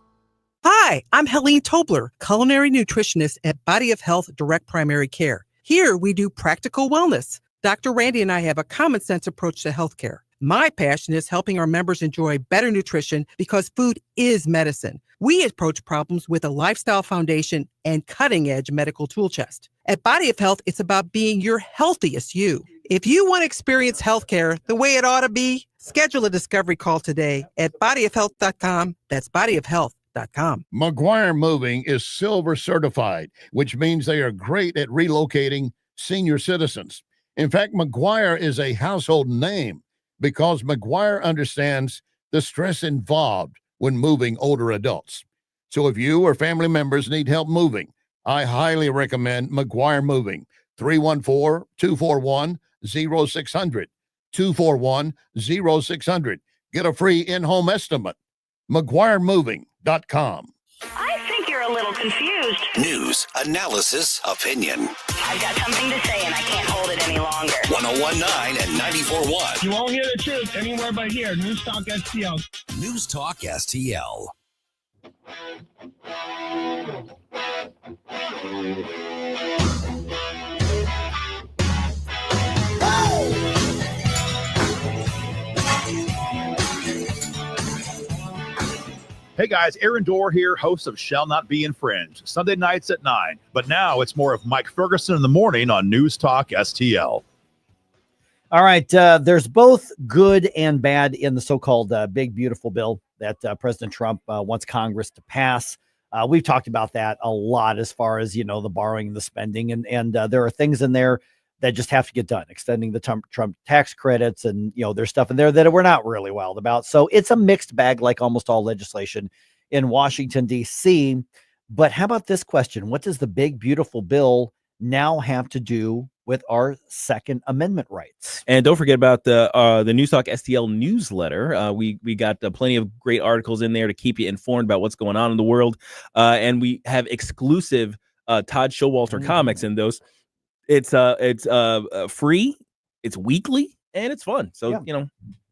Hi, I'm Helene Tobler, culinary nutritionist at Body of Health Direct Primary Care. Here we do practical wellness. Dr. Randy and I have a common sense approach to healthcare. My passion is helping our members enjoy better nutrition because food is medicine. We approach problems with a lifestyle foundation and cutting-edge medical tool chest. At Body of Health, it's about being your healthiest you. If you want to experience healthcare the way it ought to be, schedule a discovery call today at bodyofhealth.com. That's bodyofhealth.com. McGuire Moving is silver certified, which means they are great at relocating senior citizens. In fact, McGuire is a household name because McGuire understands the stress involved when moving older adults. So if you or family members need help moving, I highly recommend McGuire Moving. 314-241-0600. 241-0600. Get a free in-home estimate. McGuireMoving.com. I think you're a little confused. News, analysis, opinion. I've got something to say and I can't hold it any longer. 101.9 and 94.1. You won't hear the truth anywhere but here. News Talk STL. News Talk STL. Hey guys, Aaron Dorr here, host of Shall Not Be Infringed, Sunday nights at 9. But now it's more of Mike Ferguson in the morning on News Talk STL. All right, there's both good and bad in the so-called big, beautiful bill that President Trump wants Congress to pass. We've talked about that a lot as far as, the borrowing and the spending. And there are things in there that just have to get done, extending the Trump tax credits. And, there's stuff in there that we're not really wild about. So it's a mixed bag, like almost all legislation in Washington, D.C. But how about this question? What does the big, beautiful bill now have to do with our Second Amendment rights? And don't forget about the NewsTalk STL newsletter. We got plenty of great articles in there to keep you informed about what's going on in the world. And we have exclusive Todd Showalter comics in those. It's free, it's weekly, and it's fun. So,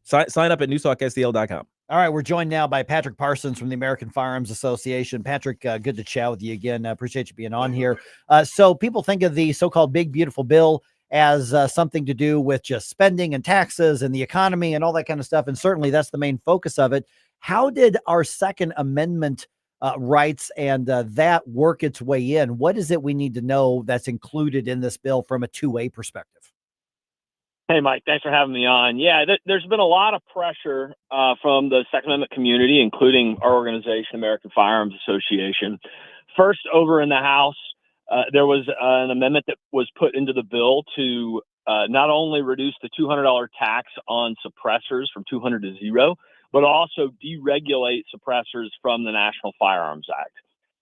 sign up at NewsTalkSTL.com. All right, we're joined now by Patrick Parsons from the American Firearms Association. Patrick, good to chat with you again. I appreciate you being on here. So people think of the so-called big, beautiful bill as something to do with just spending and taxes and the economy and all that kind of stuff. And certainly that's the main focus of it. How did our Second Amendment rights and that work its way in? What is it we need to know that's included in this bill from a two-way perspective? Hey, Mike, thanks for having me on. Yeah, there's been a lot of pressure from the Second Amendment community, including our organization, American Firearms Association. First, over in the House, there was an amendment that was put into the bill to not only reduce the $200 tax on suppressors from $200 to $0, but also deregulate suppressors from the National Firearms Act.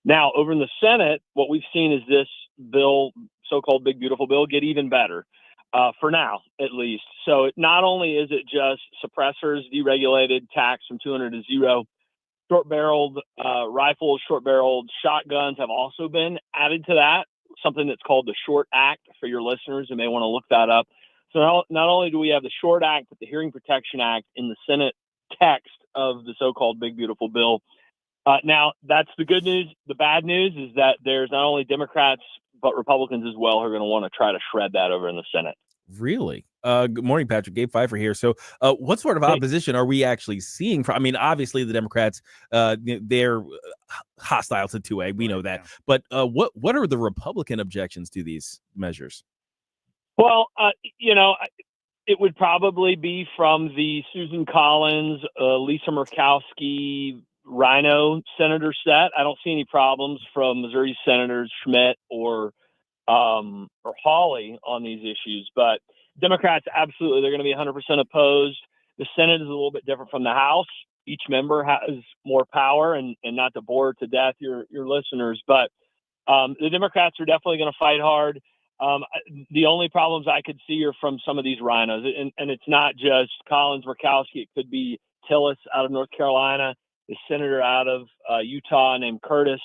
Now, over in the Senate, what we've seen is this bill, so-called big, beautiful bill, get even better. For now, at least. So not only is it just suppressors, deregulated, tax from $200 to $0, short-barreled rifles, short-barreled shotguns have also been added to that, something that's called the Short Act for your listeners who may want to look that up. So not only do we have the Short Act, but the Hearing Protection Act in the Senate text of the so-called big, beautiful bill. Now, that's the good news. The bad news is that there's not only Democrats, but Republicans as well who are going to want to try to shred that over in the Senate. Really? Good morning, Patrick. Gabe Pfeiffer here. So what sort of opposition are we actually seeing? I mean, obviously the Democrats, they're hostile to 2A. We know that. But what are the Republican objections to these measures? Well, it would probably be from the Susan Collins, Lisa Murkowski, Rhino senator set. I don't see any problems from Missouri Senators Schmidt or Hawley on these issues, but Democrats, absolutely, they're going to be 100% opposed. The Senate is a little bit different from the House. Each member has more power, and not to bore to death your listeners, but the Democrats are definitely going to fight hard. The only problems I could see are from some of these rhinos, and it's not just Collins, Murkowski. It could be Tillis out of North Carolina, the senator out of Utah named Curtis.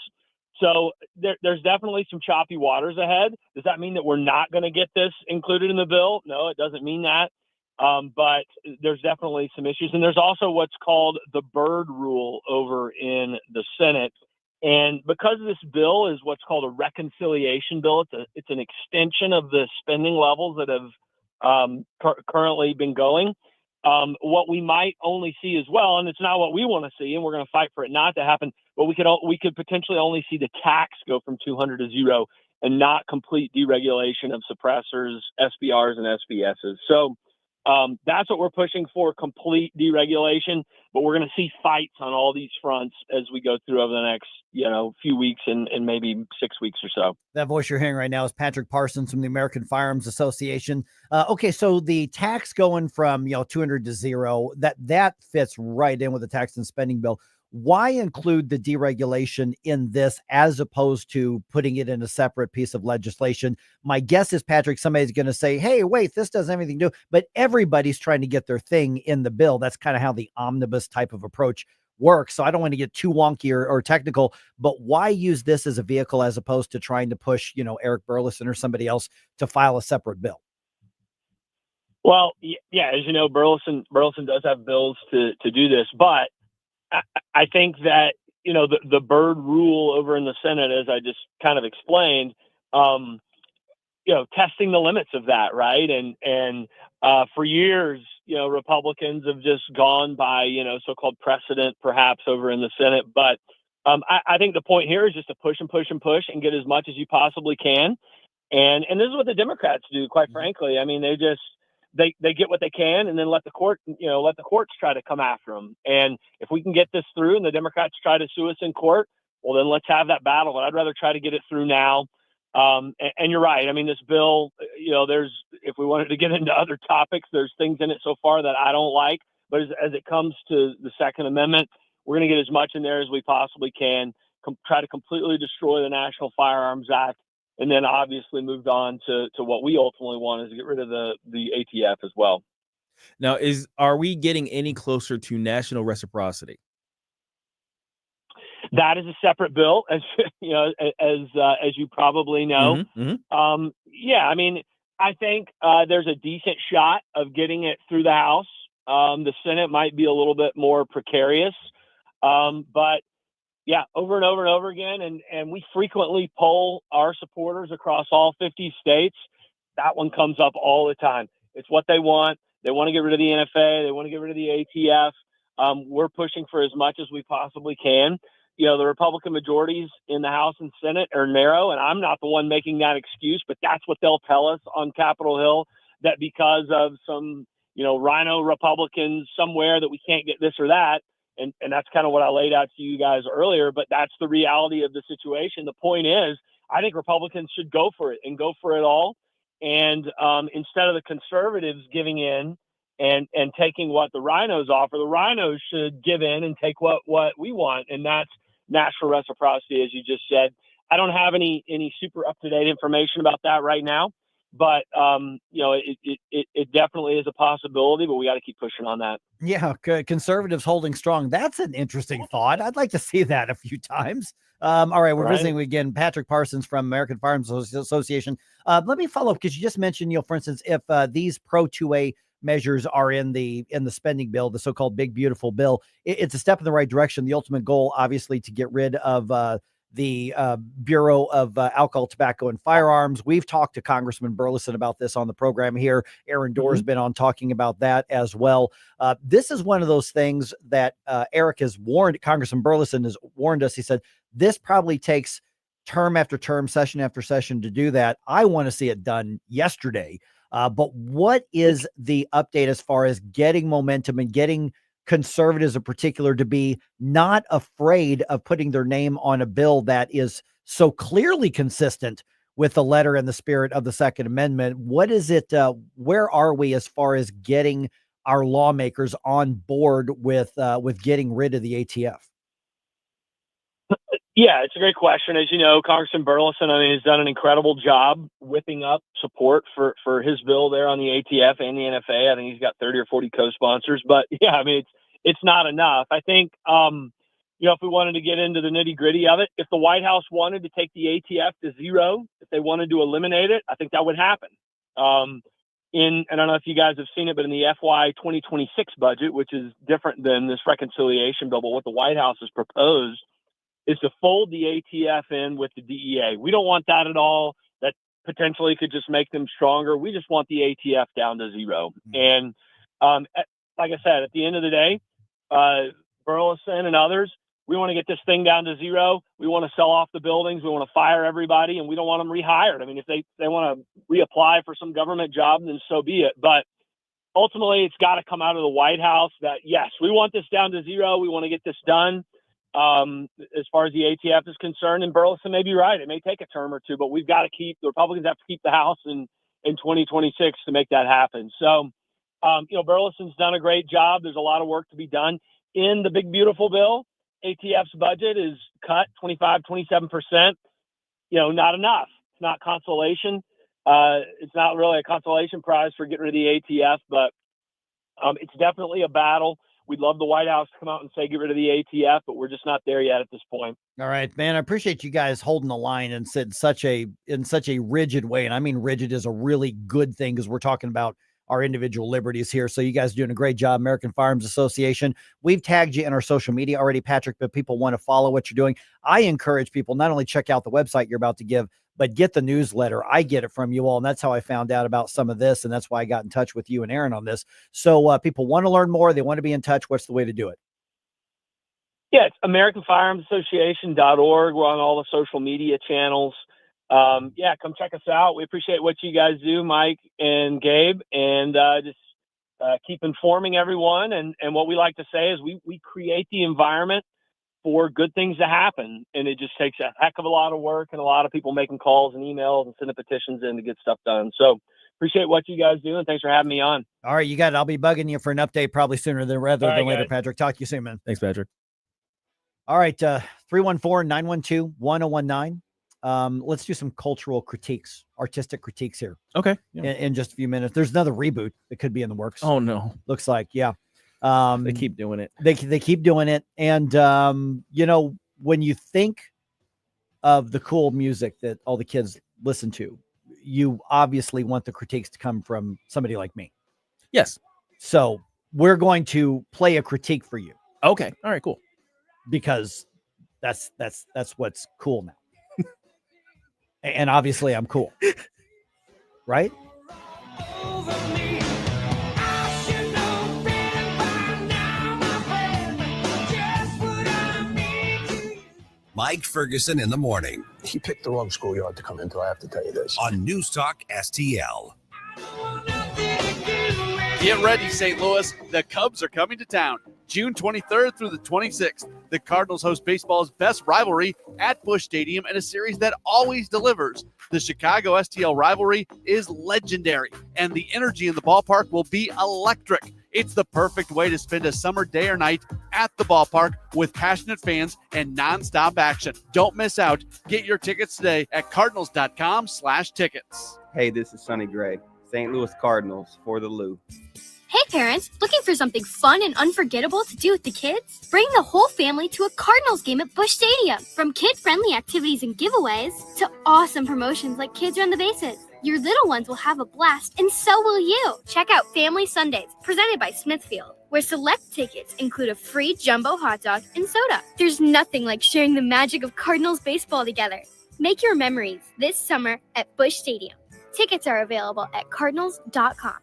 So there's definitely some choppy waters ahead. Does that mean that we're not going to get this included in the bill? No, it doesn't mean that. But there's definitely some issues. And there's also what's called the Byrd Rule over in the Senate. And because this bill is what's called a reconciliation bill, it's an extension of the spending levels that have currently been going. What we might only see as well, and it's not what we want to see, and we're going to fight for it not to happen, but we could potentially only see the tax go from $200 to $0 and not complete deregulation of suppressors, SBRs, and SBSs. So that's what we're pushing for, complete deregulation, but we're going to see fights on all these fronts as we go through over the next, few weeks and maybe 6 weeks or so. That voice you're hearing right now is Patrick Parsons from the American Firearms Association. Okay, so the tax going from, $200 to $0, that fits right in with the tax and spending bill. Why include the deregulation in this as opposed to putting it in a separate piece of legislation? My guess is, Patrick, somebody's going to say, hey, wait, this doesn't have anything to do, but everybody's trying to get their thing in the bill. That's kind of how the omnibus type of approach works. So I don't want to get too wonky or technical, but why use this as a vehicle as opposed to trying to push, Eric Burlison or somebody else to file a separate bill? Well, yeah, as you know, Burlison does have bills to do this, but I think that, the Byrd Rule over in the Senate, as I just kind of explained, testing the limits of that, right? And for years, Republicans have just gone by, so-called precedent, perhaps over in the Senate. But I think the point here is just to push and push and push and get as much as you possibly can. And this is what the Democrats do, quite frankly. I mean, they get what they can and then let the courts try to come after them. And if we can get this through and the Democrats try to sue us in court, well, then let's have that battle. But I'd rather try to get it through now. And you're right. I mean, this bill, if we wanted to get into other topics, there's things in it so far that I don't like. But as it comes to the Second Amendment, we're going to get as much in there as we possibly can, try to completely destroy the National Firearms Act, and then obviously moved on to what we ultimately want is to get rid of the ATF as well. Now, are we getting any closer to national reciprocity? That is a separate bill, as as you probably know. Yeah, I mean, I think there's a decent shot of getting it through the House. The Senate might be a little bit more precarious, but yeah, over and over and over again, and we frequently poll our supporters across all 50 states. That one comes up all the time. It's what they want. They want to get rid of the NFA. They want to get rid of the ATF. We're pushing for as much as we possibly can. The Republican majorities in the House and Senate are narrow, and I'm not the one making that excuse, but that's what they'll tell us on Capitol Hill, that because of some, rhino Republicans somewhere that we can't get this or that. And that's kind of what I laid out to you guys earlier, but that's the reality of the situation. The point is, I think Republicans should go for it and go for it all. And instead of the conservatives giving in and taking what the rhinos offer, the rhinos should give in and take what we want. And that's national reciprocity, as you just said. I don't have any super up-to-date information about that right now, but it definitely is a possibility, but we got to keep pushing on that. Yeah, conservatives holding strong. That's an interesting thought. I'd like to see that a few times. All right, we're visiting again Patrick Parsons from American Firearms Association. Let me follow up because you just mentioned, for instance, if these Pro 2A measures are in the spending bill, the so-called big beautiful bill, it's a step in the right direction. The ultimate goal, obviously, to get rid of the Bureau of Alcohol, Tobacco, and Firearms. We've talked to Congressman Burleson about this on the program here. Aaron Doerr's been on talking about that as well. This is one of those things that Eric has warned, Congressman Burleson has warned us. He said, this probably takes term after term, session after session to do that. I want to see it done yesterday. But what is the update as far as getting momentum and getting conservatives in particular to be not afraid of putting their name on a bill that is so clearly consistent with the letter and the spirit of the Second Amendment? What is it? Where are we as far as getting our lawmakers on board with getting rid of the ATF? Yeah, it's a great question. As you know, Congressman Burleson, has done an incredible job whipping up support for his bill there on the ATF and the NFA. I think he's got 30 or 40 co-sponsors. But yeah, it's not enough. I think, if we wanted to get into the nitty gritty of it, if the White House wanted to take the ATF to zero, if they wanted to eliminate it, I think that would happen. I don't know if you guys have seen it, but in the FY 2026 budget, which is different than this reconciliation bill, but what the White House has proposed is to fold the ATF in with the DEA. We don't want that at all. That potentially could just make them stronger. We just want the ATF down to zero. And like I said, at the end of the day, Burleson and others, we want to get this thing down to zero. We want to sell off the buildings. We want to fire everybody, and we don't want them rehired. If they want to reapply for some government job, then so be it. But ultimately, it's got to come out of the White House that, yes, we want this down to zero. We want to get this done. As far as the ATF is concerned, and Burleson may be right. It may take a term or two, but we've got to the Republicans have to keep the House in 2026 to make that happen. So, Burleson's done a great job. There's a lot of work to be done in the big, beautiful bill. ATF's budget is cut 27%, not enough. It's not consolation. It's not really a consolation prize for getting rid of the ATF, but it's definitely a battle. We'd love the White House to come out and say, get rid of the ATF, but we're just not there yet at this point. All right, man. I appreciate you guys holding the line and said in such a rigid way. And I mean, rigid is a really good thing because we're talking about our individual liberties here. So you guys are doing a great job, American Firearms Association. We've tagged you in our social media already, Patrick, but people want to follow what you're doing. I encourage people not only check out the website you're about to give, but get the newsletter. I get it from you all, and that's how I found out about some of this, and that's why I got in touch with you and Aaron on this. So people want to learn more. They want to be in touch. What's the way to do it? Yeah, it's AmericanFirearmsAssociation.org. We're on all the social media channels. Come check us out. We appreciate what you guys do, Mike and Gabe, and just keep informing everyone. And what we like to say is we create the environment for good things to happen. And it just takes a heck of a lot of work and a lot of people making calls and emails and sending petitions in to get stuff done. So appreciate what you guys do, and thanks for having me on. All right, you got it. I'll be bugging you for an update probably sooner rather than later, guys. Patrick. Talk to you soon, man. Thanks, Patrick. All right, 314-912-1019. Let's do some cultural critiques, artistic critiques here. Okay. In just a few minutes. There's another reboot that could be in the works. Oh, no. Looks like, yeah. They keep doing it. They keep doing it. And, when you think of the cool music that all the kids listen to, you obviously want the critiques to come from somebody like me. Yes. So we're going to play a critique for you. Okay. All right, cool. Because that's what's cool now. And obviously I'm cool. Right? Mike Ferguson in the morning. He picked the wrong schoolyard to come into, I have to tell you this. On News Talk STL. Get ready, St. Louis. The Cubs are coming to town June 23rd through the 26th. The Cardinals host baseball's best rivalry at Busch Stadium in a series that always delivers. The Chicago STL rivalry is legendary, and the energy in the ballpark will be electric. It's the perfect way to spend a summer day or night at the ballpark with passionate fans and nonstop action. Don't miss out. Get your tickets today at cardinals.com/tickets. Hey, this is Sonny Gray, St. Louis Cardinals for the Lou. Hey parents, looking for something fun and unforgettable to do with the kids? Bring the whole family to a Cardinals game at Busch Stadium. From kid-friendly activities and giveaways to awesome promotions like Kids Run the Bases. Your little ones will have a blast, and so will you. Check out Family Sundays, presented by Smithfield, where select tickets include a free jumbo hot dog and soda. There's nothing like sharing the magic of Cardinals baseball together. Make your memories this summer at Busch Stadium. Tickets are available at cardinals.com.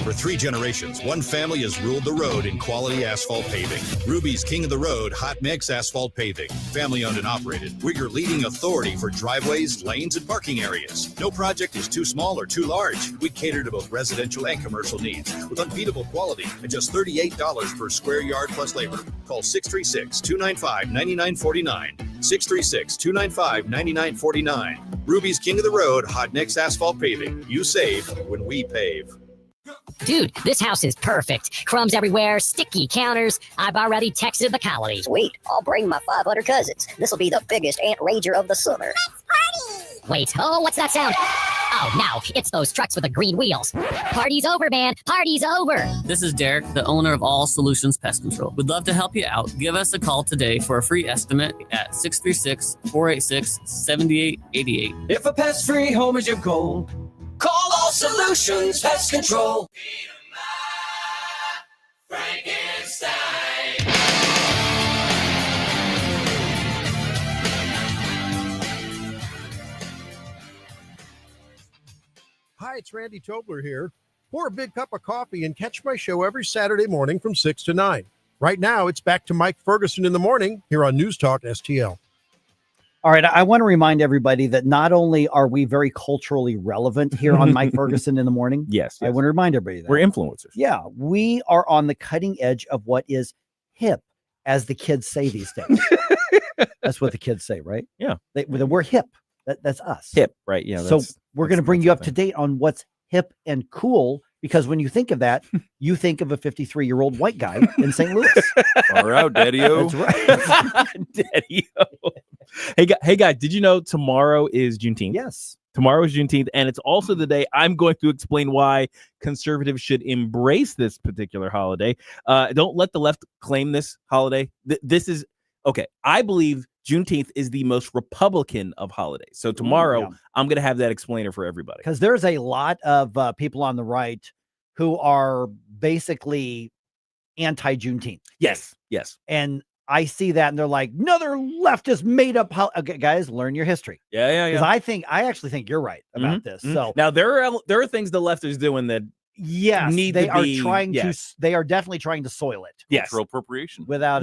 For 3 generations, one family has ruled the road in quality asphalt paving. Ruby's King of the Road Hot Mix Asphalt Paving. Family owned and operated. We're your leading authority for driveways, lanes, and parking areas. No project is too small or too large. We cater to both residential and commercial needs with unbeatable quality at just $38 per square yard plus labor. Call 636-295-9949. 636-295-9949. Ruby's King of the Road Hot Mix Asphalt Paving. You save when we pave. Dude, this house is perfect. Crumbs everywhere, sticky counters. I've already texted the colonies. Sweet, I'll bring my 500 cousins. This will be the biggest ant rager of the summer. Let's party! Wait, oh, what's that sound? Oh, no, it's those trucks with the green wheels. Party's over, man. Party's over. This is Derek, the owner of All Solutions Pest Control. We'd love to help you out. Give us a call today for a free estimate at 636-486-7888. If a pest-free home is your goal, call All Solutions Pest Control. Frankenstein. Hi, it's Randy Tobler here. Pour a big cup of coffee and catch my show every Saturday morning from 6 to 9. Right now, it's back to Mike Ferguson in the morning here on News Talk STL. All right, I want to remind everybody that not only are we very culturally relevant here on Mike Ferguson in the morning. Yes. I want to remind everybody that. We're influencers. Yeah, we are on the cutting edge of what is hip, as the kids say these days. That's what the kids say, right? Yeah. We're hip. That's us. Hip, right? Yeah. So we're going to bring you up to date on what's hip and cool, because when you think of that, you think of a 53-year-old white guy in St. Louis. Far out, Daddy-o. That's right. Daddy-o. Hey, guys, did you know tomorrow is Juneteenth? Yes. Tomorrow is Juneteenth, and it's also the day I'm going to explain why conservatives should embrace this particular holiday. Don't let the left claim this holiday. This is, okay, I believe Juneteenth is the most Republican of holidays. So tomorrow, I'm going to have that explainer for everybody. Because there's a lot of people on the right who are basically anti-Juneteenth. Yes. And I see that and they're like, another leftist made up. Okay, guys, learn your history. Yeah. Because I actually think you're right about this. So now there are things the left is doing that they are definitely trying to soil it. Cultural appropriation. Without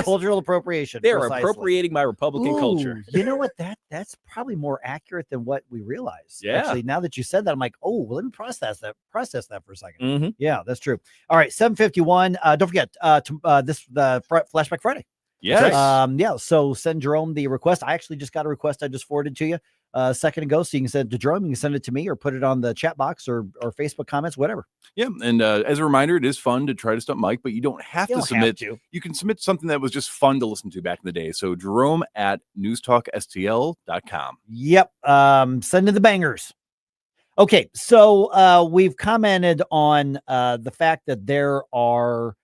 cultural appropriation. They're appropriating my Republican culture. You know what? That's probably more accurate than what we realize. Yeah. Actually, now that you said that, I'm like, well, let me process that for a second. Mm-hmm. Yeah, that's true. All right, 7:51. Don't forget, the Flashback Friday. Yes. Yeah. So send Jerome the request. I actually just got a request. I just forwarded to you a second ago. So you can send it to Jerome. You can send it to me or put it on the chat box or Facebook comments, whatever. Yeah. And as a reminder, it is fun to try to stump Mike, but you don't have to submit. You can submit something that was just fun to listen to back in the day. So Jerome at NewsTalkSTL.com. Yep. Send in the bangers. Okay. So we've commented on the fact that there are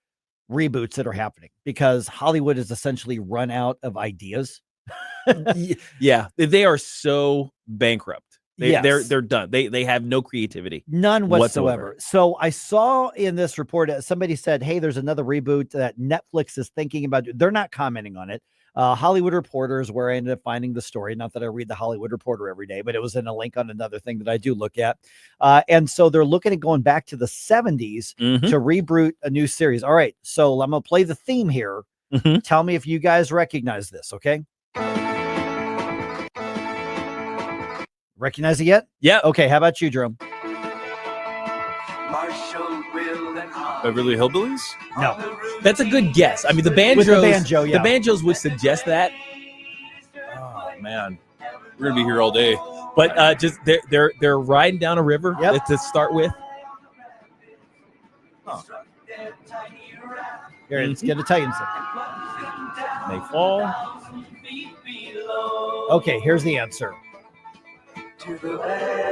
reboots that are happening because Hollywood has essentially run out of ideas. Yeah, they are so bankrupt. Yes. They're done. They have no creativity, none whatsoever. So I saw in this report somebody said, "Hey, there's another reboot that Netflix is thinking about." They're not commenting on it. Hollywood Reporter is where I ended up finding the story. Not that I read the Hollywood Reporter every day, but it was in a link on another thing that I do look at. And so they're looking at going back to the 70s to reboot a new series. All right, so I'm going to play the theme here. Tell me if you guys recognize this, okay? Recognize it yet? Yeah. Okay, how about you, Jerome? Beverly Hillbillies? No. That's a good guess. I mean, the banjos, With the banjo, yeah. the banjos would suggest that. Oh man, we're gonna be here all day. But just they're riding down a river to start with. Here, let's get a Titans. They fall. Okay, here's the answer. To the land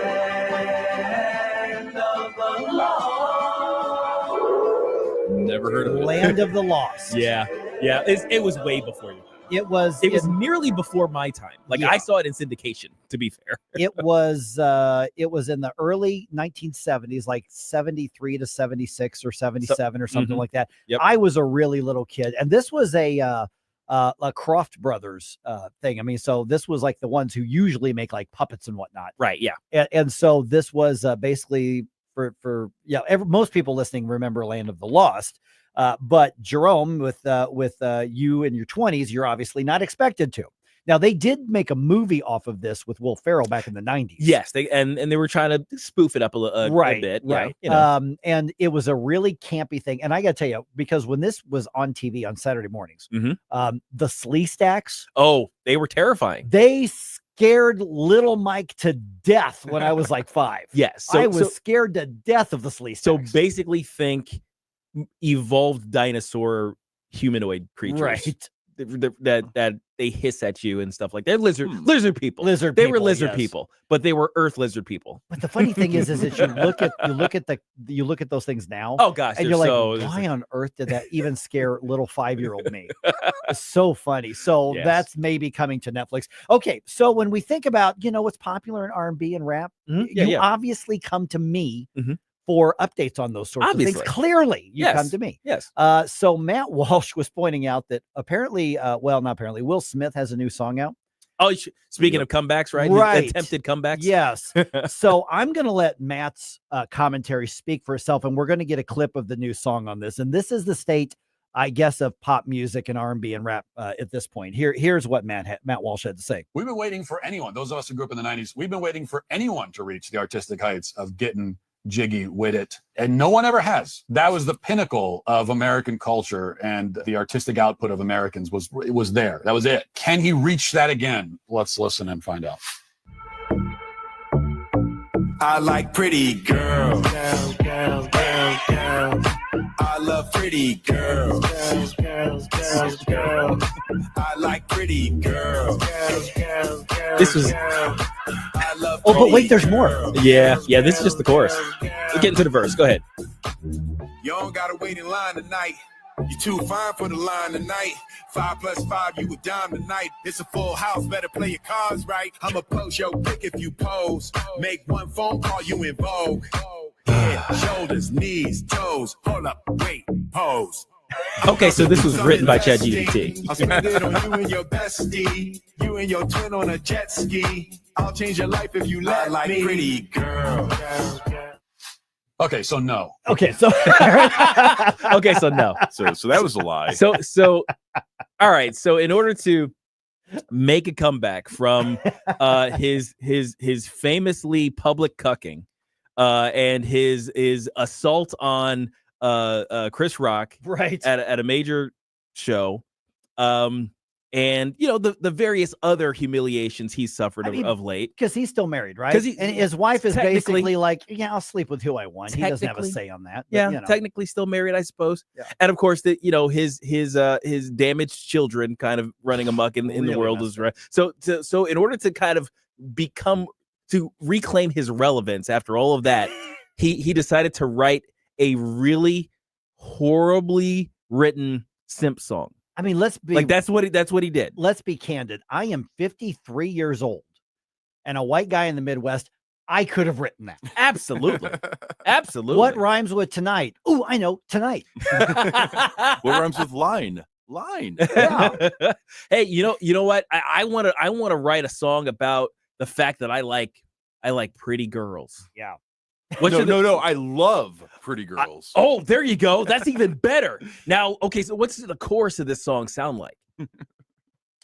of the lost. Never heard of it. Land of the Lost. Yeah. It was way before you. It was nearly before my time. Like I saw it in syndication, to be fair. It was in the early 1970s, like 73 to 76 or 77 or something like that. Yep. I was a really little kid, and this was a Croft Brothers thing. I mean, so this was like the ones who usually make like puppets and whatnot. Right. Yeah. And so this was basically for most people listening remember Land of the Lost. But Jerome, with you in your 20s, you're obviously not expected to. Now, they did make a movie off of this with Will Ferrell back in the 90s. Yes, and they were trying to spoof it up a bit. Right. Yeah, and it was a really campy thing. And I got to tell you, because when this was on TV on Saturday mornings, the Slee Stacks. Oh, they were terrifying. They scared little Mike to death when I was like 5. Yes. I was scared to death of the Slee Stacks. So basically think evolved dinosaur humanoid creatures. Right. That they hiss at you and stuff like that. Lizard people. They were lizard people, but they were earth lizard people. But the funny thing is that you look at those things now. Oh gosh, and you're like, why on earth did that even scare little 5-year-old me? It's so funny. So that's maybe coming to Netflix. Okay, so when we think about what's popular in R&B and rap, you obviously come to me. For updates on those sorts of things. Clearly, you come to me. Yes. So Matt Walsh was pointing out that apparently, not apparently, Will Smith has a new song out. Oh, speaking of comebacks, right? Right. Attempted comebacks. Yes. So I'm going to let Matt's commentary speak for itself, and we're going to get a clip of the new song on this. And this is the state, I guess, of pop music and R&B and rap at this point. Here's what Matt Walsh had to say. We've been waiting for anyone, those of us who grew up in the 90s, we've been waiting for anyone to reach the artistic heights of getting jiggy with it, and no one ever has. That was the pinnacle of American culture, and the artistic output of Americans was there. That was it. Can he reach that again? Let's listen and find out. I like pretty girls. Girls. I love pretty girls. Girls. I like pretty girls. This was. Oh, but wait, there's more. Yeah. This is just the chorus. We're getting to the verse. Go ahead. You don't gotta wait in line tonight. You too fine for the line tonight. 5 + 5, you a dime tonight. It's a full house, better play your cards right. I'ma post your pic if you pose. Make one phone call, you in vogue. Head, shoulders, knees, toes. Hold up, wait, pose. Okay, so this was written by ChatGPT. I'll spend it on you and your bestie. You and your twin on a jet ski. I'll change your life if you let me. Pretty girl. Okay, so no. Okay, so okay, so no. So that was a lie. So all right. So in order to make a comeback from his famously public cucking and his assault on Chris Rock right at a major show, And the various other humiliations he's suffered of late, because he's still married, right? Because and his wife is basically like, yeah, I'll sleep with who I want. He doesn't have a say on that. But, technically still married, I suppose. Yeah. And of course, his damaged children kind of running amok in the world is right. So in order to kind of to reclaim his relevance after all of that, he decided to write a really horribly written simp song. I mean, let's be that's what he did. Let's be candid. I am 53 years old and a white guy in the Midwest. I could have written that. Absolutely. Absolutely. What rhymes with tonight? Oh, I know, tonight. What rhymes with line? Yeah. Hey, you know what? I want to write a song about the fact that I like pretty girls. Yeah. No, I love pretty girls. There you go. That's even better. Now, okay, so what's the chorus of this song sound like?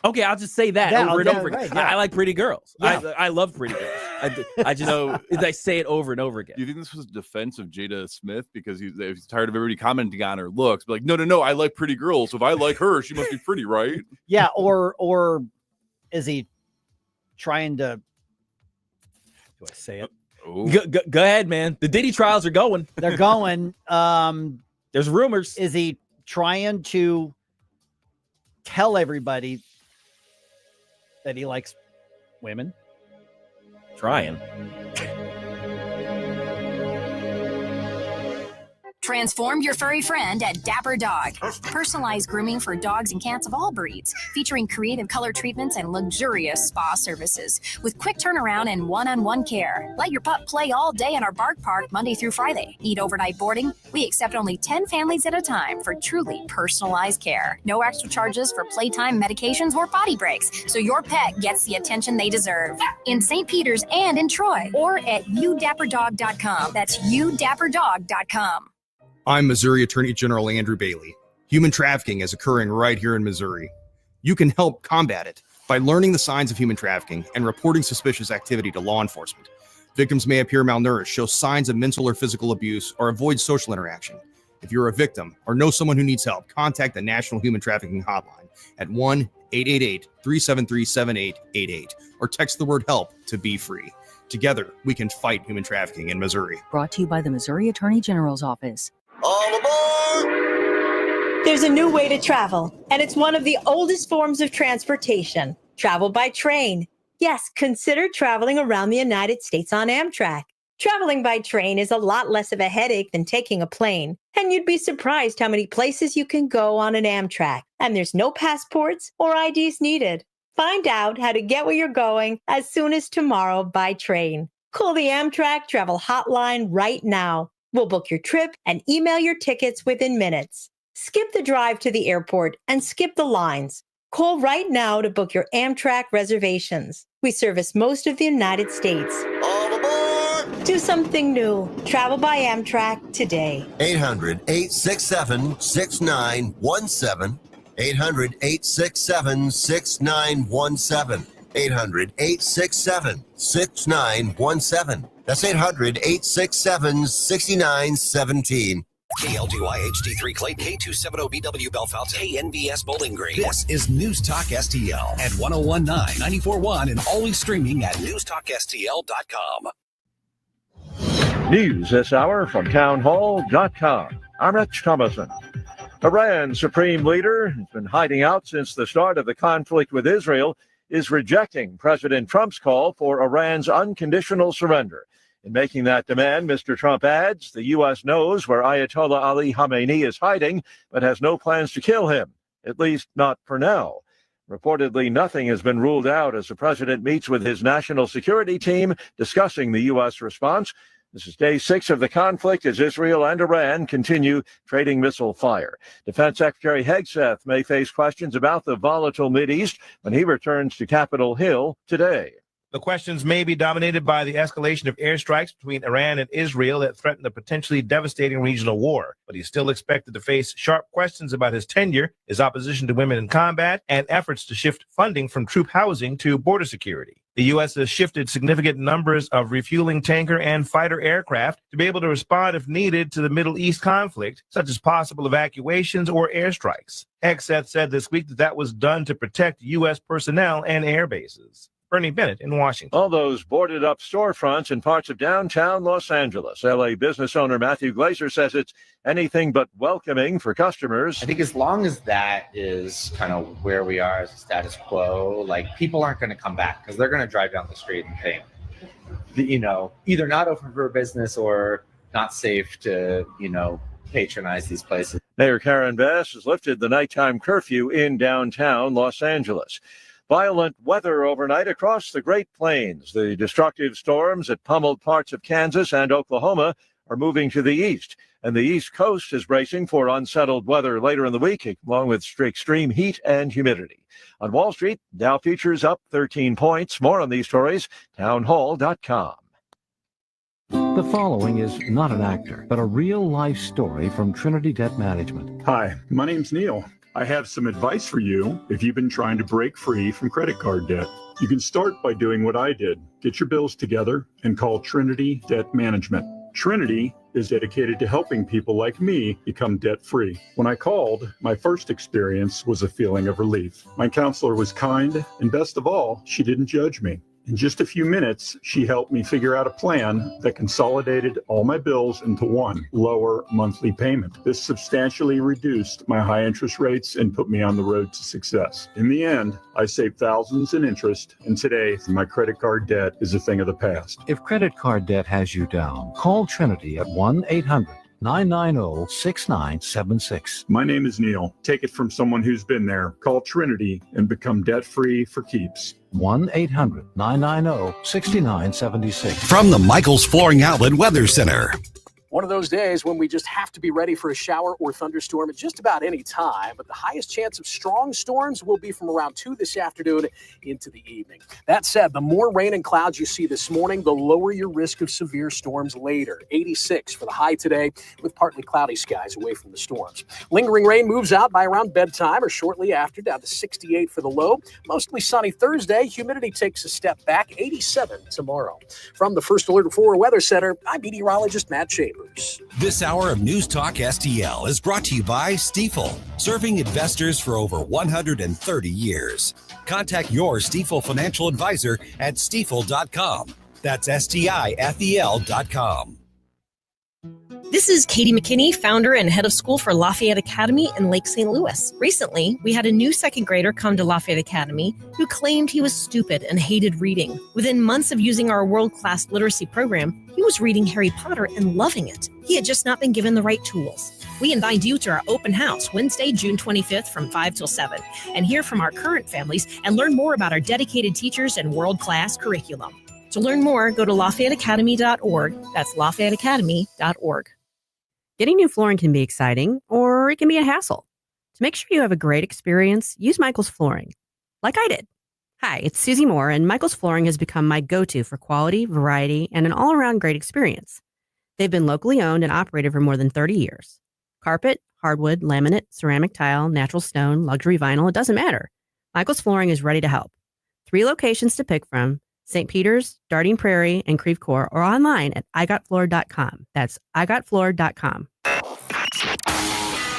Okay, I'll just say that over and over again. Right, I like pretty girls. Yeah. I love pretty girls. I just know I say it over and over again. Do you think this was a defense of Jada Smith because he's tired of everybody commenting on her looks? But no, I like pretty girls. So if I like her, she must be pretty, right? Yeah, or is he trying to? Do I say it? Go ahead, man. The Diddy trials are going. They're going. There's rumors. Is he trying to tell everybody that he likes women? Trying. Transform your furry friend at Dapper Dog. Personalized grooming for dogs and cats of all breeds, featuring creative color treatments and luxurious spa services with quick turnaround and one-on-one care. Let your pup play all day in our bark park Monday through Friday. Need overnight boarding? We accept only 10 families at a time for truly personalized care. No extra charges for playtime, medications, or potty breaks, so your pet gets the attention they deserve. In St. Peters and in Troy, or at youdapperdog.com. That's youdapperdog.com. I'm Missouri Attorney General Andrew Bailey. Human trafficking is occurring right here in Missouri. You can help combat it by learning the signs of human trafficking and reporting suspicious activity to law enforcement. Victims may appear malnourished, show signs of mental or physical abuse, or avoid social interaction. If you're a victim or know someone who needs help, contact the National Human Trafficking Hotline at 1-888-373-7888 or text the word HELP to Be Free. Together, we can fight human trafficking in Missouri. Brought to you by the Missouri Attorney General's Office. All aboard! There's a new way to travel, and it's one of the oldest forms of transportation. Travel by train. Yes, consider traveling around the United States on Amtrak. Traveling by train is a lot less of a headache than taking a plane, and you'd be surprised how many places you can go on an Amtrak, and there's no passports or IDs needed. Find out how to get where you're going as soon as tomorrow by train. Call the Amtrak Travel Hotline right now. We'll book your trip and email your tickets within minutes. Skip the drive to the airport and skip the lines. Call right now to book your Amtrak reservations. We service most of the United States. All aboard! Do something new. Travel by Amtrak today. 800-867-6917. 800-867-6917. 800-867-6917. That's 800-867-6917. KLDY HD3 Clayton, K270BW Bellefonte, KNBS Bowling Green. This is News Talk STL at 1019, 94.1, and always streaming at NewsTalkSTL.com. News this hour from townhall.com. I'm Rich Thomason. Iran's supreme leader has been hiding out since the start of the conflict with Israel, is rejecting President Trump's call for Iran's unconditional surrender. In making that demand, Mr. Trump adds, the U.S. knows where Ayatollah Ali Khamenei is hiding, but has no plans to kill him, at least not for now. Reportedly, nothing has been ruled out as the president meets with his national security team discussing the U.S. response. This is day 6 of the conflict as Israel and Iran continue trading missile fire. Defense Secretary Hegseth may face questions about the volatile Mideast when he returns to Capitol Hill today. The questions may be dominated by the escalation of airstrikes between Iran and Israel that threaten a potentially devastating regional war. But he's still expected to face sharp questions about his tenure, his opposition to women in combat, and efforts to shift funding from troop housing to border security. The U.S. has shifted significant numbers of refueling tanker and fighter aircraft to be able to respond if needed to the Middle East conflict, such as possible evacuations or airstrikes. Hegseth said this week that was done to protect U.S. personnel and air bases. Bernie Bennett in Washington. All those boarded up storefronts in parts of downtown Los Angeles. LA business owner Matthew Glazer says it's anything but welcoming for customers. I think as long as that is kind of where we are as a status quo, like people aren't going to come back because they're going to drive down the street and think, either not open for business or not safe to, patronize these places. Mayor Karen Bass has lifted the nighttime curfew in downtown Los Angeles. Violent weather overnight across the Great Plains. The destructive storms that pummeled parts of Kansas and Oklahoma are moving to the east, and the East Coast is bracing for unsettled weather later in the week, along with extreme heat and humidity. On Wall Street, Dow futures up 13 points. More on these stories, townhall.com. The following is not an actor, but a real-life story from Trinity Debt Management. Hi, my name's Neil. I have some advice for you if you've been trying to break free from credit card debt. You can start by doing what I did. Get your bills together and call Trinity Debt Management. Trinity is dedicated to helping people like me become debt-free. When I called, my first experience was a feeling of relief. My counselor was kind, and best of all, she didn't judge me. In just a few minutes, she helped me figure out a plan that consolidated all my bills into one lower monthly payment. This substantially reduced my high interest rates and put me on the road to success. In the end, I saved thousands in interest, and today my credit card debt is a thing of the past. If credit card debt has you down, call Trinity at 1-800-990-6976. My name is Neil. Take it from someone who's been there. Call Trinity and become debt-free for keeps. 1-800-990-6976. From the Michael's Flooring Outlet Weather Center. One of those days when we just have to be ready for a shower or thunderstorm at just about any time, but the highest chance of strong storms will be from around 2 this afternoon into the evening. That said, the more rain and clouds you see this morning, the lower your risk of severe storms later. 86 for the high today with partly cloudy skies away from the storms. Lingering rain moves out by around bedtime or shortly after, down to 68 for the low. Mostly sunny Thursday. Humidity takes a step back, 87 tomorrow. From the First Alert 4 Weather Center, I'm meteorologist Matt Chambers. This hour of News Talk STL is brought to you by Stifel, serving investors for over 130 years. Contact your Stifel financial advisor at stifel.com. That's STIFEL.com. This is Katie McKinney, founder and head of school for Lafayette Academy in Lake St. Louis. Recently, we had a new second grader come to Lafayette Academy who claimed he was stupid and hated reading. Within months of using our world-class literacy program, he was reading Harry Potter and loving it. He had just not been given the right tools. We invite you to our open house Wednesday, June 25th from 5 till 7 and hear from our current families and learn more about our dedicated teachers and world-class curriculum. To learn more, go to LafayetteAcademy.org. That's LafayetteAcademy.org. Getting new flooring can be exciting, or it can be a hassle. To make sure you have a great experience, use Michael's Flooring, like I did. Hi, it's Susie Moore, and Michael's Flooring has become my go-to for quality, variety, and an all-around great experience. They've been locally owned and operated for more than 30 years. Carpet, hardwood, laminate, ceramic tile, natural stone, luxury vinyl, it doesn't matter. Michael's Flooring is ready to help. 3 locations to pick from: St. Peter's, Darting Prairie, and Creve Coeur, or online at igotfloor.com. That's igotfloor.com.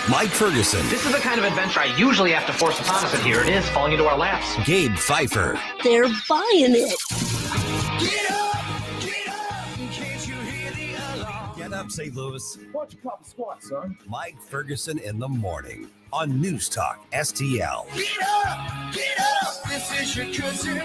Mike Ferguson. This is the kind of adventure I usually have to force upon us, and here it is, falling into our laps. Gabe Pfeiffer. They're buying it. Get up, St. Louis. Watch a couple squats, son. Mike Ferguson in the morning on News Talk STL. Get up, this is your cousin.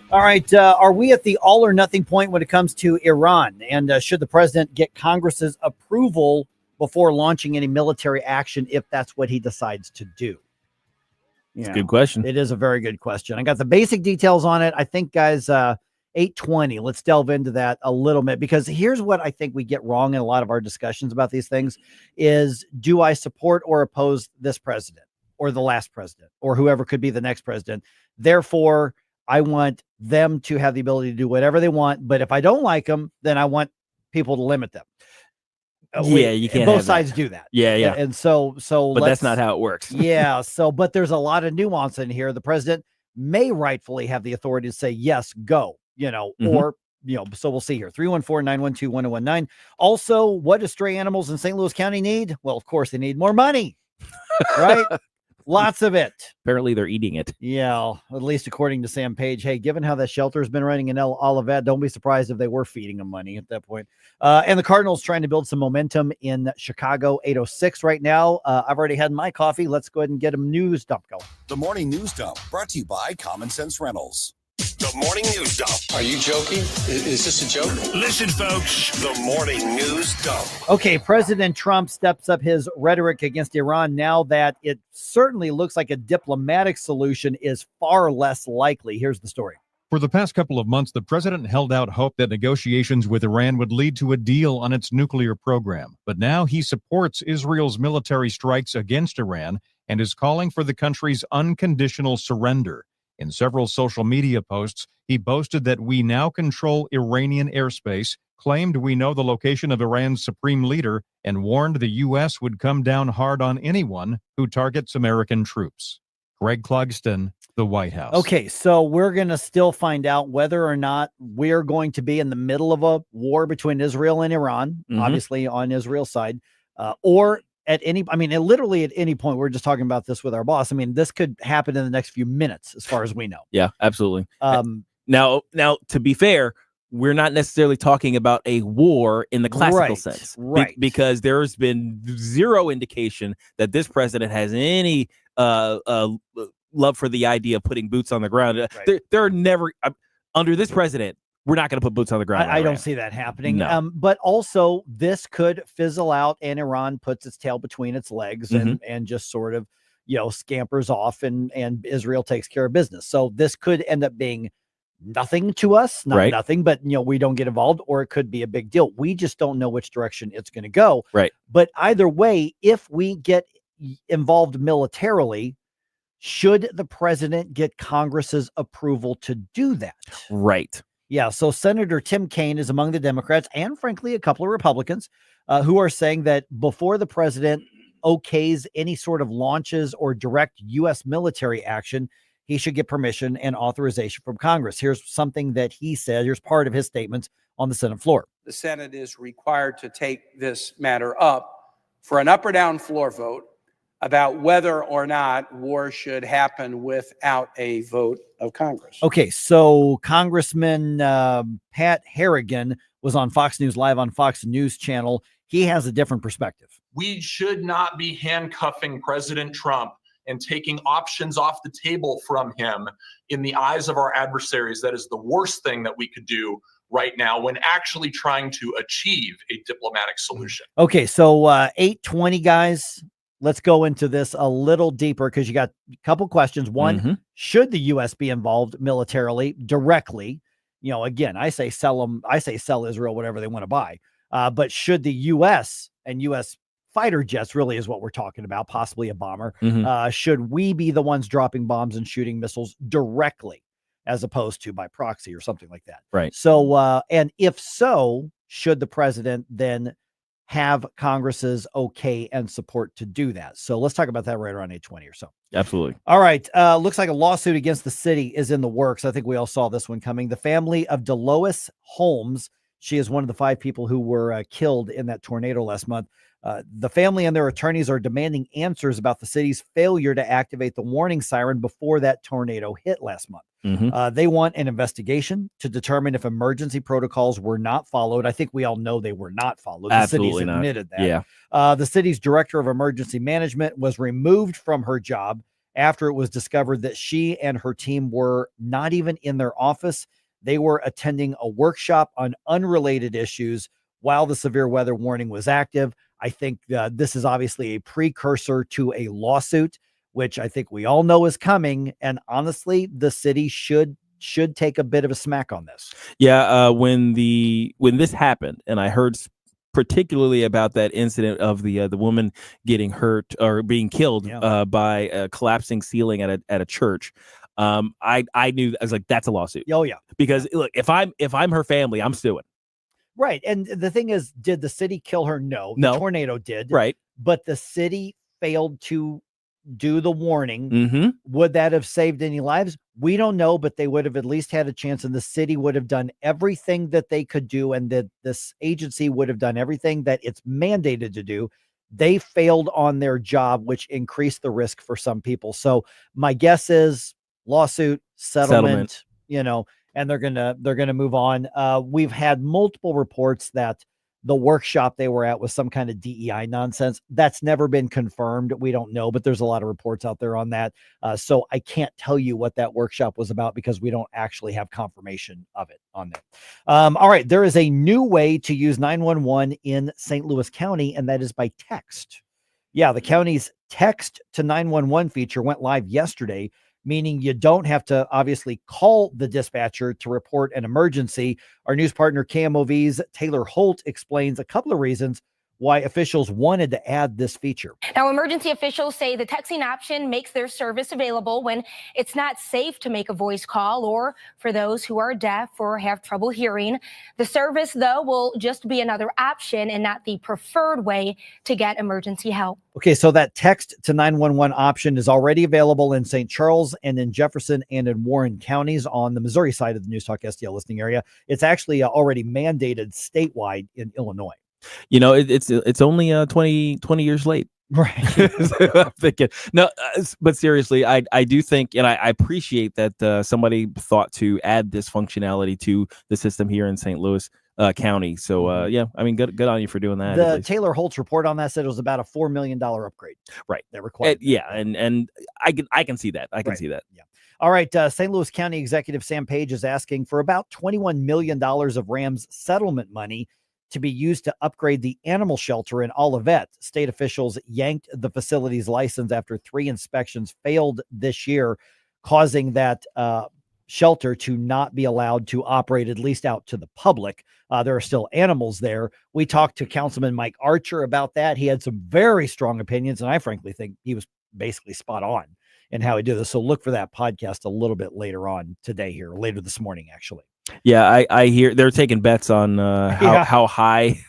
All right. Are we at the all or nothing point when it comes to Iran? And should the president get Congress's approval before launching any military action if that's what he decides to do? It's a good question. It is a very good question. I got the basic details on it. I think, guys, 8:20. Let's delve into that a little bit, because here's what I think we get wrong in a lot of our discussions about these things is, do I support or oppose this president or the last president or whoever could be the next president? Therefore, I want them to have the ability to do whatever they want. But if I don't like them, then I want people to limit them. Yeah, you can't. Both sides do that. Yeah. And so, but that's not how it works. Yeah. So, but there's a lot of nuance in here. The president may rightfully have the authority to say, yes, go, Mhm. or, so we'll see here. 314-912-1019. Also, what do stray animals in St. Louis County need? Well, of course, they need more money, right? Lots of it. Apparently they're eating it. Yeah, at least according to Sam Page. Hey, given how that shelter has been running in Olivet, don't be surprised if they were feeding them money at that point. And the Cardinals trying to build some momentum in Chicago, 8:06 right now. I've already had my coffee. Let's go ahead and get a news dump going. The Morning News Dump, brought to you by Common Sense Rentals. The Morning News Dump. Are you joking? Is this a joke? Listen, folks. The Morning News Dump. Okay, President Trump steps up his rhetoric against Iran now that it certainly looks like a diplomatic solution is far less likely. Here's the story. For the past couple of months, the president held out hope that negotiations with Iran would lead to a deal on its nuclear program. But now he supports Israel's military strikes against Iran and is calling for the country's unconditional surrender. In several social media posts, he boasted that we now control Iranian airspace, claimed we know the location of Iran's supreme leader, and warned the U.S. would come down hard on anyone who targets American troops. Greg Clugston, the White House. Okay, so we're going to still find out whether or not we're going to be in the middle of a war between Israel and Iran, obviously on Israel's side, or at literally at any point. We're just talking about this with our boss. I mean, this could happen in the next few minutes, as far as we know. Yeah, absolutely. Now, to be fair, we're not necessarily talking about a war in the classical sense, right? Because there's been zero indication that this president has any love for the idea of putting boots on the ground. There are never under this president. We're not going to put boots on the ground. I don't see that happening. No. But also, this could fizzle out, and Iran puts its tail between its legs and just sort of, scampers off, and Israel takes care of business. So this could end up being nothing to us, not nothing, but we don't get involved, or it could be a big deal. We just don't know which direction it's going to go. Right. But either way, if we get involved militarily, should the president get Congress's approval to do that? Right. Yeah, so Senator Tim Kaine is among the Democrats, and frankly, a couple of Republicans who are saying that before the president okays any sort of launches or direct U.S. military action, he should get permission and authorization from Congress. Here's something that he said. Here's part of his statements on the Senate floor. The Senate is required to take this matter up for an up or down floor vote about whether or not war should happen without a vote of Congress. Okay, so Congressman Pat Harrigan was on Fox News Live on Fox News Channel. He has a different perspective. We should not be handcuffing President Trump and taking options off the table from him in the eyes of our adversaries. That is the worst thing that we could do right now when actually trying to achieve a diplomatic solution. Okay, so 8:20, guys. Let's go into this a little deeper because you got a couple questions. One, should the U.S. be involved militarily directly? Again, I say sell them. I say sell Israel whatever they want to buy. But should the U.S. and U.S. fighter jets really is what we're talking about, possibly a bomber. Should we be the ones dropping bombs and shooting missiles directly as opposed to by proxy or something like that? Right. So, and if so, should the president then have Congress's okay and support to do that? So let's talk about that right around 8:20 or so. Absolutely. All right. Looks like a lawsuit against the city is in the works. I think we all saw this one coming. The family of Delois Holmes, she is one of the 5 people who were killed in that tornado last month. The family and their attorneys are demanding answers about the city's failure to activate the warning siren before that tornado hit last month. They want an investigation to determine if emergency protocols were not followed. I think we all know they were not followed. Absolutely the city's not. admitted that. Yeah. The city's director of emergency management was removed from her job after it was discovered that she and her team were not even in their office. They were attending a workshop on unrelated issues while the severe weather warning was active. I think this is obviously a precursor to a lawsuit, which I think we all know is coming. And honestly, the city should take a bit of a smack on this. Yeah. When this happened, and I heard particularly about that incident of the woman getting hurt or being killed by a collapsing ceiling at a church. I knew, I was like, that's a lawsuit. Oh yeah. Because look, if I'm her family, I'm suing. Right. And the thing is, did the city kill her? No. The tornado did. Right. But the city failed to do the warning, Mm-hmm. would that have saved any lives? We don't know, but they would have at least had a chance, and the city would have done everything that they could do, and that this agency would have done everything that it's mandated to do. They failed on their job, which increased the risk for some people. So my guess is lawsuit, settlement. And they're gonna move on. We've had multiple reports that the workshop they were at was some kind of DEI nonsense. That's never been confirmed. We don't know, but there's a lot of reports out there on that. So I can't tell you what that workshop was about because we don't actually have confirmation of it on there. All right. There is a new way to use 911 in St. Louis County, and that is by text. Yeah, the county's text to 911 feature went live yesterday, meaning you don't have to obviously call the dispatcher to report an emergency. Our news partner KMOV's Taylor Holt explains a couple of reasons why officials wanted to add this feature. Now, emergency officials say the texting option makes their service available when it's not safe to make a voice call or for those who are deaf or have trouble hearing. The service, though, will just be another option and not the preferred way to get emergency help. Okay, so that text to 911 option is already available in St. Charles and in Jefferson and in Warren counties on the Missouri side of the News Talk STL listening area. It's actually already mandated statewide in Illinois. It's only 20 years late. Right. I'm thinking, no, but seriously, I do think, and I appreciate that somebody thought to add this functionality to the system here in St. Louis County. So yeah, I mean, good on you for doing that. The Taylor Holt's report on that said it was about a $4 million upgrade. Right. That required. Yeah, and I can see that. I can see that. Yeah. All right. St. Louis County Executive Sam Page is asking for about $21 million of Rams settlement money to be used to upgrade the animal shelter in Olivet. State officials yanked the facility's license after 3 inspections failed this year, causing that shelter to not be allowed to operate, at least out to the public. There are still animals there. We talked to Councilman Mike Archer about that. He had some very strong opinions, and I frankly think he was basically spot on in how he did this. So look for that podcast a little bit later on today here, later this morning, actually. Yeah, I hear they're taking bets on how high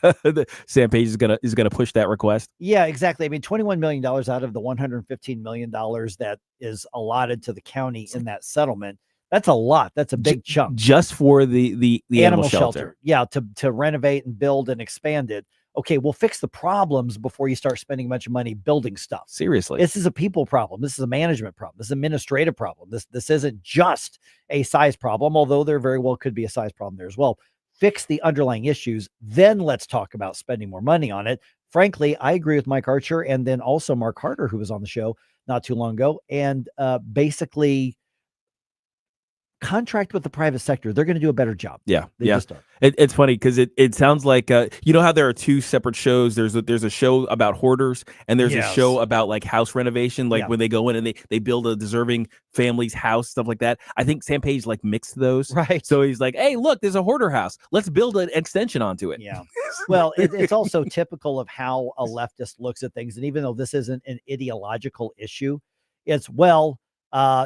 Sam Page is gonna push that request. Yeah, exactly. I mean, $21 million out of the $115 million that is allotted to the county in that settlement. That's a lot. That's a big chunk. Just for the animal shelter. Yeah, to renovate and build and expand it. Okay, we'll fix the problems before you start spending a bunch of money building stuff. Seriously. This is a people problem. This is a management problem. This is an administrative problem. This isn't just a size problem, although there very well could be a size problem there as well. Fix the underlying issues. Then let's talk about spending more money on it. Frankly, I agree with Mike Archer and then also Mark Carter, who was on the show not too long ago, and basically contract with the private sector. They're going to do a better job. Yeah. They just are. It's funny because it sounds like you know how there are 2 separate shows. There's a show about hoarders and there's a show about like house renovation, like when they go in and they build a deserving family's house, stuff like that. I think Sam Page like mixed those. Right. So he's like, hey, look, there's a hoarder house. Let's build an extension onto it. Yeah. Well, it's also typical of how a leftist looks at things. And even though this isn't an ideological issue, it's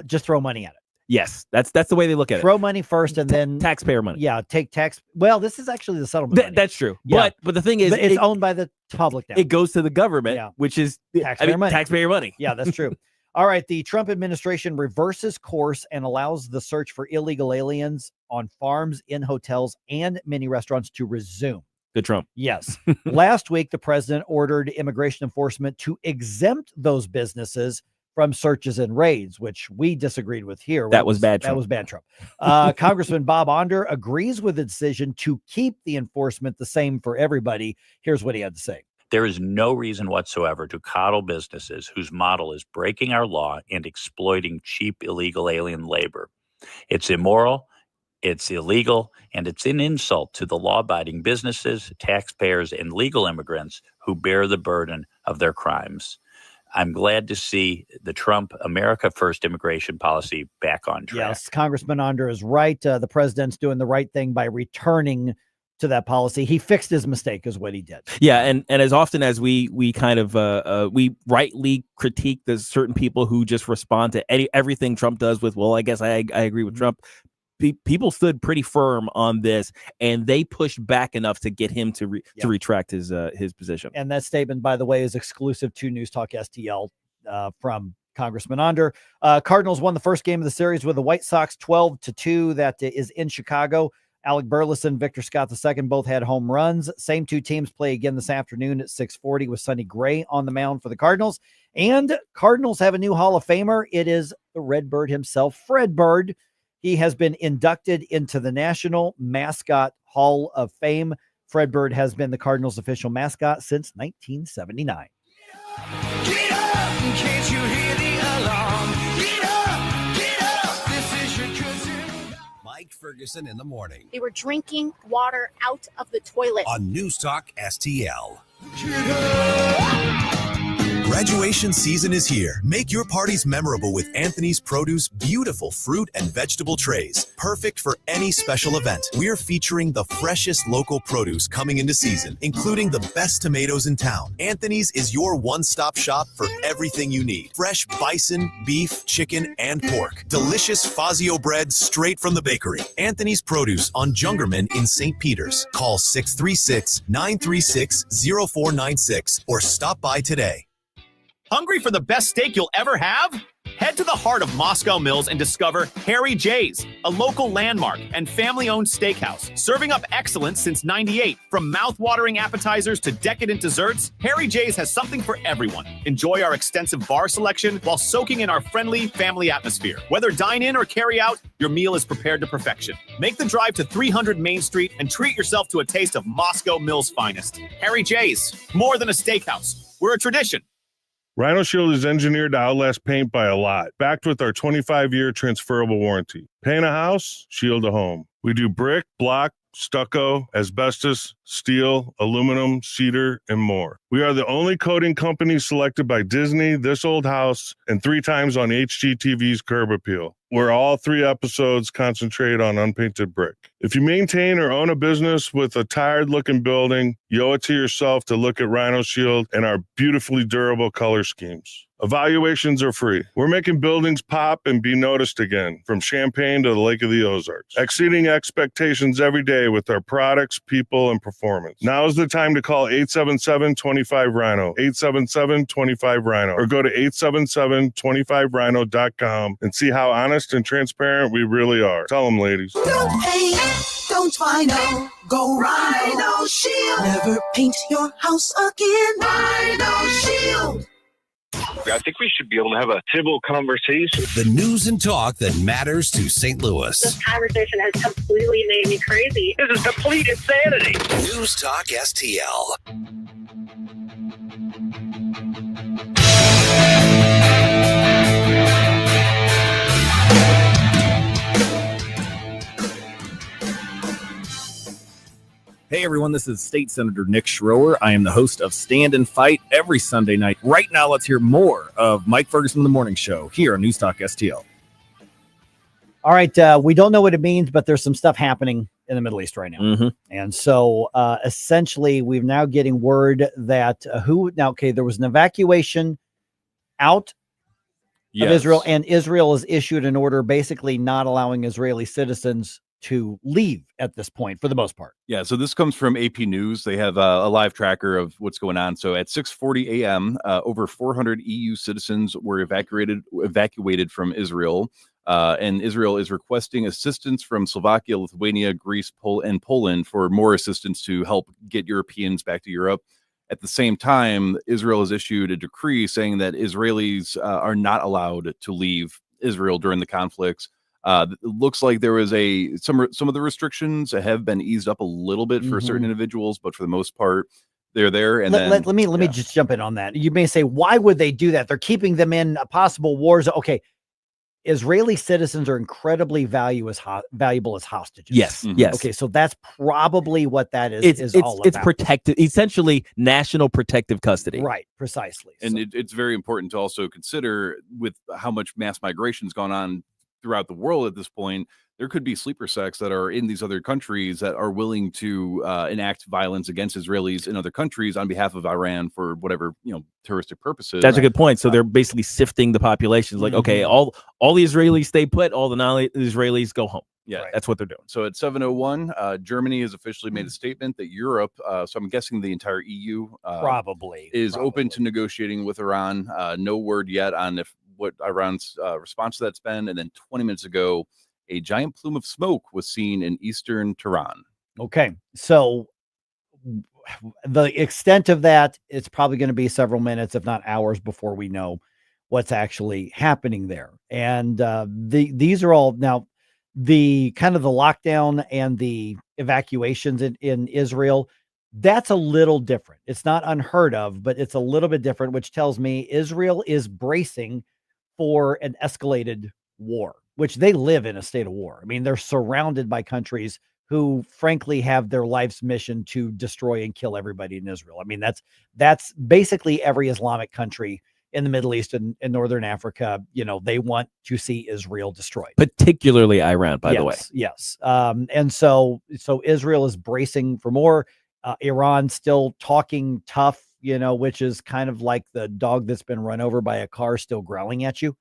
just throw money at it. Yes, that's the way they look at it. Throw money first and then taxpayer money. Yeah, take tax. Well, this is actually the settlement money. That's true. Yeah. But the thing is, it's owned by the public now. It goes to the government, which is taxpayer money. Yeah, that's true. All right, the Trump administration reverses course and allows the search for illegal aliens on farms, in hotels, and many restaurants to resume. Good Trump. Yes. Last week, the president ordered immigration enforcement to exempt those businesses from searches and raids, which we disagreed with here. That was bad Trump. That was bad Trump. Congressman Bob Onder agrees with the decision to keep the enforcement the same for everybody. Here's what he had to say. There is no reason whatsoever to coddle businesses whose model is breaking our law and exploiting cheap illegal alien labor. It's immoral, it's illegal, and it's an insult to the law-abiding businesses, taxpayers, and legal immigrants who bear the burden of their crimes. I'm glad to see the Trump America First immigration policy back on track. Yes, Congressman Onder is right. The president's doing the right thing by returning to that policy. He fixed his mistake is what he did. Yeah, and as often as we kind of we rightly critique the certain people who just respond to everything Trump does with, well, I guess I agree with Trump. People stood pretty firm on this, and they pushed back enough to get him to retract his position. And that statement, by the way, is exclusive to News Talk STL from Congressman Onder. Cardinals won the first game of the series with the White Sox 12-2. That is in Chicago. Alec Burleson, Victor Scott II both had home runs. Same two teams play again this afternoon at 6:40 with Sonny Gray on the mound for the Cardinals. And Cardinals have a new Hall of Famer. It is the Redbird himself, Fred Bird. He has been inducted into the National Mascot Hall of Fame. Fred Bird has been the Cardinals' official mascot since 1979. Get up, can't you hear the alarm? Get up, this is your cousin. Mike Ferguson in the morning They were drinking water out of the toilet. on Newstalk STL. Graduation season is here. Make your parties memorable with Anthony's Produce beautiful fruit and vegetable trays. Perfect for any special event. We're featuring the freshest local produce coming into season, including the best tomatoes in town. Anthony's is your one-stop shop for everything you need. Fresh bison, beef, chicken, and pork. Delicious Fazio bread straight from the bakery. Anthony's Produce on Jungerman in St. Peters. Call 636-936-0496 or stop by today. Hungry for the best steak you'll ever have? Head to the heart of Moscow Mills and discover Harry J's, a local landmark and family-owned steakhouse, serving up excellence since '98. From mouth-watering appetizers to decadent desserts, Harry J's has something for everyone. Enjoy our extensive bar selection while soaking in our friendly family atmosphere. Whether dine-in or carry-out, your meal is prepared to perfection. Make the drive to 300 Main Street and treat yourself to a taste of Moscow Mills' finest. Harry J's, more than a steakhouse. We're a tradition. Rhino Shield is engineered to outlast paint by a lot, backed with our 25-year transferable warranty. Paint a house, shield a home. We do brick, block, stucco, asbestos, steel, aluminum, cedar, and more. We are the only coating company selected by Disney, This Old House, and 3 times on HGTV's Curb Appeal, where all 3 episodes concentrate on unpainted brick. If you maintain or own a business with a tired-looking building, you owe it to yourself to look at Rhino Shield and our beautifully durable color schemes. Evaluations are free. We're making buildings pop and be noticed again, from Champaign to the Lake of the Ozarks, exceeding expectations every day with our products, people, and performance. Now is the time to call 877-25-RHINO, 877-25-RHINO, or go to 877-25rhino.com and see how honest and transparent we really are. Tell them, ladies. Don't paint, don't Rhino, go Rhino Shield. Never paint your house again. Rhino Shield. I think we should be able to have a civil conversation. The news and talk that matters to St. Louis. This conversation has completely made me crazy. This is complete insanity. News Talk STL. Hey everyone, this is State Senator Nick Schroer. I am the host of Stand and Fight every Sunday night. Right now, let's hear more of Mike Ferguson in the Morning Show here on Newstalk STL. All right, we don't know what it means, but there's some stuff happening in the Middle East right now. And so essentially, we're now getting word that there was an evacuation out of Israel, and Israel has issued an order basically not allowing Israeli citizens to leave at this point for the most part. Yeah, so this comes from AP News. They have a live tracker of what's going on. So at 6:40 a.m., over 400 EU citizens were evacuated from Israel. And Israel is requesting assistance from Slovakia, Lithuania, Greece, and Poland for more assistance to help get Europeans back to Europe. At the same time, Israel has issued a decree saying that Israelis are not allowed to leave Israel during the conflicts. It looks like there was some of the restrictions have been eased up a little bit for certain individuals, but for the most part, they're there. And let me just jump in on that. You may say, why would they do that? They're keeping them in a possible war zone. Okay. Israeli citizens are incredibly valuable as hostages. Yes. Yes. Okay. So that's probably what that is all about. It's protected, essentially national protective custody. Right. Precisely. And it's very important to also consider with how much mass migration has gone on throughout the world at this point. There could be sleeper sects that are in these other countries that are willing to enact violence against Israelis in other countries on behalf of Iran for whatever, terroristic purposes. That's a good point. So they're basically sifting the populations. Like, okay, all the Israelis stay put, all the non-Israelis go home. Yeah, That's what they're doing. So at 7:01, Germany has officially made a statement that Europe, so I'm guessing the entire EU, probably is open to negotiating with Iran. No word yet on what Iran's response to that's been. And then 20 minutes ago, a giant plume of smoke was seen in eastern Tehran. Okay. So the extent of that, it's probably going to be several minutes, if not hours, before we know what's actually happening there. And these are all now the kind of the lockdown and the evacuations in Israel. That's a little different. It's not unheard of, but it's a little bit different, which tells me Israel is bracing for an escalated war, which they live in a state of war. I mean, they're surrounded by countries who frankly have their life's mission to destroy and kill everybody in Israel. I mean, that's basically every Islamic country in the Middle East and Northern Africa. You know, they want to see Israel destroyed. Particularly Iran, by the way. Yes. And so Israel is bracing for more. Iran still talking tough, you know, which is kind of like the dog that's been run over by a car still growling at you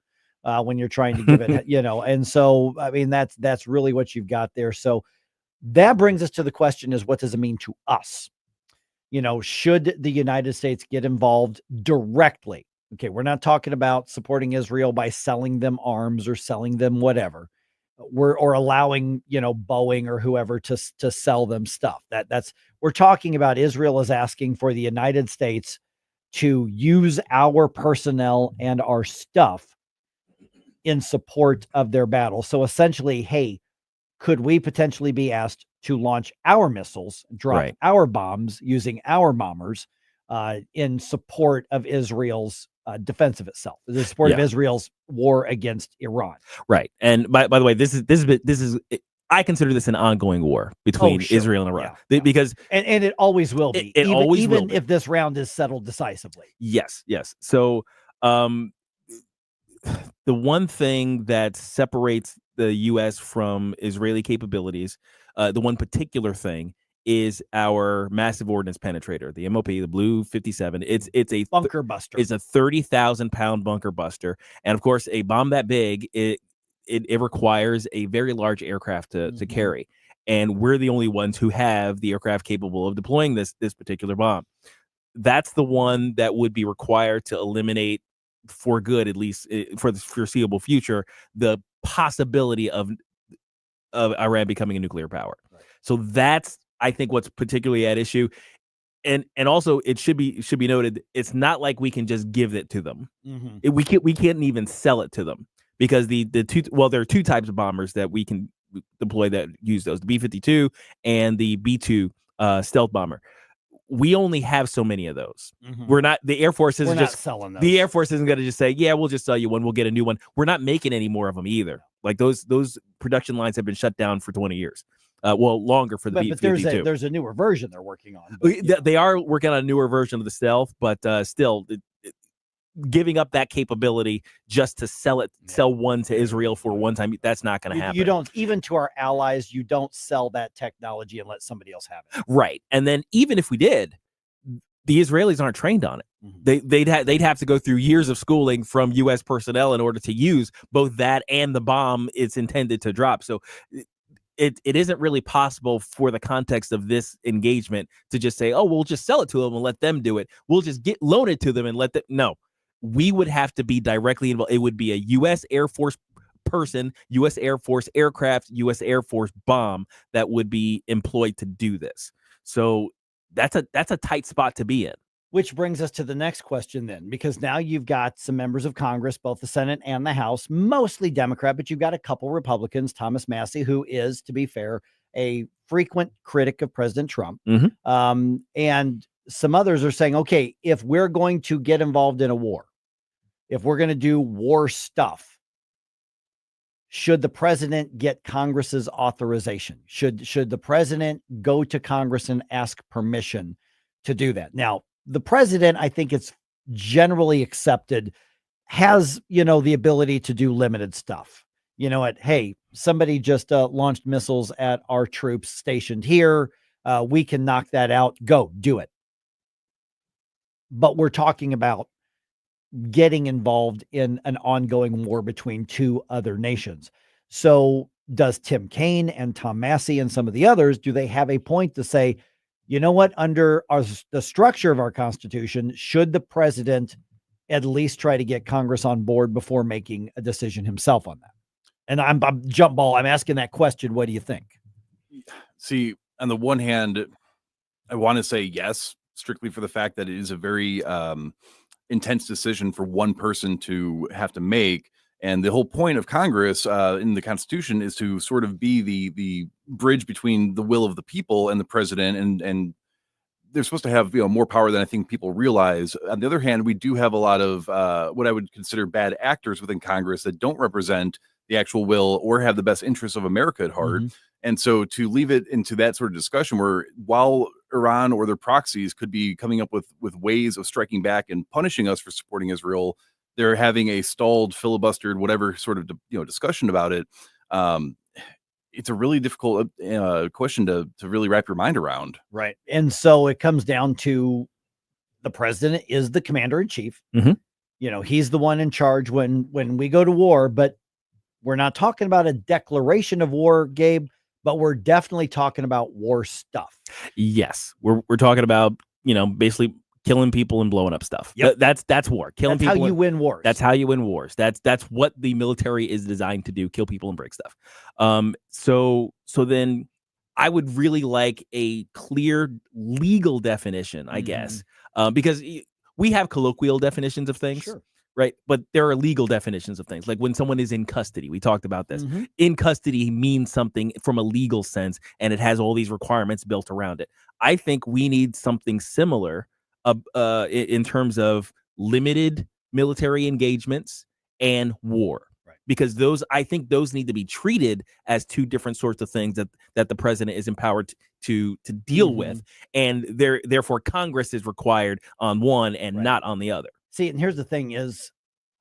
when you're trying to give it, you know. And so, I mean, that's really what you've got there. So that brings us to the question is, what does it mean to us? You know, should the United States get involved directly? Okay, we're not talking about supporting Israel by selling them arms or selling them whatever. Or allowing, you know, Boeing or whoever to sell them stuff. We're talking about Israel is asking for the United States to use our personnel and our stuff in support of their battle. So essentially, hey, could we potentially be asked to launch our missiles, drop our bombs using our bombers in support of Israel's defense of itself, the support of Israel's war against Iran? Right. And by the way, this is I consider this an ongoing war between Israel and Iran because and it always will be. Even if this round is settled decisively. Yes. So the one thing that separates the U.S. from Israeli capabilities, the one particular thing, is our massive ordnance penetrator, the MOP, the Blue 57. It's a bunker buster. It's a 30,000-pound bunker buster, and of course, a bomb that big, it requires a very large aircraft to carry, and we're the only ones who have the aircraft capable of deploying this particular bomb. That's the one that would be required to eliminate, for good, at least for the foreseeable future, the possibility of Iran becoming a nuclear power. Right. So that's, I think, what's particularly at issue. And also it should be noted, it's not like we can just give it to them. We can't even sell it to them, because there are two types of bombers that we can deploy that use those, the B-52 and the B-2 stealth bomber. We only have so many of those. We're not, the Air Force isn't just selling those. The Air Force isn't going to just say, yeah, we'll just sell you one, we'll get a new one. We're not making any more of them either. Like those production lines have been shut down for 20 years. Longer for the B-52. But there's a newer version they're working on. They are working on a newer version of the stealth, but still, giving up that capability just to sell one to Israel for one time, that's not going to happen. You don't, even to our allies, you don't sell that technology and let somebody else have it. Right. And then even if we did, the Israelis aren't trained on it. They'd have to go through years of schooling from U.S. personnel in order to use both that and the bomb it's intended to drop. So it isn't really possible for the context of this engagement to just say, oh, we'll just sell it to them and let them do it. We'll just loan it to them and let them. No, we would have to be directly involved. It would be a U.S. Air Force person, U.S. Air Force aircraft, U.S. Air Force bomb that would be employed to do this. So that's a tight spot to be in. Which brings us to the next question then, because now you've got some members of Congress, both the Senate and the House, mostly Democrat, but you've got a couple Republicans, Thomas Massie, who is, to be fair, a frequent critic of President Trump. And some others are saying, okay, if we're going to get involved in a war, if we're going to do war stuff, should the president get Congress's authorization? Should the president go to Congress and ask permission to do that? Now, the president, I think it's generally accepted, has, the ability to do limited stuff. Hey, somebody just launched missiles at our troops stationed here. We can knock that out. Go do it. But we're talking about getting involved in an ongoing war between two other nations. So does Tim Kaine and Tom Massie and some of the others, do they have a point to say, you know what, under the structure of our Constitution, should the president at least try to get Congress on board before making a decision himself on that. And I'm jump ball. I'm asking that question. What do you think? See, on the one hand, I want to say yes, strictly for the fact that it is a very intense decision for one person to have to make. And the whole point of Congress in the Constitution is to sort of be the bridge between the will of the people and the president, and they're supposed to have more power than I think people realize. On the other hand, we do have a lot of what I would consider bad actors within Congress that don't represent the actual will or have the best interests of America at heart. And so to leave it into that sort of discussion where while Iran or their proxies could be coming up with ways of striking back and punishing us for supporting Israel, they're having a stalled, filibustered, whatever sort of discussion about it. It's a really difficult question to really wrap your mind around. Right. And so it comes down to the president is the commander in chief. He's the one in charge when we go to war, but we're not talking about a declaration of war, Gabe, but we're definitely talking about war stuff. Yes. We're talking about, basically killing people and blowing up stuff. Yep. That's war. Killing That's people. How you win wars. That's how you win wars. That's what the military is designed to do: kill people and break stuff. So then I would really like a clear legal definition, I guess, because we have colloquial definitions of things. Sure. Right. But there are legal definitions of things, like when someone is in custody. We talked about this. In custody means something from a legal sense, and it has all these requirements built around it. I think we need something similar in terms of limited military engagements and war. Right. Because I think those need to be treated as two different sorts of things that the president is empowered to deal with. And therefore Congress is required on one and not on the other. See, and here's the thing is,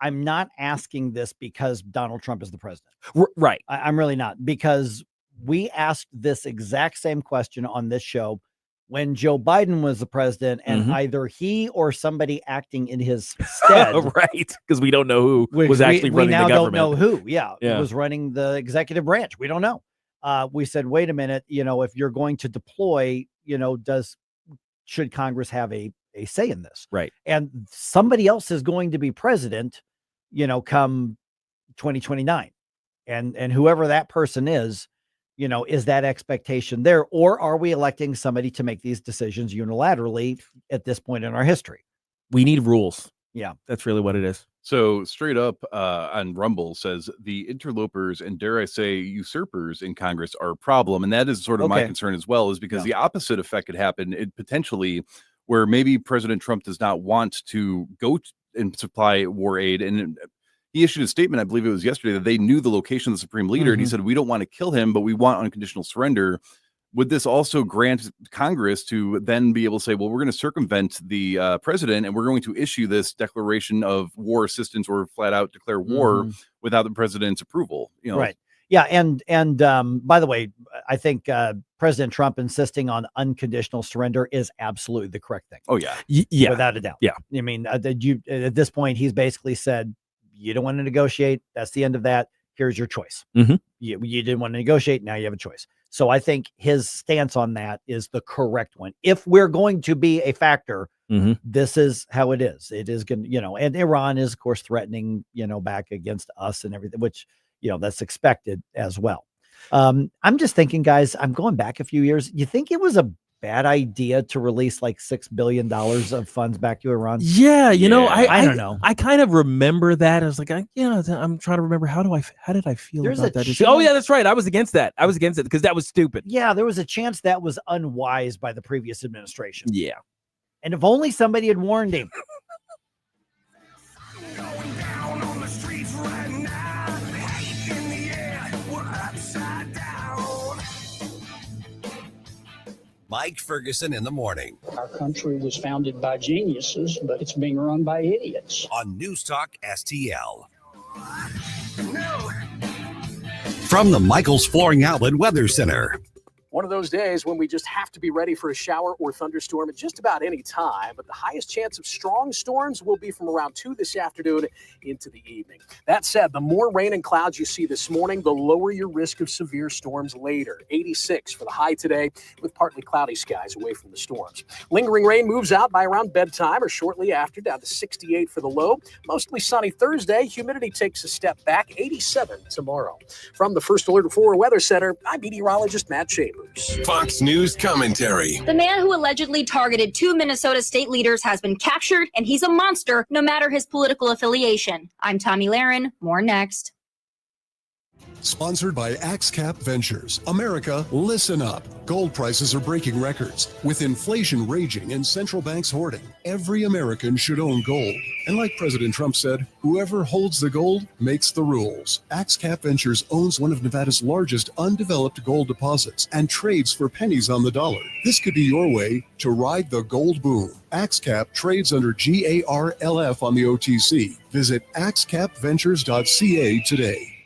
I'm not asking this because Donald Trump is the president. Right. I'm really not, because we asked this exact same question on this show when Joe Biden was the president, and either he or somebody acting in his stead. Right. Because we don't know who was actually running the government. We now don't know who. Yeah. Was running the executive branch. We don't know. We said, wait a minute, if you're going to deploy, should Congress have a say in this? Right. And somebody else is going to be president, come 2029. And whoever that person is that expectation there? Or are we electing somebody to make these decisions unilaterally at this point in our history? We need rules. Yeah. That's really what it is. So straight up on Rumble says the interlopers and, dare I say, usurpers in Congress are a problem. And that is sort of my concern as well, is because the opposite effect could happen. It potentially where maybe President Trump does not want to go and supply war aid. And he issued a statement, I believe it was yesterday, that they knew the location of the supreme leader. And he said, we don't want to kill him, but we want unconditional surrender. Would this also grant Congress to then be able to say, well, we're going to circumvent the president and we're going to issue this declaration of war assistance or flat out declare war without the president's approval? Right. Yeah. And by the way, I think President Trump insisting on unconditional surrender is absolutely the correct thing. Oh, yeah. Yeah. Without a doubt. Yeah. I mean, at this point, he's basically said, you don't want to negotiate. That's the end of that. Here's your choice. You didn't want to negotiate. Now you have a choice. So I think his stance on that is the correct one. If we're going to be a factor, this is how it is. It is going to, and Iran is, of course, threatening, back against us and everything, which, that's expected as well. I'm just thinking, guys, I'm going back a few years. You think it was a bad idea to release like $6 billion of funds back to Iran? Yeah, I don't know. I kind of remember that. I was like, I'm trying to remember how did I feel about that issue? Oh yeah, that's right. I was against that. Because that was stupid. Yeah, there was a chance that was unwise by the previous administration. Yeah. And if only somebody had warned him. Mike Ferguson in the morning. Our country was founded by geniuses, but it's being run by idiots. On NewsTalkSTL. From the Michaels Flooring Outlet Weather Center. One of those days when we just have to be ready for a shower or thunderstorm at just about any time, but the highest chance of strong storms will be from around 2 this afternoon into the evening. That said, the more rain and clouds you see this morning, the lower your risk of severe storms later. 86 for the high today with partly cloudy skies away from the storms. Lingering rain moves out by around bedtime or shortly after, down to 68 for the low. Mostly sunny Thursday. Humidity takes a step back, 87 tomorrow. From the First Alert 4 Weather Center, I'm meteorologist Matt Chambers. Fox News commentary. The man who allegedly targeted 2 Minnesota state leaders has been captured, and he's a monster no matter his political affiliation. I'm Tommy Lahren. More next. Sponsored by AxeCap Ventures. America, listen up. Gold prices are breaking records. With inflation raging and central banks hoarding, every American should own gold. And like President Trump said, whoever holds the gold makes the rules. AxeCap Ventures owns one of Nevada's largest undeveloped gold deposits and trades for pennies on the dollar. This could be your way to ride the gold boom. AxeCap trades under GARLF on the OTC. Visit axecapventures.ca today.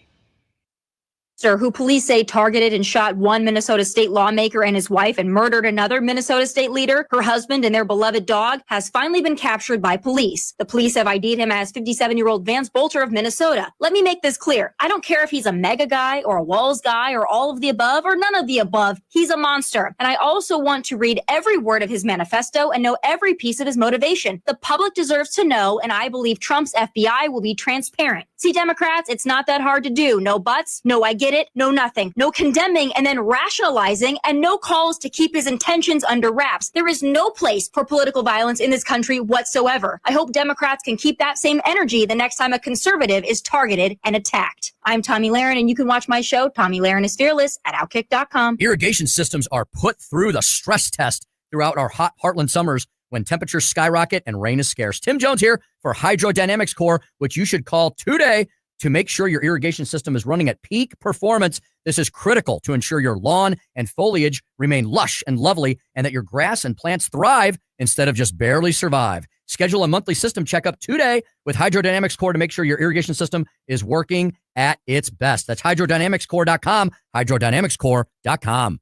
Who police say targeted and shot one Minnesota state lawmaker and his wife and murdered another Minnesota state leader, her husband, and their beloved dog, has finally been captured by police. The police have ID'd him as 57-year-old Vance Bolter of Minnesota. Let me make this clear. I don't care if he's a mega guy or a Walls guy or all of the above or none of the above. He's a monster. And I also want to read every word of his manifesto and know every piece of his motivation. The public deserves to know, and I believe Trump's FBI will be transparent. See, Democrats, it's not that hard to do. No buts, no I get it, no nothing, no condemning and then rationalizing, and no calls to keep his intentions under wraps. There is no place for political violence in this country whatsoever. I hope Democrats can keep that same energy the next time a conservative is targeted and attacked. I'm Tommy Lahren, and you can watch my show, Tommy Lahren is Fearless, at Outkick.com. Irrigation systems are put through the stress test throughout our hot Heartland summers when temperatures skyrocket and rain is scarce. Tim Jones here for Hydrodynamics Core, which you should call today to make sure your irrigation system is running at peak performance. This is critical to ensure your lawn and foliage remain lush and lovely and that your grass and plants thrive instead of just barely survive. Schedule a monthly system checkup today with Hydrodynamics Core to make sure your irrigation system is working at its best. That's hydrodynamicscore.com, hydrodynamicscore.com.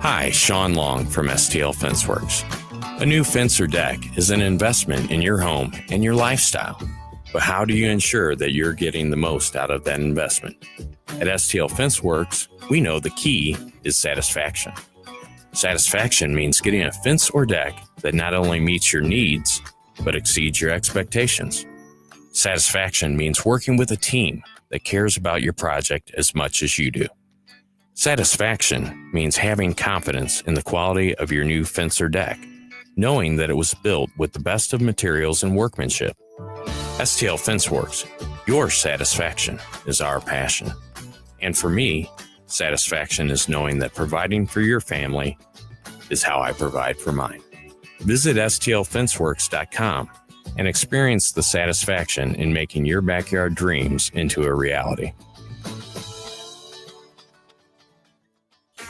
Hi, Sean Long from STL Fenceworks. A new fence or deck is an investment in your home and your lifestyle. But how do you ensure that you're getting the most out of that investment? At STL Fenceworks, we know the key is satisfaction. Satisfaction means getting a fence or deck that not only meets your needs, but exceeds your expectations. Satisfaction means working with a team that cares about your project as much as you do. Satisfaction means having confidence in the quality of your new fence or deck, knowing that it was built with the best of materials and workmanship. STL Fenceworks, your satisfaction is our passion. And for me, satisfaction is knowing that providing for your family is how I provide for mine. Visit STLFenceworks.com and experience the satisfaction in making your backyard dreams into a reality.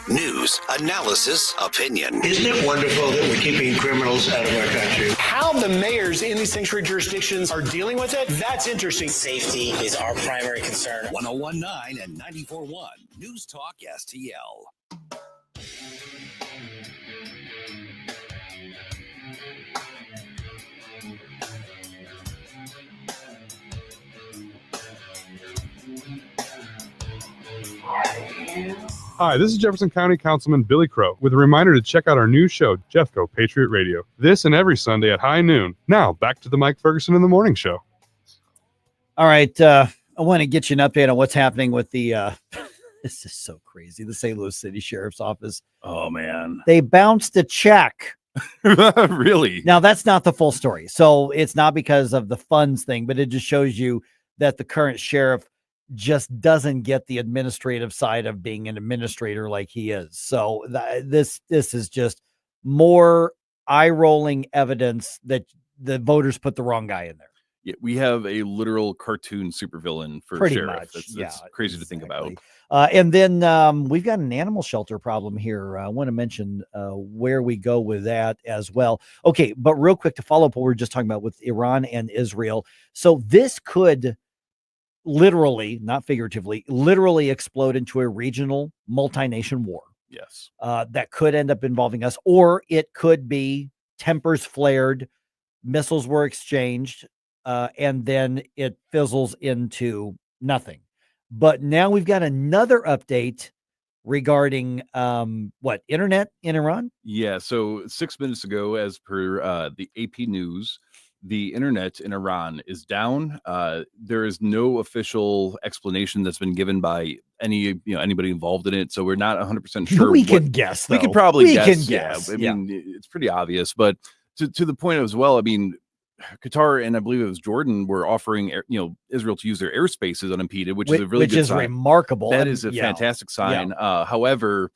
News, analysis, opinion. Isn't it wonderful that we're keeping criminals out of our country? How the mayors in these sanctuary jurisdictions are dealing with it, that's interesting. Safety is our primary concern. 1019 and 94.1 News Talk STL. Hi, this is Jefferson County Councilman Billy Crow with a reminder to check out our new show, Jeffco Patriot Radio, this and every Sunday at high noon. Now, back to the Mike Ferguson in the Morning Show. All right, I want to get you an update on what's happening with the, this is so crazy, the St. Louis City Sheriff's Office. Oh, man. They bounced a check. Really? Now, that's not the full story. So it's not because of the funds thing, but it just shows you that the current sheriff just doesn't get the administrative side of being an administrator like he is. So this is just more eye-rolling evidence that the voters put the wrong guy in there. Yeah, we have a literal cartoon supervillain for Pretty sheriff. much, That's crazy to think about. And then we've got an animal shelter problem here. I want to mention where we go with that as well. Okay, but real quick to follow up what we were just talking about with Iran and Israel. So this could literally, not figuratively, literally explode into a regional multi-nation war. Yes. That could end up involving us, or it could be tempers flared, missiles were exchanged, and then it fizzles into nothing. But now we've got another update regarding internet in Iran? Yeah. So 6 minutes ago, as per the AP News, the internet in Iran is down. There is no official explanation that's been given by anybody involved in it. So we're not 100% sure. We can guess, though. We could probably We guess. can guess, Yeah. I mean, it's pretty obvious. But to the point as well, I mean, Qatar and I believe it was Jordan were offering Israel to use their airspaces unimpeded, which is a really good sign. Remarkable. That is a fantastic sign. However,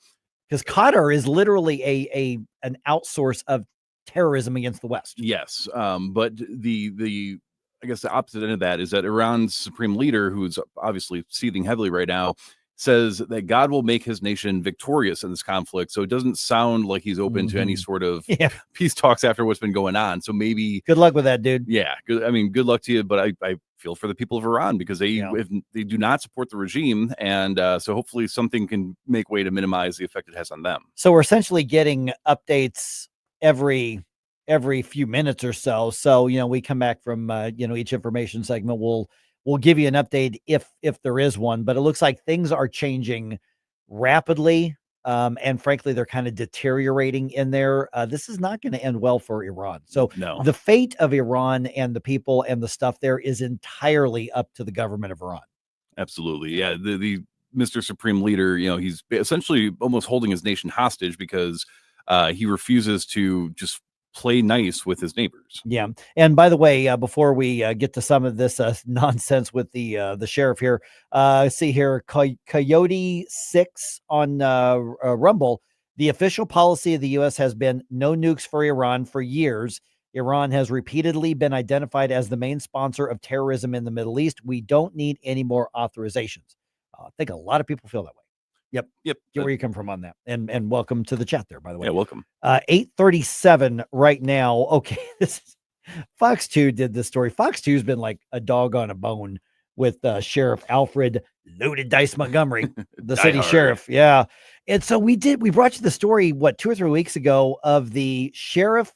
because Qatar is literally an outsource of terrorism against the West. Yes, but the I guess the opposite end of that is that Iran's supreme leader, who's obviously seething heavily right now, says that God will make his nation victorious in this conflict. So it doesn't sound like he's open to any sort of peace talks after what's been going on. So maybe good luck with that, dude. Yeah, I mean, good luck to you. But I feel for the people of Iran because they do not support the regime, and so hopefully something can make way to minimize the effect it has on them. So we're essentially getting updates every few minutes or so. So we come back from each information segment. We'll give you an update if there is one, but it looks like things are changing rapidly. And frankly, they're kind of deteriorating in there. This is not going to end well for Iran. So the fate of Iran and the people and the stuff there is entirely up to the government of Iran. Absolutely. Yeah. The Mr. Supreme Leader, he's essentially almost holding his nation hostage because he refuses to just play nice with his neighbors. Yeah. And by the way, before we get to some of this nonsense with the sheriff here, see here, Coyote 6 on Rumble. The official policy of the U.S. has been no nukes for Iran for years. Iran has repeatedly been identified as the main sponsor of terrorism in the Middle East. We don't need any more authorizations. I think a lot of people feel that way. Yep. Get where you come from on that. And welcome to the chat there, by the way. Yeah, welcome. 8:37 right now. Okay, this is Fox 2 did this story. Fox 2's been like a dog on a bone with Sheriff Alfred Loaded Dice Montgomery, the city sheriff. Yeah. And so we brought you the story, 2 or 3 weeks ago, of the sheriff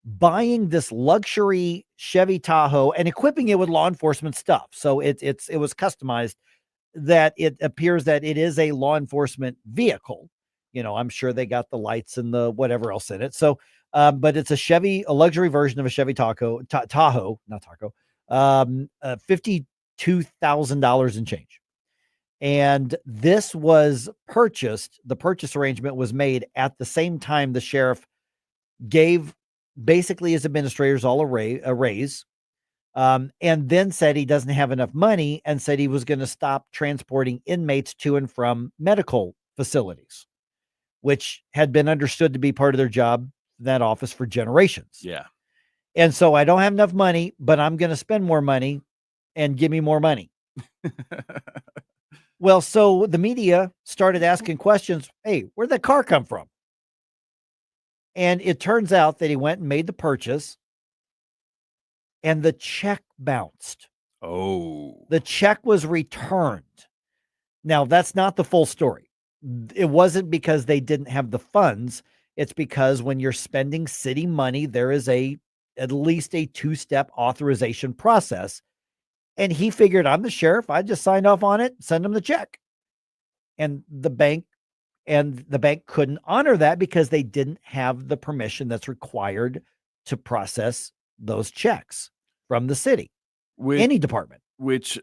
buying this luxury Chevy Tahoe and equipping it with law enforcement stuff. So it was customized that it appears that it is a law enforcement vehicle. I'm sure they got the lights and the whatever else in it. So, but it's a luxury version of a Chevy Tahoe, $52,000 in change. And this was purchased. The purchase arrangement was made at the same time the sheriff gave basically his administrators all a raise. And then said he doesn't have enough money and said he was going to stop transporting inmates to and from medical facilities, which had been understood to be part of their job, that office, for generations. Yeah. And so I don't have enough money, but I'm going to spend more money and give me more money. Well, so the media started asking questions. Hey, where'd that car come from? And it turns out that he went and made the purchase, and the check bounced. Oh. The check was returned. Now, that's not the full story. It wasn't because they didn't have the funds. It's because when you're spending city money, there is at least a 2-step authorization process. And he figured, I'm the sheriff. I just signed off on it, send him the check. And the bank couldn't honor that because they didn't have the permission that's required to process those checks from the city, any department. Which,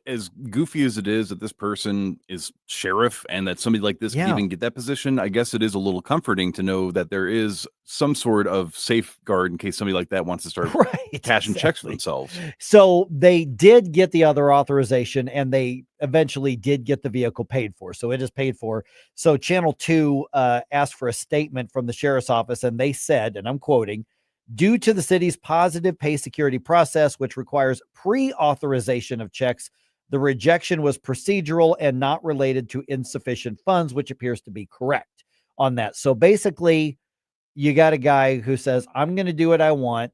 as goofy as it is that this person is sheriff and that somebody like this can even get that position, I guess it is a little comforting to know that there is some sort of safeguard in case somebody like that wants to start cashing checks for themselves. So they did get the other authorization, and they eventually did get the vehicle paid for. So it is paid for. So Channel 2 asked for a statement from the sheriff's office, and they said, and I'm quoting, "Due to the city's positive pay security process, which requires pre-authorization of checks, the rejection was procedural and not related to insufficient funds," which appears to be correct on that. So basically, you got a guy who says, I'm going to do what I want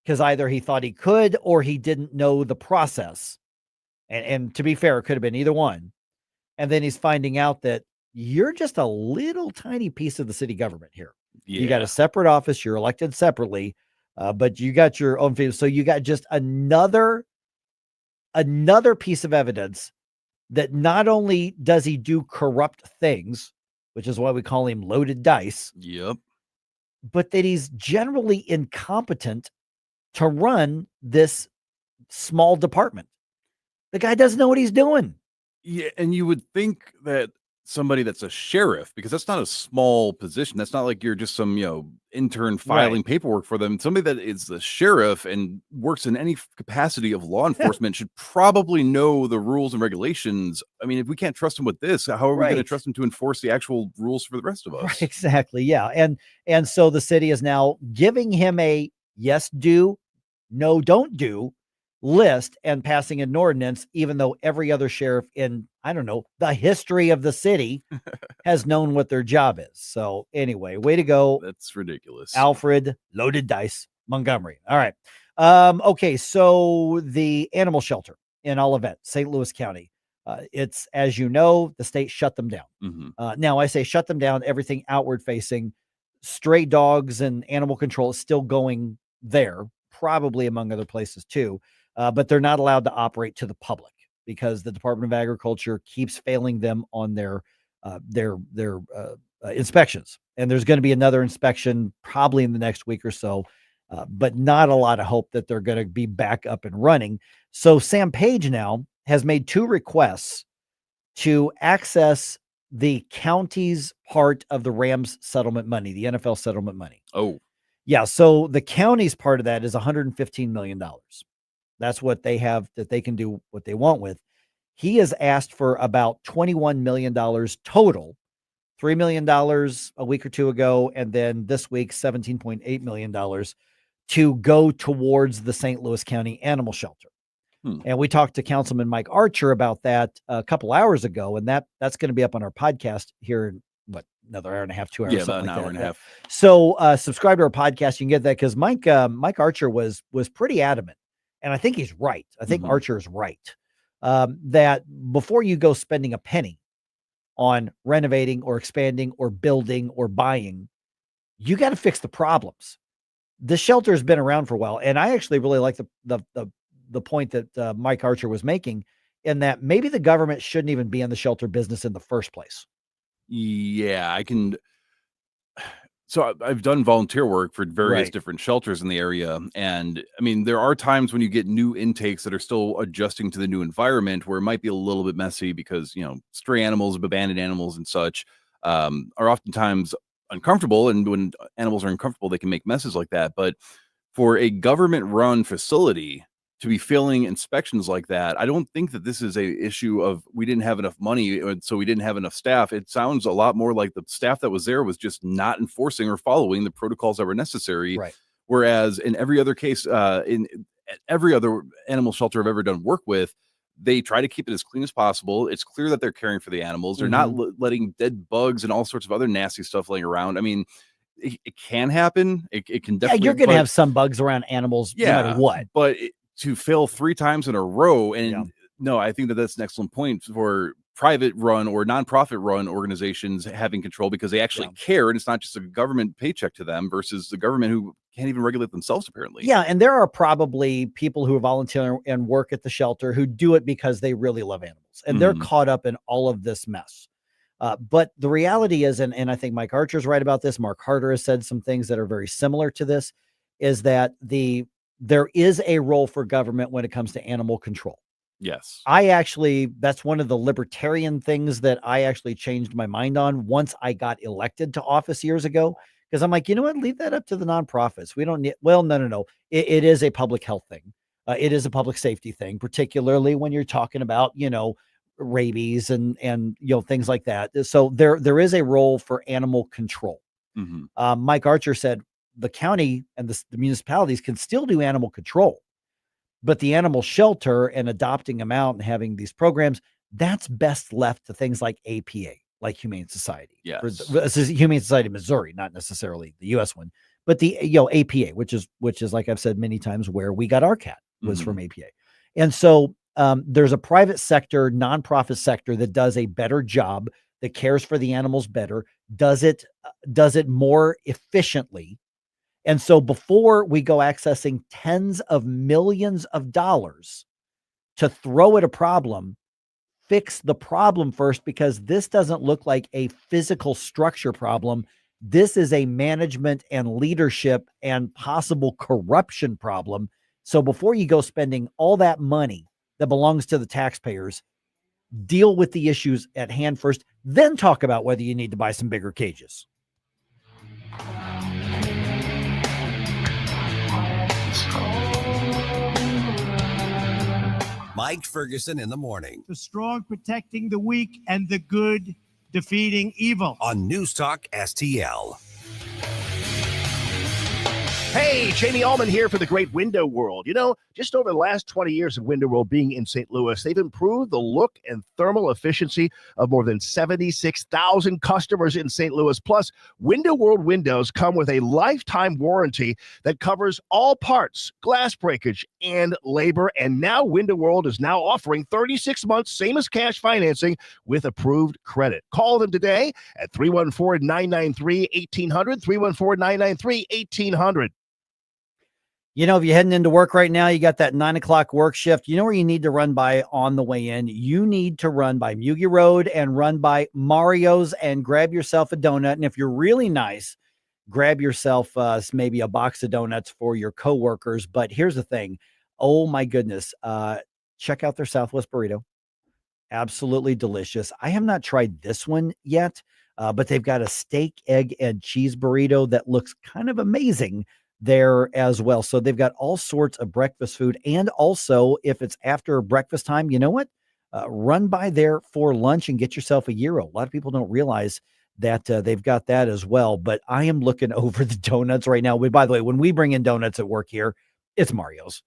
because either he thought he could or he didn't know the process. And to be fair, it could have been either one. And then he's finding out that you're just a little tiny piece of the city government here. Yeah. You got a separate office. You're elected separately, but you got your own field. So you got just another piece of evidence that not only does he do corrupt things, which is why we call him loaded dice. Yep. But that he's generally incompetent to run this small department. The guy doesn't know what he's doing. Yeah, and you would think that somebody that's a sheriff, because that's not a small position. That's not like you're just some, intern filing paperwork for them. Somebody that is the sheriff and works in any capacity of law enforcement should probably know the rules and regulations. I mean, if we can't trust him with this, how are we going to trust him to enforce the actual rules for the rest of us? Right, exactly. Yeah. And so the city is now giving him a yes, do, no, don't do list and passing an ordinance, even though every other sheriff in, I don't know, the history of the city has known what their job is. So anyway, way to go. That's ridiculous. Alfred Loaded Dice Montgomery. All right. Okay. So the animal shelter in Olivet, St. Louis County. It's, as you know, the state shut them down. Mm-hmm. Now I say shut them down, everything outward facing. Stray dogs and animal control is still going there, probably among other places too. But they're not allowed to operate to the public because the Department of Agriculture keeps failing them on their inspections. And there's going to be another inspection probably in the next week or so, but not a lot of hope that they're going to be back up and running. So Sam Page now has made 2 requests to access the county's part of the Rams settlement money, the NFL settlement money. Oh, yeah. So the county's part of that is $115 million. That's what they have that they can do what they want with. He has asked for about $21 million total, $3 million a week or two ago. And then this week, $17.8 million to go towards the St. Louis County Animal Shelter. And we talked to Councilman Mike Archer about that a couple hours ago. And that's going to be up on our podcast here in another hour and a half, 2 hours. Yeah, about an hour and a half. So subscribe to our podcast. You can get that because Mike Archer was pretty adamant. And I think he's right. I think Archer is right. That before you go spending a penny on renovating or expanding or building or buying, you got to fix the problems. The shelter has been around for a while. And I actually really like the point that Mike Archer was making in that maybe the government shouldn't even be in the shelter business in the first place. Yeah, I can. So I've done volunteer work for various different shelters in the area. And I mean, there are times when you get new intakes that are still adjusting to the new environment where it might be a little bit messy because, stray animals, abandoned animals and such are oftentimes uncomfortable. And when animals are uncomfortable, they can make messes like that. But for a government run facility to be failing inspections like that, I don't think that this is a issue of we didn't have enough money, so we didn't have enough staff. It sounds a lot more like the staff that was there was just not enforcing or following the protocols that were necessary. Right. Whereas in every other case, in every other animal shelter I've ever done work with, they try to keep it as clean as possible. It's clear that they're caring for the animals. They're not letting dead bugs and all sorts of other nasty stuff laying around. I mean, it can happen. It can definitely. Yeah, you're going to have some bugs around animals no matter what. But to fail 3 times in a row. And no, I think that's an excellent point for private run or nonprofit run organizations having control because they actually care. And it's not just a government paycheck to them versus the government who can't even regulate themselves, apparently. Yeah. And there are probably people who volunteer and work at the shelter who do it because they really love animals and they're caught up in all of this mess. But the reality is, and I think Mike Archer's right about this, Mark Harder has said some things that are very similar to this, is that there is a role for government when it comes to animal control. Yes. That's one of the libertarian things that I actually changed my mind on once I got elected to office years ago. Because I'm like, you know what, leave that up to the nonprofits. We don't need, no. It is a public health thing. It is a public safety thing, particularly when you're talking about, rabies and things like that. So there is a role for animal control. Mike Archer said, the county and the municipalities can still do animal control, but the animal shelter and adopting them out and having these programs, that's best left to things like APA, like Humane Society. Yes. This is Humane Society of Missouri, not necessarily the US one, but the APA, which is like I've said many times, where we got our cat was from APA. And so there's a private sector, nonprofit sector that does a better job that cares for the animals better, does it more efficiently. And so before we go accessing tens of millions of dollars to throw at a problem, fix the problem first, because this doesn't look like a physical structure problem. This is a management and leadership and possible corruption problem. So before you go spending all that money that belongs to the taxpayers, deal with the issues at hand first, then talk about whether you need to buy some bigger cages. Mike Ferguson in the morning. The strong protecting the weak and the good defeating evil. On News Talk STL. Hey, Jamie Allman here for the Great Window World. You know, just over the last 20 years of Window World being in St. Louis, they've improved the look and thermal efficiency of more than 76,000 customers in St. Louis. Plus, Window World windows come with a lifetime warranty that covers all parts, glass breakage, and labor. And now Window World is now offering 36 months, same as cash financing, with approved credit. Call them today at 314-993-1800, 314-993-1800. You know, if you're heading into work right now, you got that 9 o'clock work shift. You know where you need to run by on the way in? You need to run by Mugi Road and run by Mario's and grab yourself a donut. And if you're really nice, grab yourself maybe a box of donuts for your coworkers. But here's the thing. Oh, my goodness. Check out their Southwest burrito. Absolutely delicious. I have not tried this one yet, but they've got a steak, egg, and cheese burrito that looks kind of amazing there as well. So they've got all sorts of breakfast food. And also, if it's after breakfast time, you know what? Run by there for lunch and get yourself a gyro. A lot of people don't realize that they've got that as well. But I am looking over the donuts right now. By the way, when we bring in donuts at work here, it's Mario's.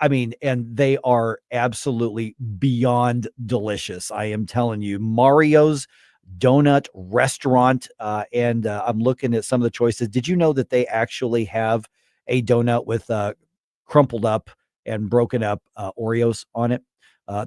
I mean, and they are absolutely beyond delicious. I am telling you, Mario's donut restaurant. And I'm looking at some of the choices. Did you know that they actually have a donut with crumpled up and broken up Oreos on it?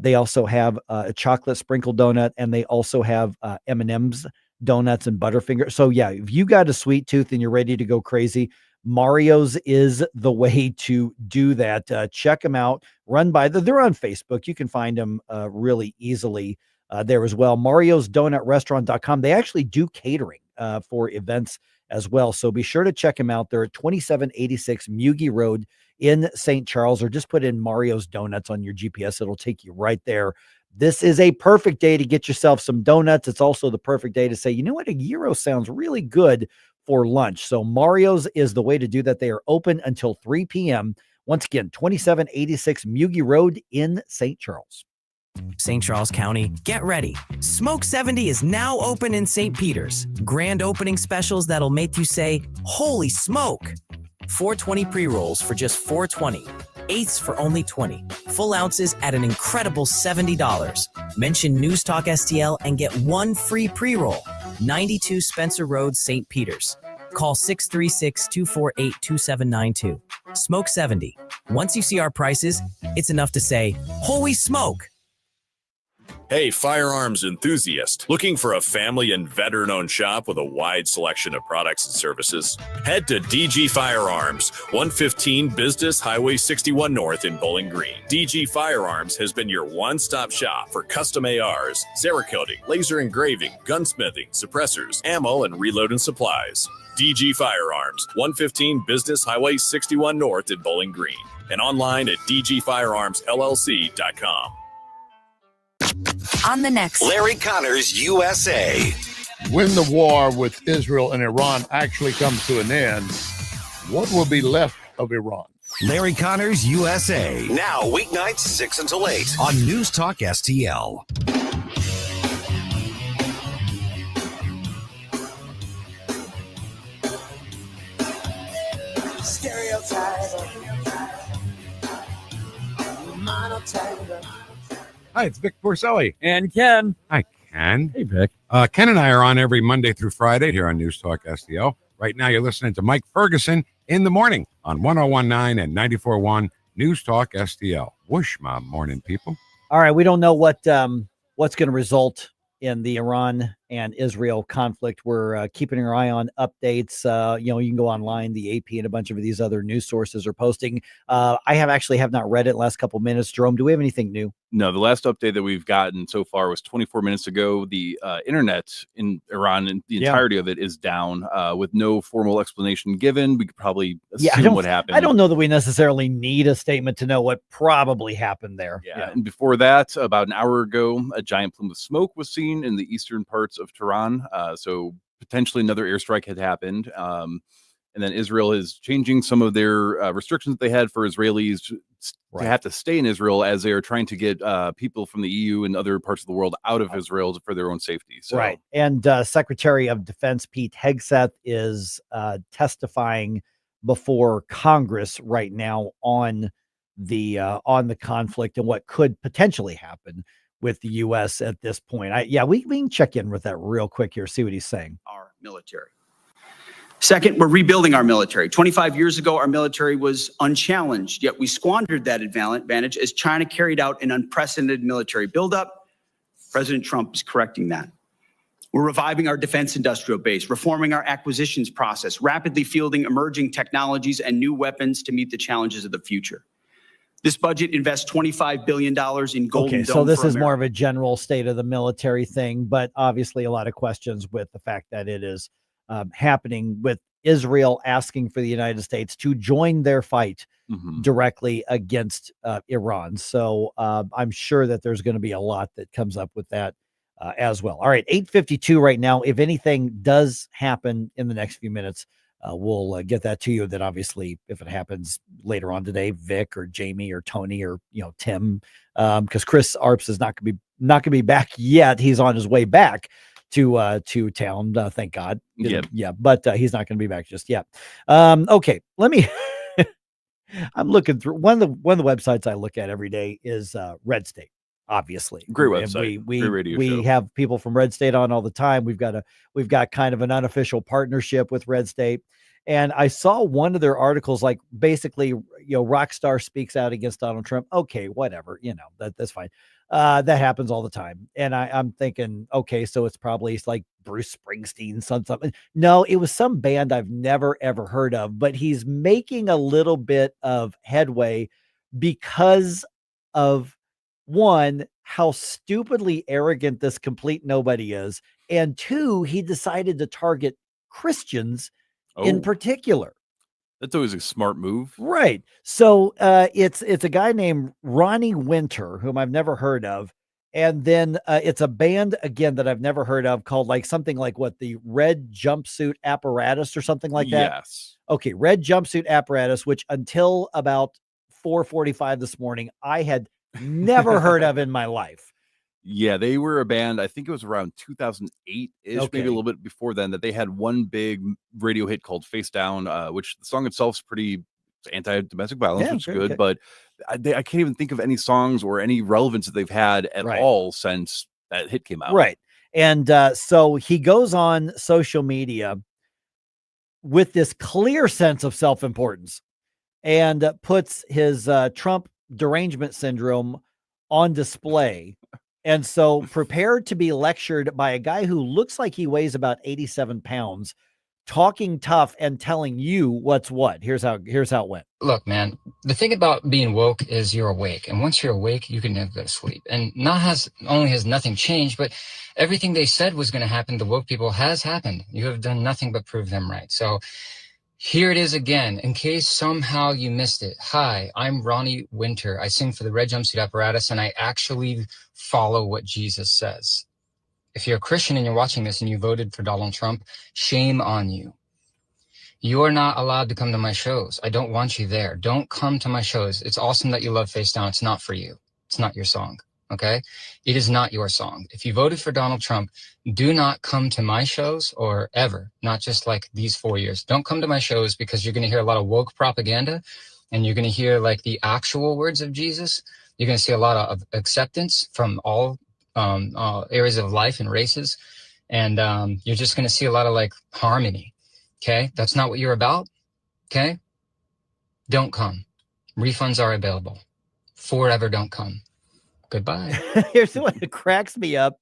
They also have a chocolate sprinkled donut, and they also have M&M's donuts and Butterfinger. So yeah, if you got a sweet tooth and you're ready to go crazy, Mario's is the way to do that. Check them out. Run by they're on Facebook. You can find them really easily there as well. Mario's Donut Restaurant.com. They actually do catering for events as well. So be sure to check them out. They're at 2786 Mugi Road in St. Charles, or just put in Mario's Donuts on your GPS. It'll take you right there. This is a perfect day to get yourself some donuts. It's also the perfect day to say, you know what? A gyro sounds really good for lunch. So Mario's is the way to do that. They are open until 3 p.m. Once again, 2786 Mugi Road in St. Charles. St. Charles County, get ready. Smoke 70 is now open in St. Peters. Grand opening specials that'll make you say, holy smoke. 420 pre-rolls for just $4.20. Eighths for only $20. Full ounces at an incredible $70. Mention News Talk STL and get one free pre-roll. 92 Spencer Road, St. Peters. Call 636-248-2792. Smoke 70. Once you see our prices, it's enough to say, holy smoke. Hey, firearms enthusiast, looking for a family and veteran-owned shop with a wide selection of products and services? Head to DG Firearms, 115 Business Highway 61 North in Bowling Green. DG Firearms has been your one-stop shop for custom ARs, Cerakoting, laser engraving, gunsmithing, suppressors, ammo, and reloading supplies. DG Firearms, 115 Business Highway 61 North in Bowling Green, and online at dgfirearmsllc.com. On the next Larry Connors USA. When the war with Israel and Iran actually comes to an end, what will be left of Iran? Larry Connors USA. Now weeknights 6 until 8 on News Talk STL. Hi, it's Vic Porcelli. And Ken. Hi, Ken. Hey, Vic. Ken and I are on every Monday through Friday here on News Talk STL. Right now, you're listening to Mike Ferguson in the morning on 1019 and 94.1 News Talk STL. Whoosh, my morning people. All right, we don't know what's going to result in the Iran and Israel conflict. We're keeping our eye on updates. You can go online. The AP and a bunch of these other news sources are posting. I have not read it last couple minutes. Jerome, do we have anything new? No, the last update that we've gotten so far was 24 minutes ago. The internet in Iran and the entirety of it is down with no formal explanation given. We could probably assume what happened. I don't know that we necessarily need a statement to know what probably happened there. Yeah. And before that, about an hour ago, a giant plume of smoke was seen in the eastern parts of Tehran. So potentially another airstrike had happened. And then Israel is changing some of their restrictions that they had for Israelis to have to stay in Israel as they are trying to get people from the EU and other parts of the world out of Israel for their own safety. So. Right. And Secretary of Defense Pete Hegseth is testifying before Congress right now on the conflict and what could potentially happen with the U.S. at this point. We can check in with that real quick here, see what he's saying. Our military. Second, we're rebuilding our military. 25 years ago, our military was unchallenged, yet we squandered that advantage as China carried out an unprecedented military buildup. President Trump is correcting that. We're reviving our defense industrial base, reforming our acquisitions process, rapidly fielding emerging technologies and new weapons to meet the challenges of the future. This budget invests $25 billion in Golden Dome. So this for is more America. of a general state of the military thing, but obviously a lot of questions with the fact that it is happening with Israel asking for the United States to join their fight directly against Iran. So I'm sure that there's going to be a lot that comes up with that as well. All right, 8:52 right now. If anything does happen in the next few minutes, we'll get that to you. Then obviously, if it happens later on today, Vic or Jamie or Tony or Tim, because Chris Arps is not going to be back yet. He's on his way back to town. Thank God. But he's not going to be back just yet. Okay, let me. I'm looking through one of the websites I look at every day is Red State. Obviously, great website. We great radio we show. have people from Red State on all the time. We've got kind of an unofficial partnership with Red State. And I saw one of their articles, like basically, Rockstar speaks out against Donald Trump. Okay, whatever, that's fine. That happens all the time. And I'm thinking, okay, so it's like Bruce Springsteen, something. No, it was some band I've never, ever heard of, but he's making a little bit of headway because of, one, how stupidly arrogant this complete nobody is. And two, he decided to target Christians in particular. That's always a smart move. Right. So it's a guy named Ronnie Winter, whom I've never heard of. And then it's a band, again, that I've never heard of called something like the Red Jumpsuit Apparatus or something like that. Yes. Okay. Red Jumpsuit Apparatus, which until about 4:45 this morning, I had never heard of in my life. Yeah, they were a band, I think it was around 2008-ish, maybe a little bit before then, that they had one big radio hit called Face Down, which the song itself is pretty anti-domestic violence, which is good, but I can't even think of any songs or any relevance that they've had at all since that hit came out. Right. And so he goes on social media with this clear sense of self-importance and puts his Trump derangement syndrome on display. And so prepared to be lectured by a guy who looks like he weighs about 87 pounds, talking tough and telling you what's what. Here's how it went. Look, man, the thing about being woke is you're awake. And once you're awake, you can never go to sleep. And not only has nothing changed, but everything they said was going to happen to woke people has happened. You have done nothing but prove them right. So here it is again, in case somehow you missed it. Hi, I'm Ronnie Winter. I sing for the Red Jumpsuit Apparatus, and I actually follow what Jesus says. If you're a Christian and you're watching this and you voted for Donald Trump, shame on you. You are not allowed to come to my shows. I don't want you there. Don't come to my shows. It's awesome that you love Face Down. It's not for you. It's not your song. Okay? It is not your song. If you voted for Donald Trump, do not come to my shows or ever, not just like these 4 years. Don't come to my shows because you're going to hear a lot of woke propaganda and you're going to hear like the actual words of Jesus. You're going to see a lot of acceptance from all areas of life and races. And you're just going to see a lot of like harmony. Okay? That's not what you're about. Okay? Don't come. Refunds are available. Forever don't come. Goodbye. Here's what cracks me up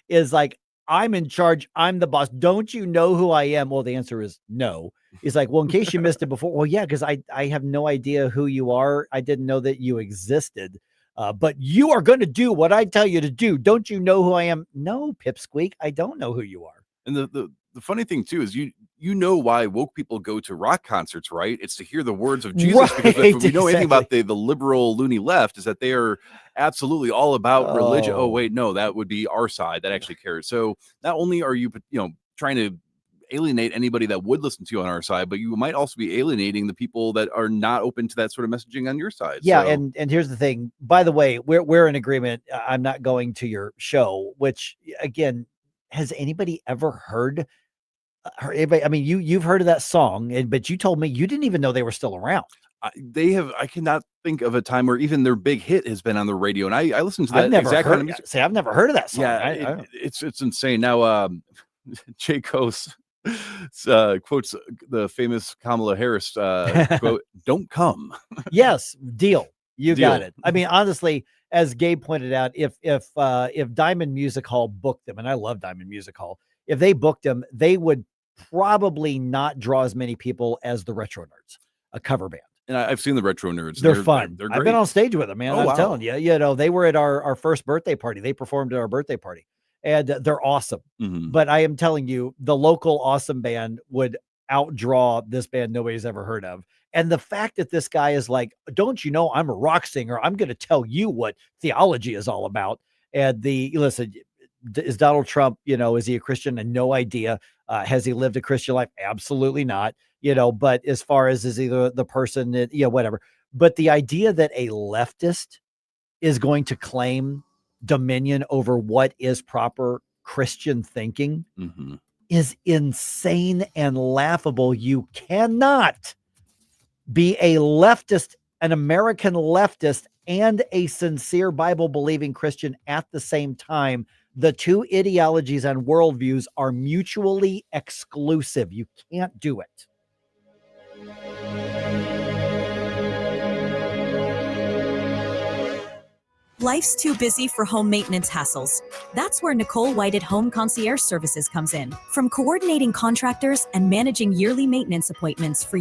is like, I'm in charge. I'm the boss. Don't you know who I am? Well, the answer is no. He's like, well, in case you missed it before. Well, yeah, because I have no idea who you are. I didn't know that you existed. But you are going to do what I tell you to do. Don't you know who I am? No, Pipsqueak. I don't know who you are. And the funny thing too is you know why woke people go to rock concerts, right? It's to hear the words of Jesus. Right, Because if we know anything exactly. about the liberal loony left, is that they are absolutely all about religion. Oh wait, no, that would be our side that actually cares. So not only are you trying to alienate anybody that would listen to you on our side, but you might also be alienating the people that are not open to that sort of messaging on your side. Yeah, So, and here's the thing. By the way, we're in agreement. I'm not going to your show, which again, has anybody ever heard? Anybody, I mean, you've heard of that song, but you told me you didn't even know they were still around. I cannot think of a time where even their big hit has been on the radio. And I listened to that I've never exact heard. kind of music. See, I've never heard of that song. Yeah, it's insane. Now, Jay Coase quotes the famous Kamala Harris quote, "Don't come." Yes, deal. You got Deal. it. I mean, honestly, as Gabe pointed out, if Diamond Music Hall booked them, and I love Diamond Music Hall, if they booked them, they would probably not draw as many people as the Retro Nerds, a cover band. And I've seen the Retro Nerds. They're fun. They're I've great. been on stage with them, man. Oh, I'm wow. telling you, they were at our first birthday party. They performed at our birthday party, and they're awesome. Mhm. But I am telling you, the local awesome band would outdraw this band nobody's ever heard of. And the fact that this guy is like, don't you know I'm a rock singer? I'm going to tell you what theology is all about. And listen, is Donald Trump, is he a Christian? And no idea. Has he lived a Christian life? Absolutely not. But as far as is either the person that, whatever. But the idea that a leftist is going to claim dominion over what is proper Christian thinking Mhm. is insane and laughable. You cannot be a leftist, an American leftist, and a sincere Bible believing Christian at the same time. The two ideologies and worldviews are mutually exclusive. You can't do it. Life's too busy for home maintenance hassles. That's where Nicole Whited Home Concierge Services comes in. From coordinating contractors and managing yearly maintenance appointments for